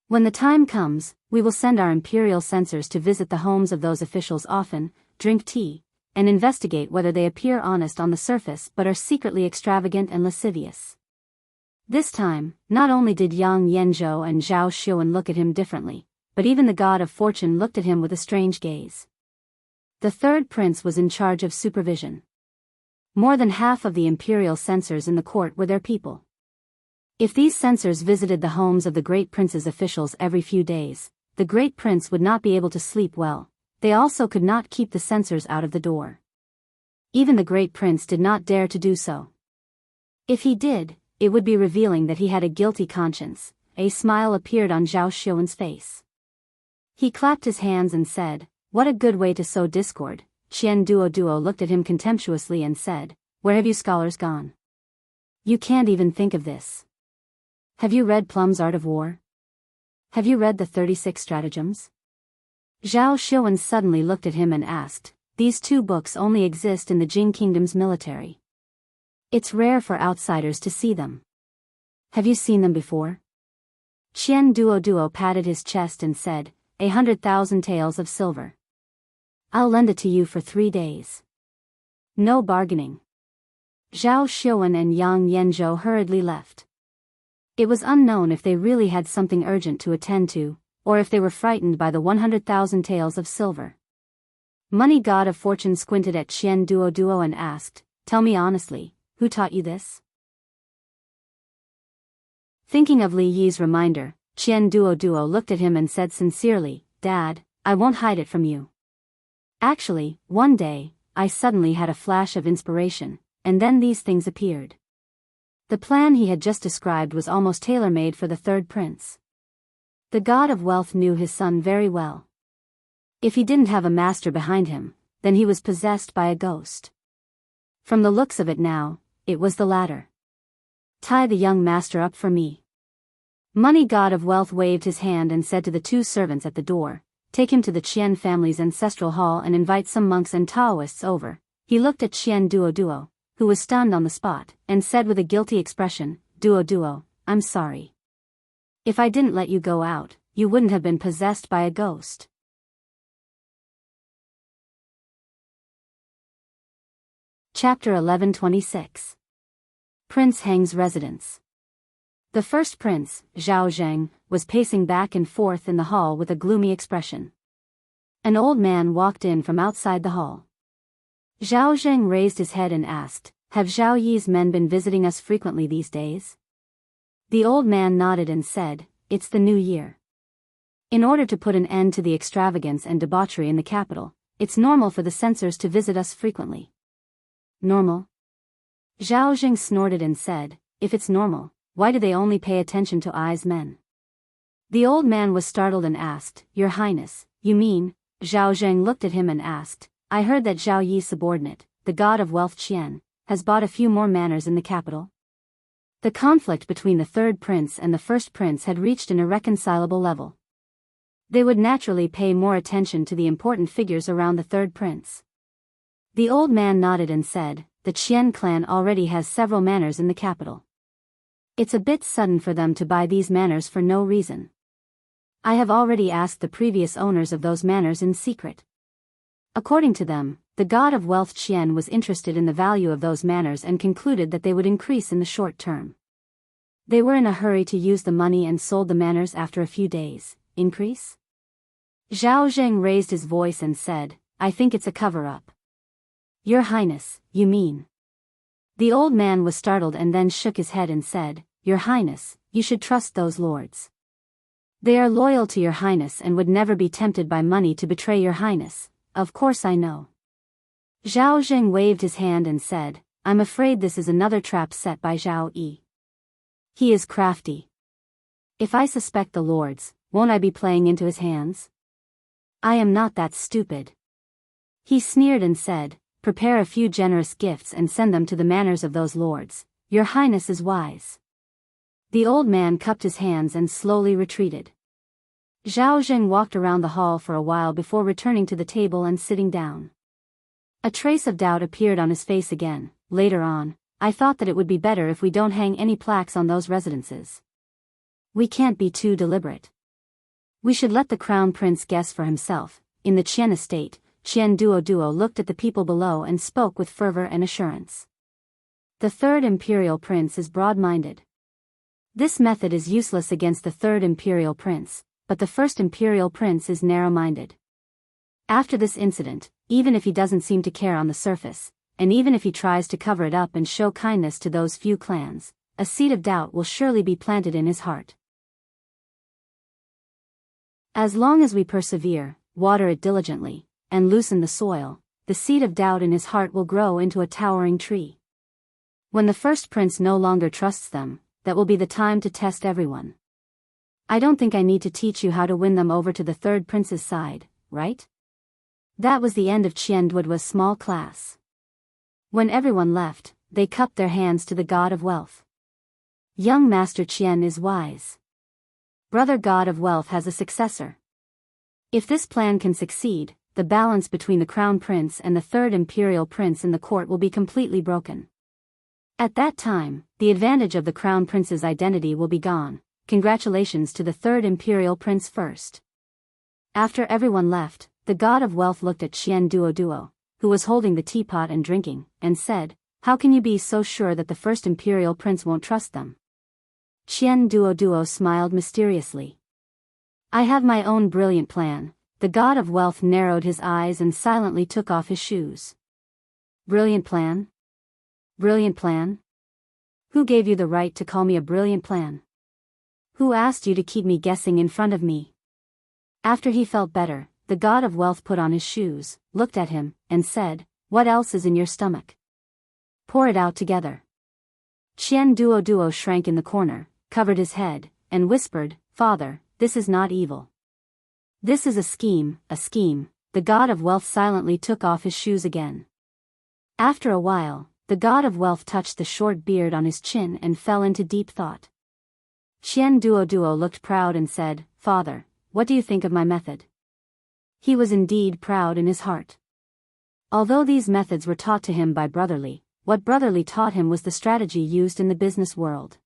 When the time comes, we will send our imperial censors to visit the homes of those officials often, drink tea, and investigate whether they appear honest on the surface but are secretly extravagant and lascivious. This time, not only did Yang Yanzhou and Zhao Xiuwen look at him differently, but even the god of fortune looked at him with a strange gaze. The third prince was in charge of supervision. More than half of the imperial censors in the court were their people. If these censors visited the homes of the great prince's officials every few days, the great prince would not be able to sleep well. They also could not keep the censors out of the door. Even the great prince did not dare to do so. If he did, it would be revealing that he had a guilty conscience. A smile appeared on Zhao Xiuwen's face. He clapped his hands and said, what a good way to sow discord. Qian Duo looked at him contemptuously and said, where have you scholars gone? You can't even think of this. Have you read Plum's Art of War? Have you read the 36 Stratagems? Zhao Xiuwen suddenly looked at him and asked, these two books only exist in the Jing Kingdom's military. It's rare for outsiders to see them. Have you seen them before? Qian Duo patted his chest and said, 100,000 taels of silver. I'll lend it to you for 3 days. No bargaining. Zhao Xiuwen and Yang Yanzhou hurriedly left. It was unknown if they really had something urgent to attend to, or if they were frightened by the 100,000 taels of silver. Money god of fortune squinted at Qian Duo and asked, tell me honestly, who taught you this? Thinking of Li Yi's reminder, Qian Duo looked at him and said sincerely, Dad, I won't hide it from you. Actually, one day, I suddenly had a flash of inspiration, and then these things appeared. The plan he had just described was almost tailor-made for the third prince. The god of wealth knew his son very well. If he didn't have a master behind him, then he was possessed by a ghost. From the looks of it now, it was the latter. Tie the young master up for me. Money god of wealth waved his hand and said to the 2 servants at the door, take him to the Qian family's ancestral hall and invite some monks and Taoists over. He looked at Qian Duo, who was stunned on the spot, and said with a guilty expression, Duo, I'm sorry. If I didn't let you go out, you wouldn't have been possessed by a ghost. Chapter 11:26. Prince Heng's residence. The first prince, Zhao Zheng, was pacing back and forth in the hall with a gloomy expression. An old man walked in from outside the hall. Zhao Zheng raised his head and asked, "Have Zhao Yi's men been visiting us frequently these days?" The old man nodded and said, "It's the new year. In order to put an end to the extravagance and debauchery in the capital, it's normal for the censors to visit us frequently." Normal? Zhao Zheng snorted and said, "If it's normal, why do they only pay attention to I's men?" The old man was startled and asked, "Your Highness, you mean?" Zhao Zheng looked at him and asked, "I heard that Zhao Yi's subordinate, the god of wealth Qian, has bought a few more manors in the capital." The conflict between the third prince and the first prince had reached an irreconcilable level. They would naturally pay more attention to the important figures around the third prince. The old man nodded and said, "The Qian clan already has several manors in the capital. It's a bit sudden for them to buy these manors for no reason. I have already asked the previous owners of those manors in secret. According to them, the god of wealth Qian was interested in the value of those manors and concluded that they would increase in the short term. They were in a hurry to use the money and sold the manors after a few days. Increase?" Zhao Zheng raised his voice and said, "I think it's a cover-up." "Your Highness, you mean?" The old man was startled and then shook his head and said, "Your Highness, you should trust those lords. They are loyal to your Highness and would never be tempted by money to betray your Highness." "Of course I know." Zhao Zheng waved his hand and said, "I'm afraid this is another trap set by Zhao Yi. He is crafty. If I suspect the lords, won't I be playing into his hands? I am not that stupid." He sneered and said, "Prepare a few generous gifts and send them to the manors of those lords. Your Highness is wise." The old man cupped his hands and slowly retreated. Zhao Zheng walked around the hall for a while before returning to the table and sitting down. A trace of doubt appeared on his face again. Later on, "I thought that it would be better if we don't hang any plaques on those residences. We can't be too deliberate. We should let the crown prince guess for himself." In the Qian estate, Qian Duo looked at the people below and spoke with fervor and assurance. "The third imperial prince is broad-minded. This method is useless against the third imperial prince, but the first imperial prince is narrow-minded. After this incident, even if he doesn't seem to care on the surface, and even if he tries to cover it up and show kindness to those few clans, a seed of doubt will surely be planted in his heart. As long as we persevere, water it diligently, and loosen the soil, the seed of doubt in his heart will grow into a towering tree. When the first prince no longer trusts them, that will be the time to test everyone. I don't think I need to teach you how to win them over to the third prince's side, right?" That was the end of Qian Duoduo's small class. When everyone left, they cupped their hands to the god of wealth. Young Master Qian is wise. Brother god of wealth has a successor. If this plan can succeed, the balance between the crown prince and the third imperial prince in the court will be completely broken. At that time, the advantage of the crown prince's identity will be gone. Congratulations to the third imperial prince first. After everyone left, the god of wealth looked at Qian Duo, who was holding the teapot and drinking, and said, "How can you be so sure that the first imperial prince won't trust them?" Qian Duo smiled mysteriously. "I have my own brilliant plan." The god of wealth narrowed his eyes and silently took off his shoes. "Brilliant plan? Brilliant plan? Who gave you the right to call me a brilliant plan? Who asked you to keep me guessing in front of me?" After he felt better, the god of wealth put on his shoes, looked at him, and said, "What else is in your stomach? Pour it out together." Qian Duo shrank in the corner, covered his head, and whispered, "Father, this is not evil. This is a scheme, a scheme." The god of wealth silently took off his shoes again. After a while, the god of wealth touched the short beard on his chin and fell into deep thought. Qian Duo looked proud and said, "Father, what do you think of my method?" He was indeed proud in his heart. Although these methods were taught to him by Brotherly, what Brotherly taught him was the strategy used in the business world.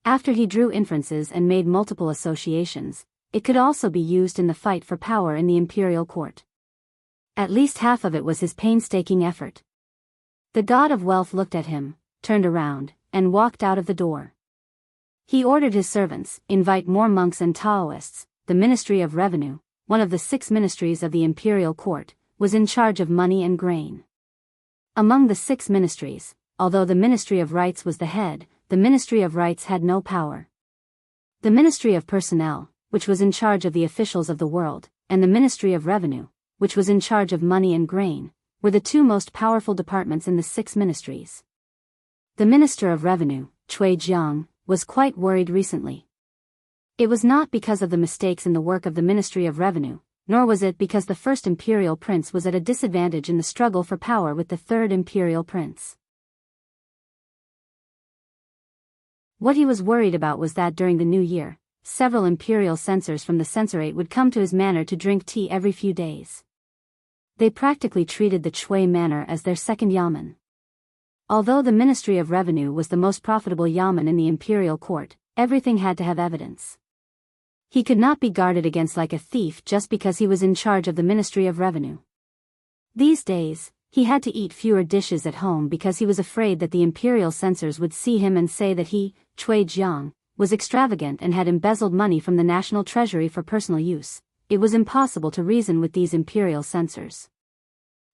After he drew inferences and made multiple associations, it could also be used in the fight for power in the imperial court. At least half of it was his painstaking effort. The god of wealth looked at him, turned around, and walked out of the door. He ordered his servants, invite more monks and Taoists. The Ministry of Revenue, one of the 6 ministries of the imperial court, was in charge of money and grain. Among the 6 ministries, although the Ministry of Rights was the head, the Ministry of Rights had no power. The Ministry of Personnel, which was in charge of the officials of the world, and the Ministry of Revenue, which was in charge of money and grain, were the 2 most powerful departments in the 6 ministries. The Minister of Revenue, Cui Jiang, was quite worried recently. It was not because of the mistakes in the work of the Ministry of Revenue, nor was it because the first imperial prince was at a disadvantage in the struggle for power with the third imperial prince. What he was worried about was that during the new year, several imperial censors from the censorate would come to his manor to drink tea every few days. They practically treated the Chui manor as their second yamen. Although the Ministry of Revenue was the most profitable yamen in the imperial court, everything had to have evidence. He could not be guarded against like a thief just because he was in charge of the Ministry of Revenue. These days, he had to eat fewer dishes at home because he was afraid that the imperial censors would see him and say that he, Cui Jiang, was extravagant and had embezzled money from the national treasury for personal use. It was impossible to reason with these imperial censors.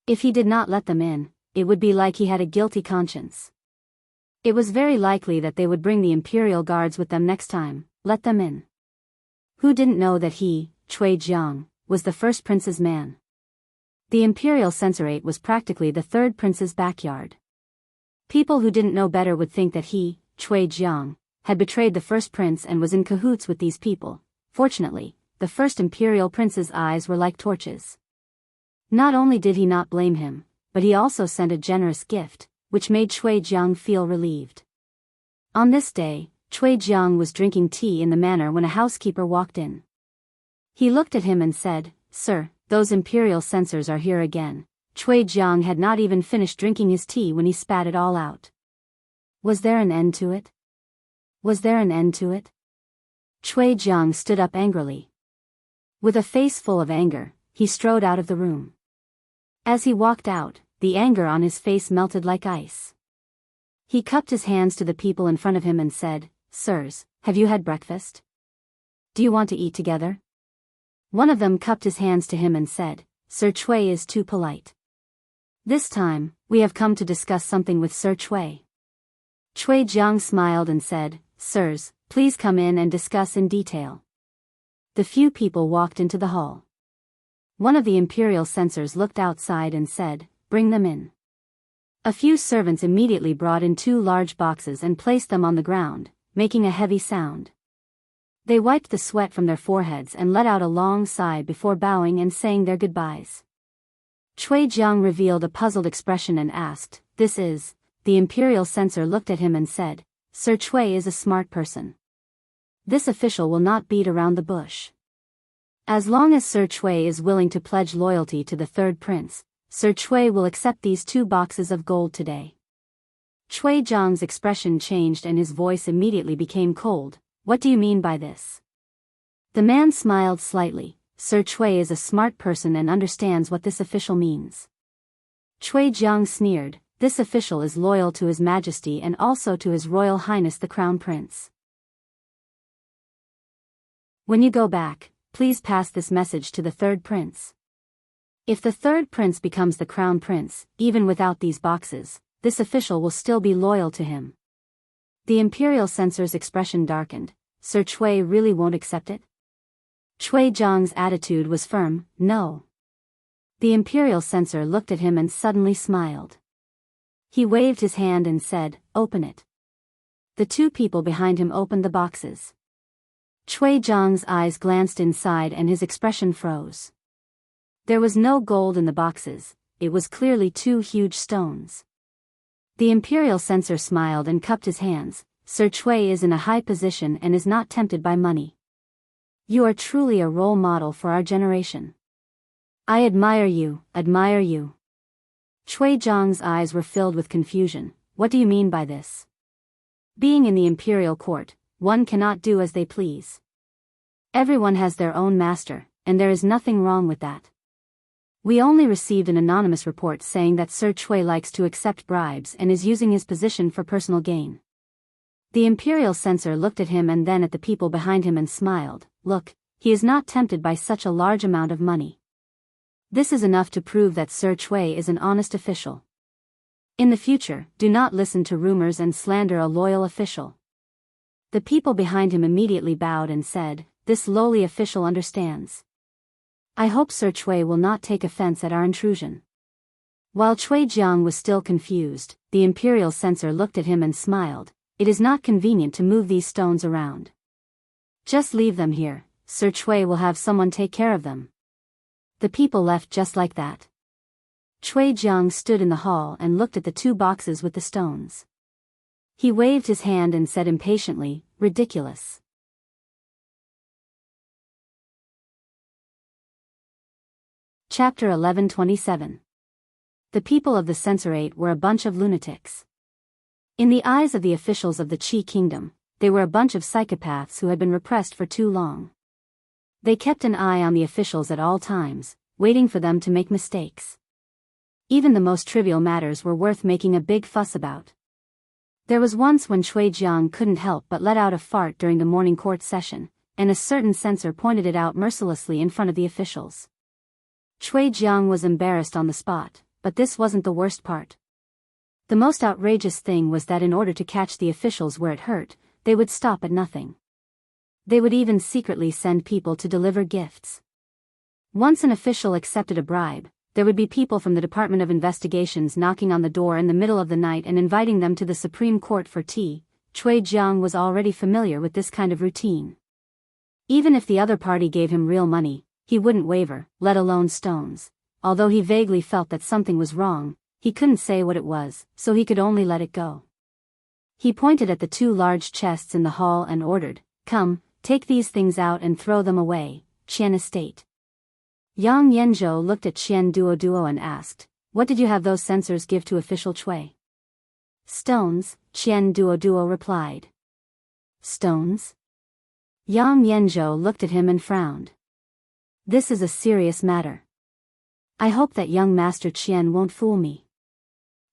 If he did not let them in, it would be like he had a guilty conscience. It was very likely that they would bring the imperial guards with them next time. Let them in. Who didn't know that he, Cui Jiang, was the first prince's man? The imperial censorate was practically the third prince's backyard. People who didn't know better would think that he, Cui Jiang, had betrayed the first prince and was in cahoots with these people. Fortunately, the first imperial prince's eyes were like torches. Not only did he not blame him, but he also sent a generous gift, which made Cui Jiang feel relieved. On this day, Cui Jiang was drinking tea in the manor when a housekeeper walked in. He looked at him and said, "Sir, those imperial censors are here again." Cui Jiang had not even finished drinking his tea when he spat it all out. Was there an end to it? Was there an end to it? Cui Jiang stood up angrily. With a face full of anger, he strode out of the room. As he walked out, the anger on his face melted like ice. He cupped his hands to the people in front of him and said, "Sirs, have you had breakfast? Do you want to eat together?" One of them cupped his hands to him and said, "Sir Cui is too polite. This time, we have come to discuss something with Sir Cui." Cui Jiang smiled and said, "Sirs, please come in and discuss in detail." The few people walked into the hall. One of the imperial censors looked outside and said, "Bring them in." A few servants immediately brought in 2 large boxes and placed them on the ground, making a heavy sound. They wiped the sweat from their foreheads and let out a long sigh before bowing and saying their goodbyes. Cui Jiang revealed a puzzled expression and asked, "This is?" The imperial censor looked at him and said, "Sir Cui is a smart person. This official will not beat around the bush. As long as Sir Cui is willing to pledge loyalty to the third prince, Sir Cui will accept these 2 boxes of gold today." Cui Jiang's expression changed and his voice immediately became cold. "What do you mean by this?" The man smiled slightly. "Sir Cui is a smart person and understands what this official means." Cui Jiang sneered, "This official is loyal to His Majesty and also to His Royal Highness the Crown Prince. When you go back, please pass this message to the third prince. If the third prince becomes the crown prince, even without these boxes, this official will still be loyal to him." The imperial censor's expression darkened. "Sir Cui really won't accept it?" Cui Jiang's attitude was firm. "No." The imperial censor looked at him and suddenly smiled. He waved his hand and said, "Open it." The 2 people behind him opened the boxes. Cui Jiang's eyes glanced inside and his expression froze. There was no gold in the boxes, it was clearly 2 huge stones. The imperial censor smiled and cupped his hands. "Sir Cui is in a high position and is not tempted by money. You are truly a role model for our generation. I admire you, admire you." Cui Jiang's eyes were filled with confusion. "What do you mean by this?" Being in the imperial court, one cannot do as they please. Everyone has their own master, and there is nothing wrong with that. We only received an anonymous report saying that Sir Cui likes to accept bribes and is using his position for personal gain. The imperial censor looked at him and then at the people behind him and smiled. Look, he is not tempted by such a large amount of money. This is enough to prove that Sir Chui is an honest official. In the future, do not listen to rumors and slander a loyal official. The people behind him immediately bowed and said, this lowly official understands. I hope Sir Chui will not take offense at our intrusion. While Cui Jiang was still confused, the imperial censor looked at him and smiled. It is not convenient to move these stones around. Just leave them here, Sir Chui will have someone take care of them. The people left just like that. Cui Jiang stood in the hall and looked at the 2 boxes with the stones. He waved his hand and said impatiently, ridiculous. Chapter 11:27. The people of the censorate were a bunch of lunatics. In the eyes of the officials of the Qi kingdom, they were a bunch of psychopaths who had been repressed for too long. They kept an eye on the officials at all times, waiting for them to make mistakes. Even the most trivial matters were worth making a big fuss about. There was once when Cui Jiang couldn't help but let out a fart during the morning court session, and a certain censor pointed it out mercilessly in front of the officials. Cui Jiang was embarrassed on the spot, but this wasn't the worst part. The most outrageous thing was that in order to catch the officials where it hurt, they would stop at nothing. They would even secretly send people to deliver gifts. Once an official accepted a bribe, there would be people from the Department of Investigations knocking on the door in the middle of the night and inviting them to the Supreme Court for tea. Cui Jiang was already familiar with this kind of routine. Even if the other party gave him real money, he wouldn't waver, let alone stones. Although he vaguely felt that something was wrong, he couldn't say what it was, so he could only let it go. He pointed at the 2 large chests in the hall and ordered, come, take these things out and throw them away, Qian Estate. Yang Yanzhou looked at Qian Duoduo and asked, what did you have those censors give to official Cui? Stones, Qian Duoduo replied. Stones? Yang Yanzhou looked at him and frowned. This is a serious matter. I hope that young Master Qian won't fool me.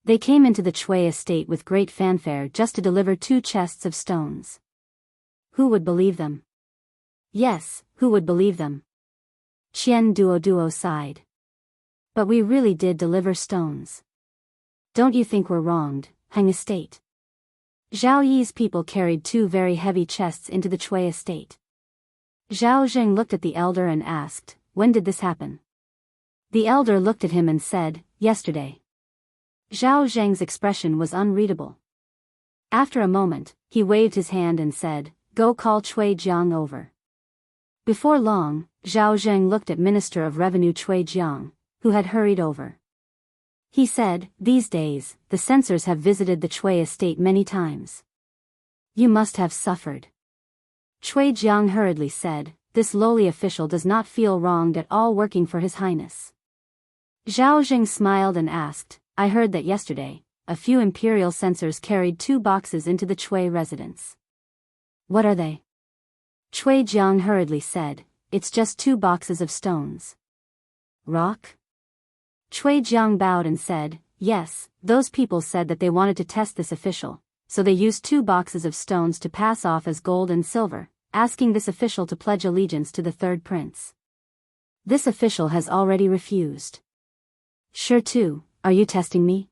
They came into the Cui estate with great fanfare just to deliver 2 chests of stones. Who would believe them? Yes, who would believe them? Qian Duoduo sighed. But we really did deliver stones. Don't you think we're wronged, Heng Estate? Zhao Yi's people carried 2 very heavy chests into the Cui estate. Zhao Zheng looked at the elder and asked, when did this happen? The elder looked at him and said, yesterday. Zhao Zheng's expression was unreadable. After a moment, he waved his hand and said, go call Cui Jiang over. Before long, Zhao Zheng looked at Minister of Revenue Cui Jiang, who had hurried over. He said, these days, the censors have visited the Cui estate many times. You must have suffered. Cui Jiang hurriedly said, this lowly official does not feel wronged at all working for His Highness. Zhao Zheng smiled and asked, I heard that yesterday, a few imperial censors carried 2 boxes into the Cui residence. What are they? Cui Jiang hurriedly said, it's just 2 boxes of stones. Rock? Cui Jiang bowed and said, yes, those people said that they wanted to test this official, so they used 2 boxes of stones to pass off as gold and silver, asking this official to pledge allegiance to the 3rd prince. This official has already refused. Sure too, are you testing me?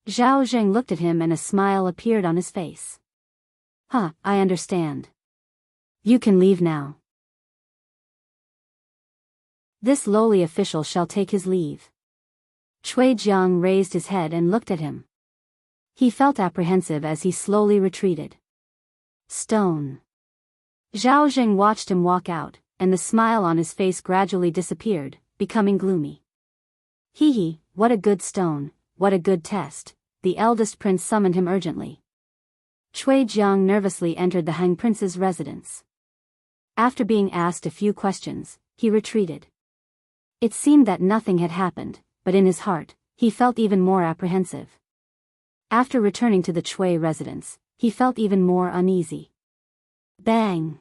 Zhao Zheng looked at him and a smile appeared on his face. Huh, I understand. You can leave now. This lowly official shall take his leave. Cui Jiang raised his head and looked at him. He felt apprehensive as he slowly retreated. Stone. Zhao Zheng watched him walk out, and the smile on his face gradually disappeared, becoming gloomy. Hee hee, what a good stone, what a good test, the eldest prince summoned him urgently. Cui Jiang nervously entered the Han prince's residence. After being asked a few questions, he retreated. It seemed that nothing had happened, but in his heart, he felt even more apprehensive. After returning to the Cui residence, he felt even more uneasy. Bang!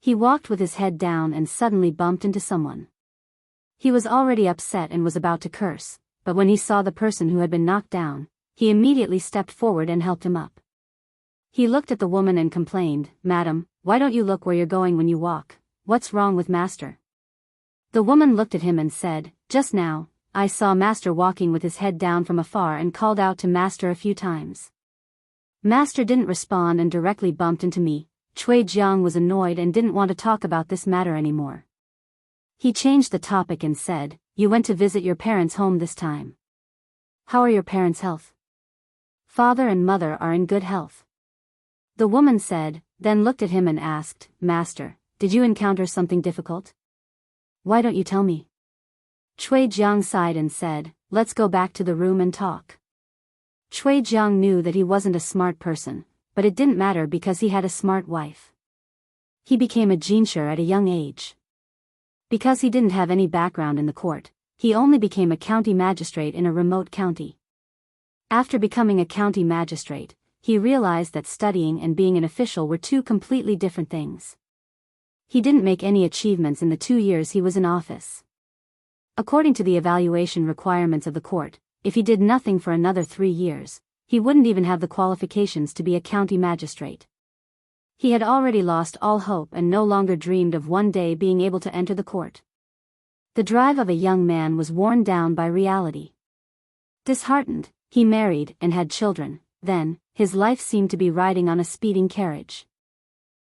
He walked with his head down and suddenly bumped into someone. He was already upset and was about to curse, but when he saw the person who had been knocked down, he immediately stepped forward and helped him up. He looked at the woman and complained, "Madam, why don't you look where you're going when you walk? What's wrong with master?" The woman looked at him and said, "Just now, I saw master walking with his head down from afar and called out to master a few times. Master didn't respond and directly bumped into me." Cui Jiang was annoyed and didn't want to talk about this matter anymore. He changed the topic and said, "You went to visit your parents' home this time. How are your parents' health?" "Father and mother are in good health." The woman said, then looked at him and asked, "Master, did you encounter something difficult? Why don't you tell me?" Cui Jiang sighed and said, "Let's go back to the room and talk." Cui Jiang knew that he wasn't a smart person, but it didn't matter because he had a smart wife. He became a jinshi at a young age. Because he didn't have any background in the court, he only became a county magistrate in a remote county. After becoming a county magistrate, he realized that studying and being an official were two completely different things. He didn't make any achievements in the 2 years he was in office. According to the evaluation requirements of the court, if he did nothing for another 3 years, he wouldn't even have the qualifications to be a county magistrate. He had already lost all hope and no longer dreamed of one day being able to enter the court. The drive of a young man was worn down by reality. Disheartened, he married and had children. Then, his life seemed to be riding on a speeding carriage.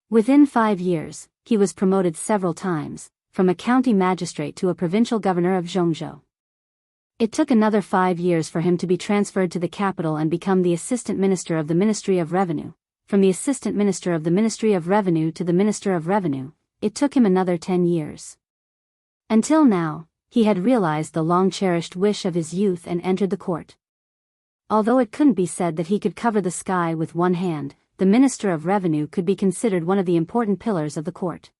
Within 5 years, he was promoted several times, from a county magistrate to a provincial governor of Zhongzhou. It took another 5 years for him to be transferred to the capital and become the assistant minister of the Ministry of Revenue. From the assistant minister of the Ministry of Revenue to the minister of Revenue, it took him another 10 years. Until now, he had realized the long-cherished wish of his youth and entered the court. Although it couldn't be said that he could cover the sky with one hand, the Minister of Revenue could be considered one of the important pillars of the court.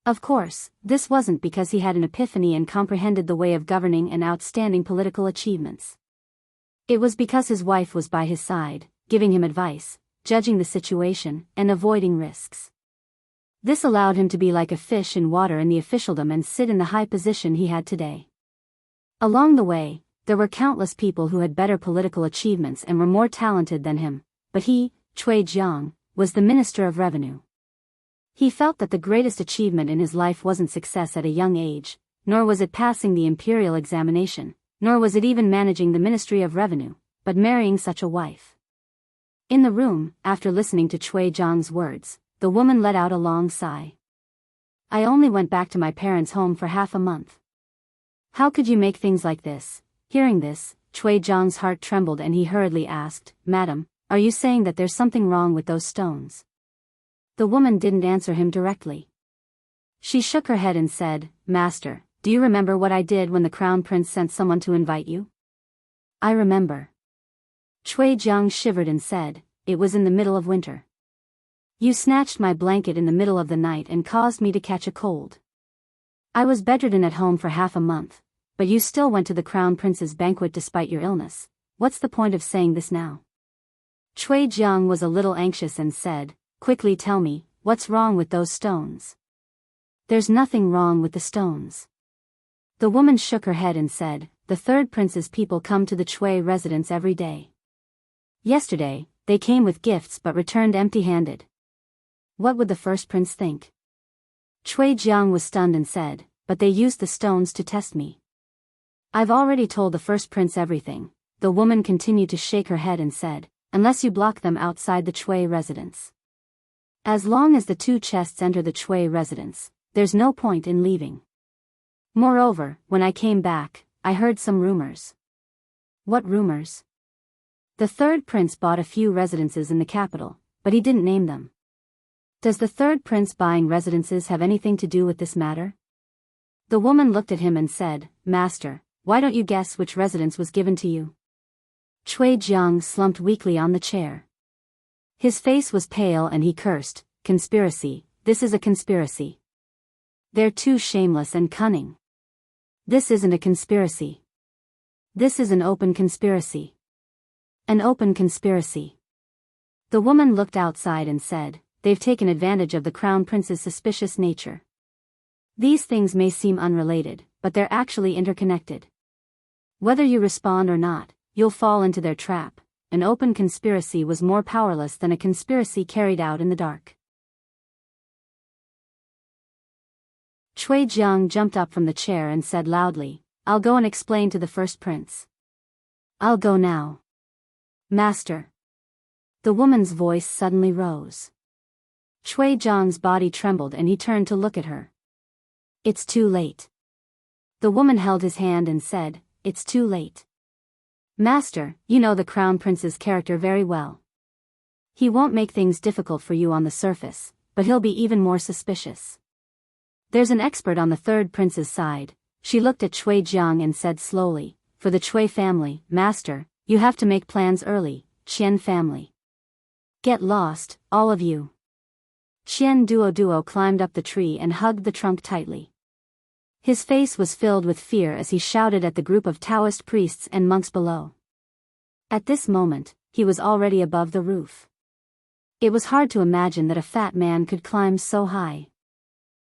Of course, this wasn't because he had an epiphany and comprehended the way of governing and outstanding political achievements. It was because his wife was by his side, giving him advice, judging the situation, and avoiding risks. This allowed him to be like a fish in water in the officialdom and sit in the high position he had today. Along the way, there were countless people who had better political achievements and were more talented than him, but he, Cui Jiang, was the Minister of Revenue. He felt that the greatest achievement in his life wasn't success at a young age, nor was it passing the imperial examination, nor was it even managing the Ministry of Revenue, but marrying such a wife. In the room, after listening to Cui Jiang's words, the woman let out a long sigh. "I only went back to my parents' home for half a month. How could you make things like this?" Hearing this, Cui Jiang's heart trembled and he hurriedly asked, "Madam, are you saying that there's something wrong with those stones?" The woman didn't answer him directly. She shook her head and said, "Master, do you remember what I did when the crown prince sent someone to invite you?" "I remember." Cui Jiang shivered and said, "It was in the middle of winter. You snatched my blanket in the middle of the night and caused me to catch a cold. I was bedridden at home for half a month, but you still went to the crown prince's banquet despite your illness. What's the point of saying this now?" Cui Jiang was a little anxious and said, "Quickly tell me, what's wrong with those stones?" "There's nothing wrong with the stones." The woman shook her head and said, "The third prince's people come to the Cui residence every day. Yesterday, they came with gifts but returned empty-handed. What would the first prince think?" Cui Jiang was stunned and said, "But they used the stones to test me." "I've already told the first prince everything." The woman continued to shake her head and said, "Unless you block them outside the Cui residence. As long as the 2 chests enter the Cui residence, there's no point in leaving. Moreover, when I came back, I heard some rumors." "What rumors?" "The third prince bought a few residences in the capital, but he didn't name them." "Does the third prince buying residences have anything to do with this matter?" The woman looked at him and said, "Master, why don't you guess which residence was given to you?" Cui Jiang slumped weakly on the chair. His face was pale and he cursed, "Conspiracy, this is a conspiracy. They're too shameless and cunning. This isn't a conspiracy. This is an open conspiracy. An open conspiracy." The woman looked outside and said, "They've taken advantage of the crown prince's suspicious nature. These things may seem unrelated, but they're actually interconnected. Whether you respond or not, you'll fall into their trap, an open conspiracy was more powerless than a conspiracy carried out in the dark. Cui Jiang jumped up from the chair and said loudly, "I'll go and explain to the first prince." "I'll go now." "Master." The woman's voice suddenly rose. Cui Jiang's body trembled and he turned to look at her. "It's too late." The woman held his hand and said, "It's too late. Master, you know the crown prince's character very well. He won't make things difficult for you on the surface, but he'll be even more suspicious. There's an expert on the third prince's side." She looked at Cui Jiang and said slowly, "For the Cui family, master, you have to make plans early. Qian family. Get lost, all of you." Qian Duo climbed up the tree and hugged the trunk tightly. His face was filled with fear as he shouted at the group of Taoist priests and monks below. At this moment, he was already above the roof. It was hard to imagine that a fat man could climb so high.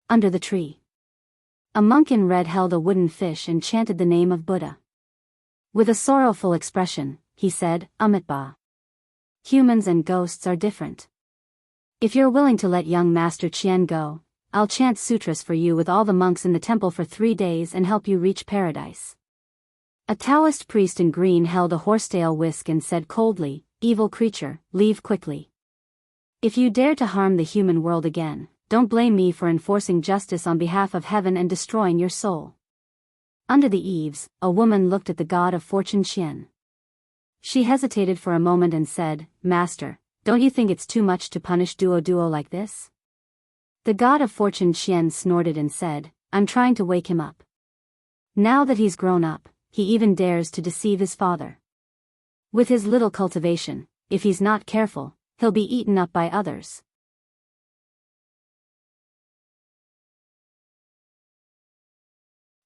Under the tree, a monk in red held a wooden fish and chanted the name of Buddha. With a sorrowful expression, he said, "Amitabha. Humans and ghosts are different. If you're willing to let young Master Qian go, I'll chant sutras for you with all the monks in the temple for 3 days and help you reach paradise." A Taoist priest in green held a horsetail whisk and said coldly, "Evil creature, leave quickly. If you dare to harm the human world again, don't blame me for enforcing justice on behalf of heaven and destroying your soul." Under the eaves, a woman looked at the god of fortune Qian. She hesitated for a moment and said, "Master, don't you think it's too much to punish Duo like this?" The god of fortune Qian snorted and said, "I'm trying to wake him up. Now that he's grown up, he even dares to deceive his father. With his little cultivation, if he's not careful, he'll be eaten up by others."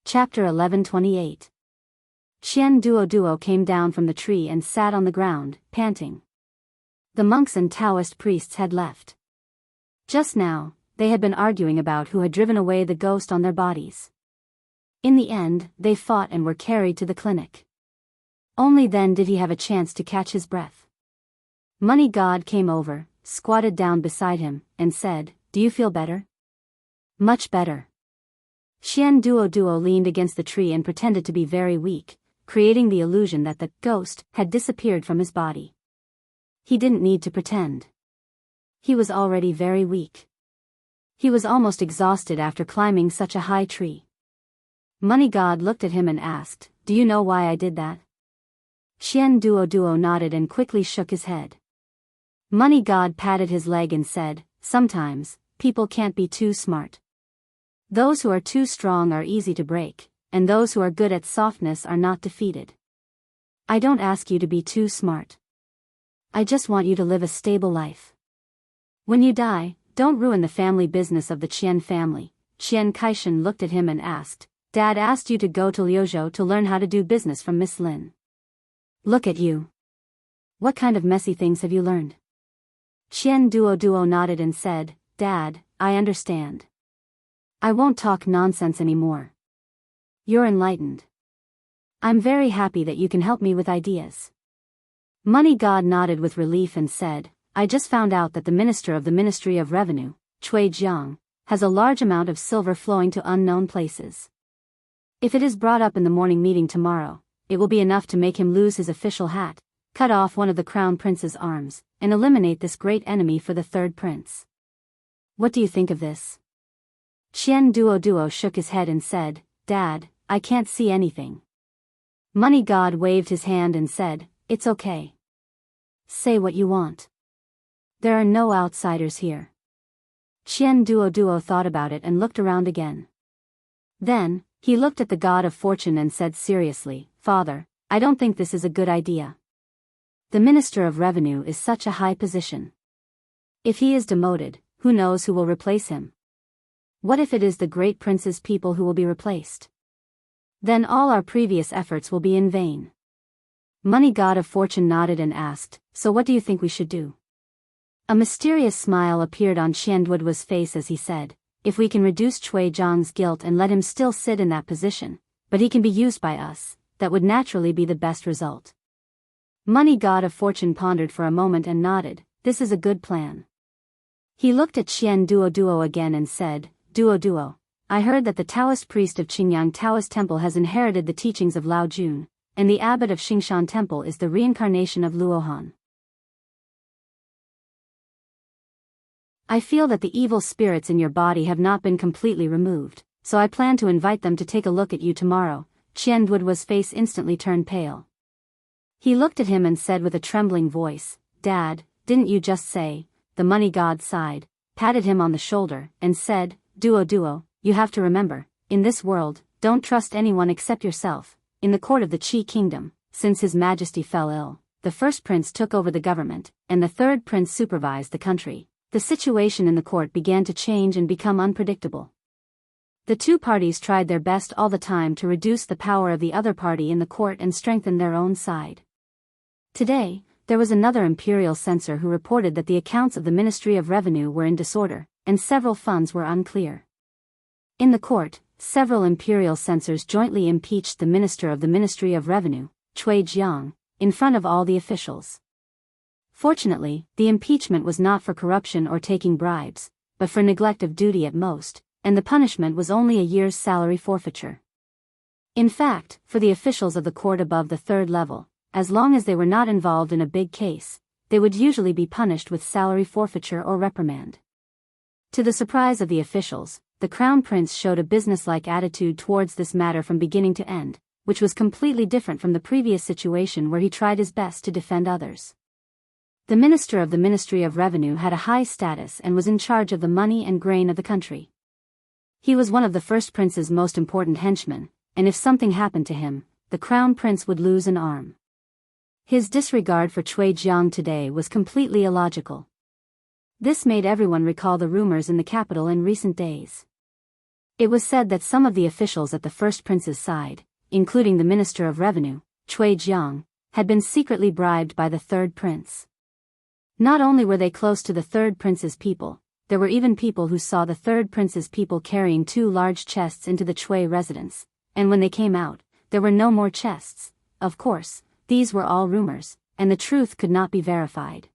Chapter 11:28. Qian Duo came down from the tree and sat on the ground, panting. The monks and Taoist priests had left. Just now, they had been arguing about who had driven away the ghost on their bodies. In the end, they fought and were carried to the clinic. Only then did he have a chance to catch his breath. Money God came over, squatted down beside him, and said, "Do you feel better?" "Much better." Qian Duo leaned against the tree and pretended to be very weak, creating the illusion that the ghost had disappeared from his body. He didn't need to pretend. He was already very weak. He was almost exhausted after climbing such a high tree. Money God looked at him and asked, "Do you know why I did that?" Qian Duo nodded and quickly shook his head. Money God patted his leg and said, "Sometimes, people can't be too smart. Those who are too strong are easy to break, and those who are good at softness are not defeated. I don't ask you to be too smart. I just want you to live a stable life. When you die, don't ruin the family business of the Qian family." Qian Kaishan looked at him and asked, "Dad asked you to go to Liuzhou to learn how to do business from Miss Lin. Look at you. What kind of messy things have you learned?" Qian Duo nodded and said, "Dad, I understand. I won't talk nonsense anymore. You're enlightened. I'm very happy that you can help me with ideas." Money God nodded with relief and said, "I just found out that the Minister of the Ministry of Revenue, Cui Jiang, has a large amount of silver flowing to unknown places. If it is brought up in the morning meeting tomorrow, it will be enough to make him lose his official hat, cut off one of the crown prince's arms, and eliminate this great enemy for the third prince. What do you think of this?" Qian Duo shook his head and said, "Dad, I can't see anything." Money God waved his hand and said, "It's okay. Say what you want. There are no outsiders here." Qian Duo thought about it and looked around again. Then, he looked at the god of fortune and said seriously, "Father, I don't think this is a good idea. The Minister of Revenue is such a high position. If he is demoted, who knows who will replace him? What if it is the great prince's people who will be replaced? Then all our previous efforts will be in vain." Money God of fortune nodded and asked, "So what do you think we should do?" A mysterious smile appeared on Qian Duo's face as he said, "If we can reduce Cui Jiang's guilt and let him still sit in that position, but he can be used by us, that would naturally be the best result. Money God of Fortune pondered for a moment and nodded. This is a good plan. He looked at Qian Duo again and said, Duo, I heard that the Taoist priest of Qingyang Taoist Temple has inherited the teachings of Lao Jun, and the abbot of Xingshan Temple is the reincarnation of Luohan. I feel that the evil spirits in your body have not been completely removed, so I plan to invite them to take a look at you tomorrow. Qian Duo's face instantly turned pale. He looked at him and said with a trembling voice, Dad, didn't you just say? The money god sighed, patted him on the shoulder, and said, Duo, you have to remember, in this world, don't trust anyone except yourself. In the court of the Qi kingdom, since His Majesty fell ill, the first prince took over the government, and the third prince supervised the country. The situation in the court began to change and become unpredictable. The two parties tried their best all the time to reduce the power of the other party in the court and strengthen their own side. Today, there was another imperial censor who reported that the accounts of the Ministry of Revenue were in disorder, and several funds were unclear. In the court, several imperial censors jointly impeached the minister of the Ministry of Revenue, Cui Jiang, in front of all the officials. Fortunately, the impeachment was not for corruption or taking bribes, but for neglect of duty at most, and the punishment was only a year's salary forfeiture. In fact, for the officials of the court above the third level, as long as they were not involved in a big case, they would usually be punished with salary forfeiture or reprimand. To the surprise of the officials, the Crown Prince showed a businesslike attitude towards this matter from beginning to end, which was completely different from the previous situation where he tried his best to defend others. The minister of the Ministry of Revenue had a high status and was in charge of the money and grain of the country. He was one of the first prince's most important henchmen, and if something happened to him, the Crown Prince would lose an arm. His disregard for Cui Jiang today was completely illogical. This made everyone recall the rumors in the capital in recent days. It was said that some of the officials at the first prince's side, including the Minister of Revenue, Cui Jiang, had been secretly bribed by the third prince. Not only were they close to the third prince's people, there were even people who saw the third prince's people carrying 2 large chests into the Cui residence, and when they came out, there were no more chests. Of course, these were all rumors, and the truth could not be verified.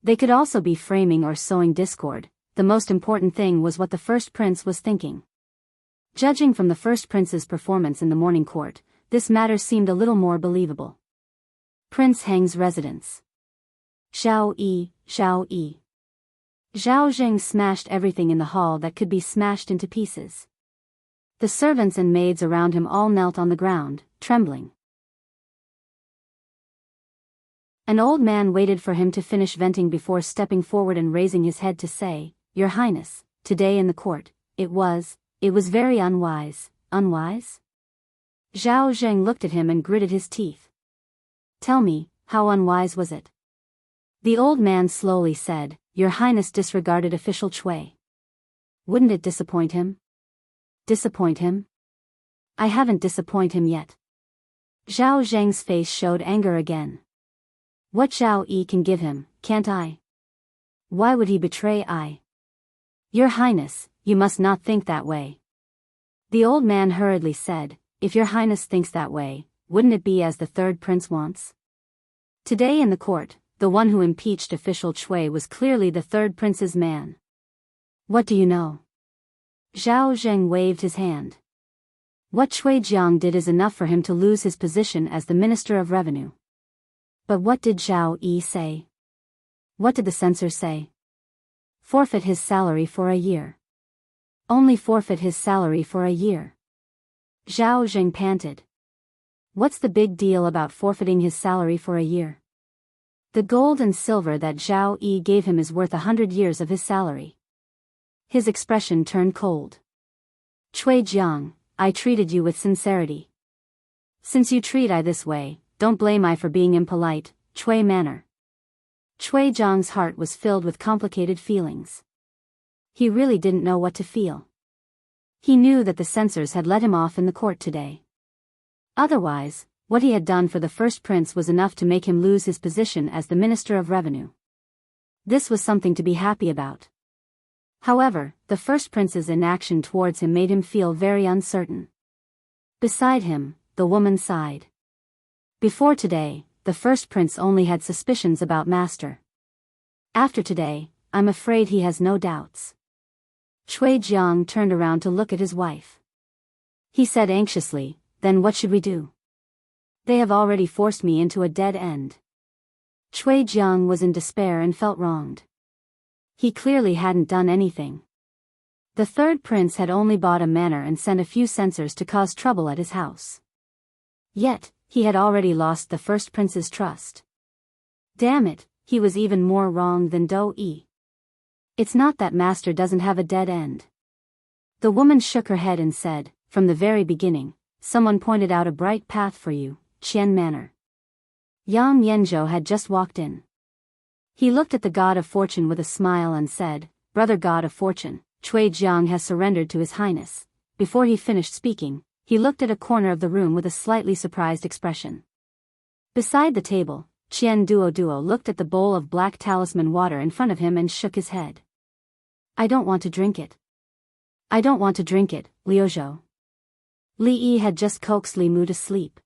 They could also be framing or sowing discord. The most important thing was what the first prince was thinking. Judging from the first prince's performance in the morning court, this matter seemed a little more believable. Prince Heng's residence. Xiao Yi. Zhao Zheng smashed everything in the hall that could be smashed into pieces. The servants and maids around him all knelt on the ground, trembling. An old man waited for him to finish venting before stepping forward and raising his head to say, Your Highness, today in the court, it was very unwise. Unwise? Zhao Zheng looked at him and gritted his teeth. Tell me, how unwise was it? The old man slowly said, Your Highness disregarded official Cui. Wouldn't it disappoint him? Disappoint him? I haven't disappointed him yet. Zhao Zheng's face showed anger again. What Zhao Yi can give him, can't I? Why would he betray I? Your Highness, you must not think that way. The old man hurriedly said, If your Highness thinks that way, wouldn't it be as the third prince wants? Today in the court, the one who impeached official Cui was clearly the third prince's man. What do you know? Zhao Zheng waved his hand. What Cui Jiang did is enough for him to lose his position as the Minister of Revenue. But what did Zhao Yi say? What did the censor say? Forfeit his salary for a year. Only forfeit his salary for a year. Zhao Zheng panted. What's the big deal about forfeiting his salary for a year? The gold and silver that Zhao Yi gave him is worth 100 years of his salary. His expression turned cold. Cui Jiang, I treated you with sincerity. Since you treat I this way, don't blame I for being impolite. Cui manner. Cui Jiang's heart was filled with complicated feelings. He really didn't know what to feel. He knew that the censors had let him off in the court today. Otherwise, what he had done for the first prince was enough to make him lose his position as the Minister of Revenue. This was something to be happy about. However, the first prince's inaction towards him made him feel very uncertain. Beside him, the woman sighed. Before today, the first prince only had suspicions about master. After today, I'm afraid he has no doubts. Cui Jiang turned around to look at his wife. He said anxiously, then what should we do? They have already forced me into a dead end. Cui Jiang was in despair and felt wronged. He clearly hadn't done anything. The third prince had only bought a manor and sent a few censors to cause trouble at his house. Yet, he had already lost the first prince's trust. Damn it, he was even more wrong than Do Yi. It's not that master doesn't have a dead end. The woman shook her head and said, from the very beginning, someone pointed out a bright path for you, Qian Manor. Yang Yanzhou had just walked in. He looked at the god of fortune with a smile and said, Brother god of fortune, Cui Jiang has surrendered to his highness. Before he finished speaking, he looked at a corner of the room with a slightly surprised expression. Beside the table, Qian Duo looked at the bowl of black talisman water in front of him and shook his head. I don't want to drink it. I don't want to drink it, Liuzhou. Li Yi had just coaxed Li Mu to sleep.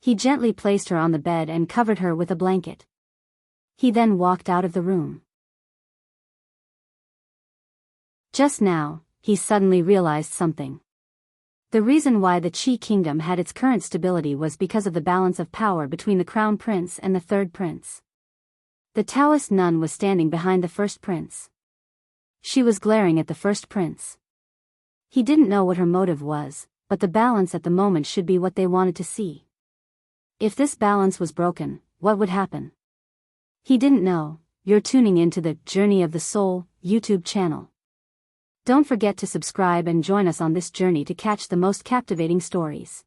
He gently placed her on the bed and covered her with a blanket. He then walked out of the room. Just now, he suddenly realized something. The reason why the Qi kingdom had its current stability was because of the balance of power between the crown prince and the third prince. The Taoist nun was standing behind the first prince. She was glaring at the first prince. He didn't know what her motive was, but the balance at the moment should be what they wanted to see. If this balance was broken, what would happen? He didn't know. You're tuning into the Journey of the Soul YouTube channel. Don't forget to subscribe and join us on this journey to catch the most captivating stories.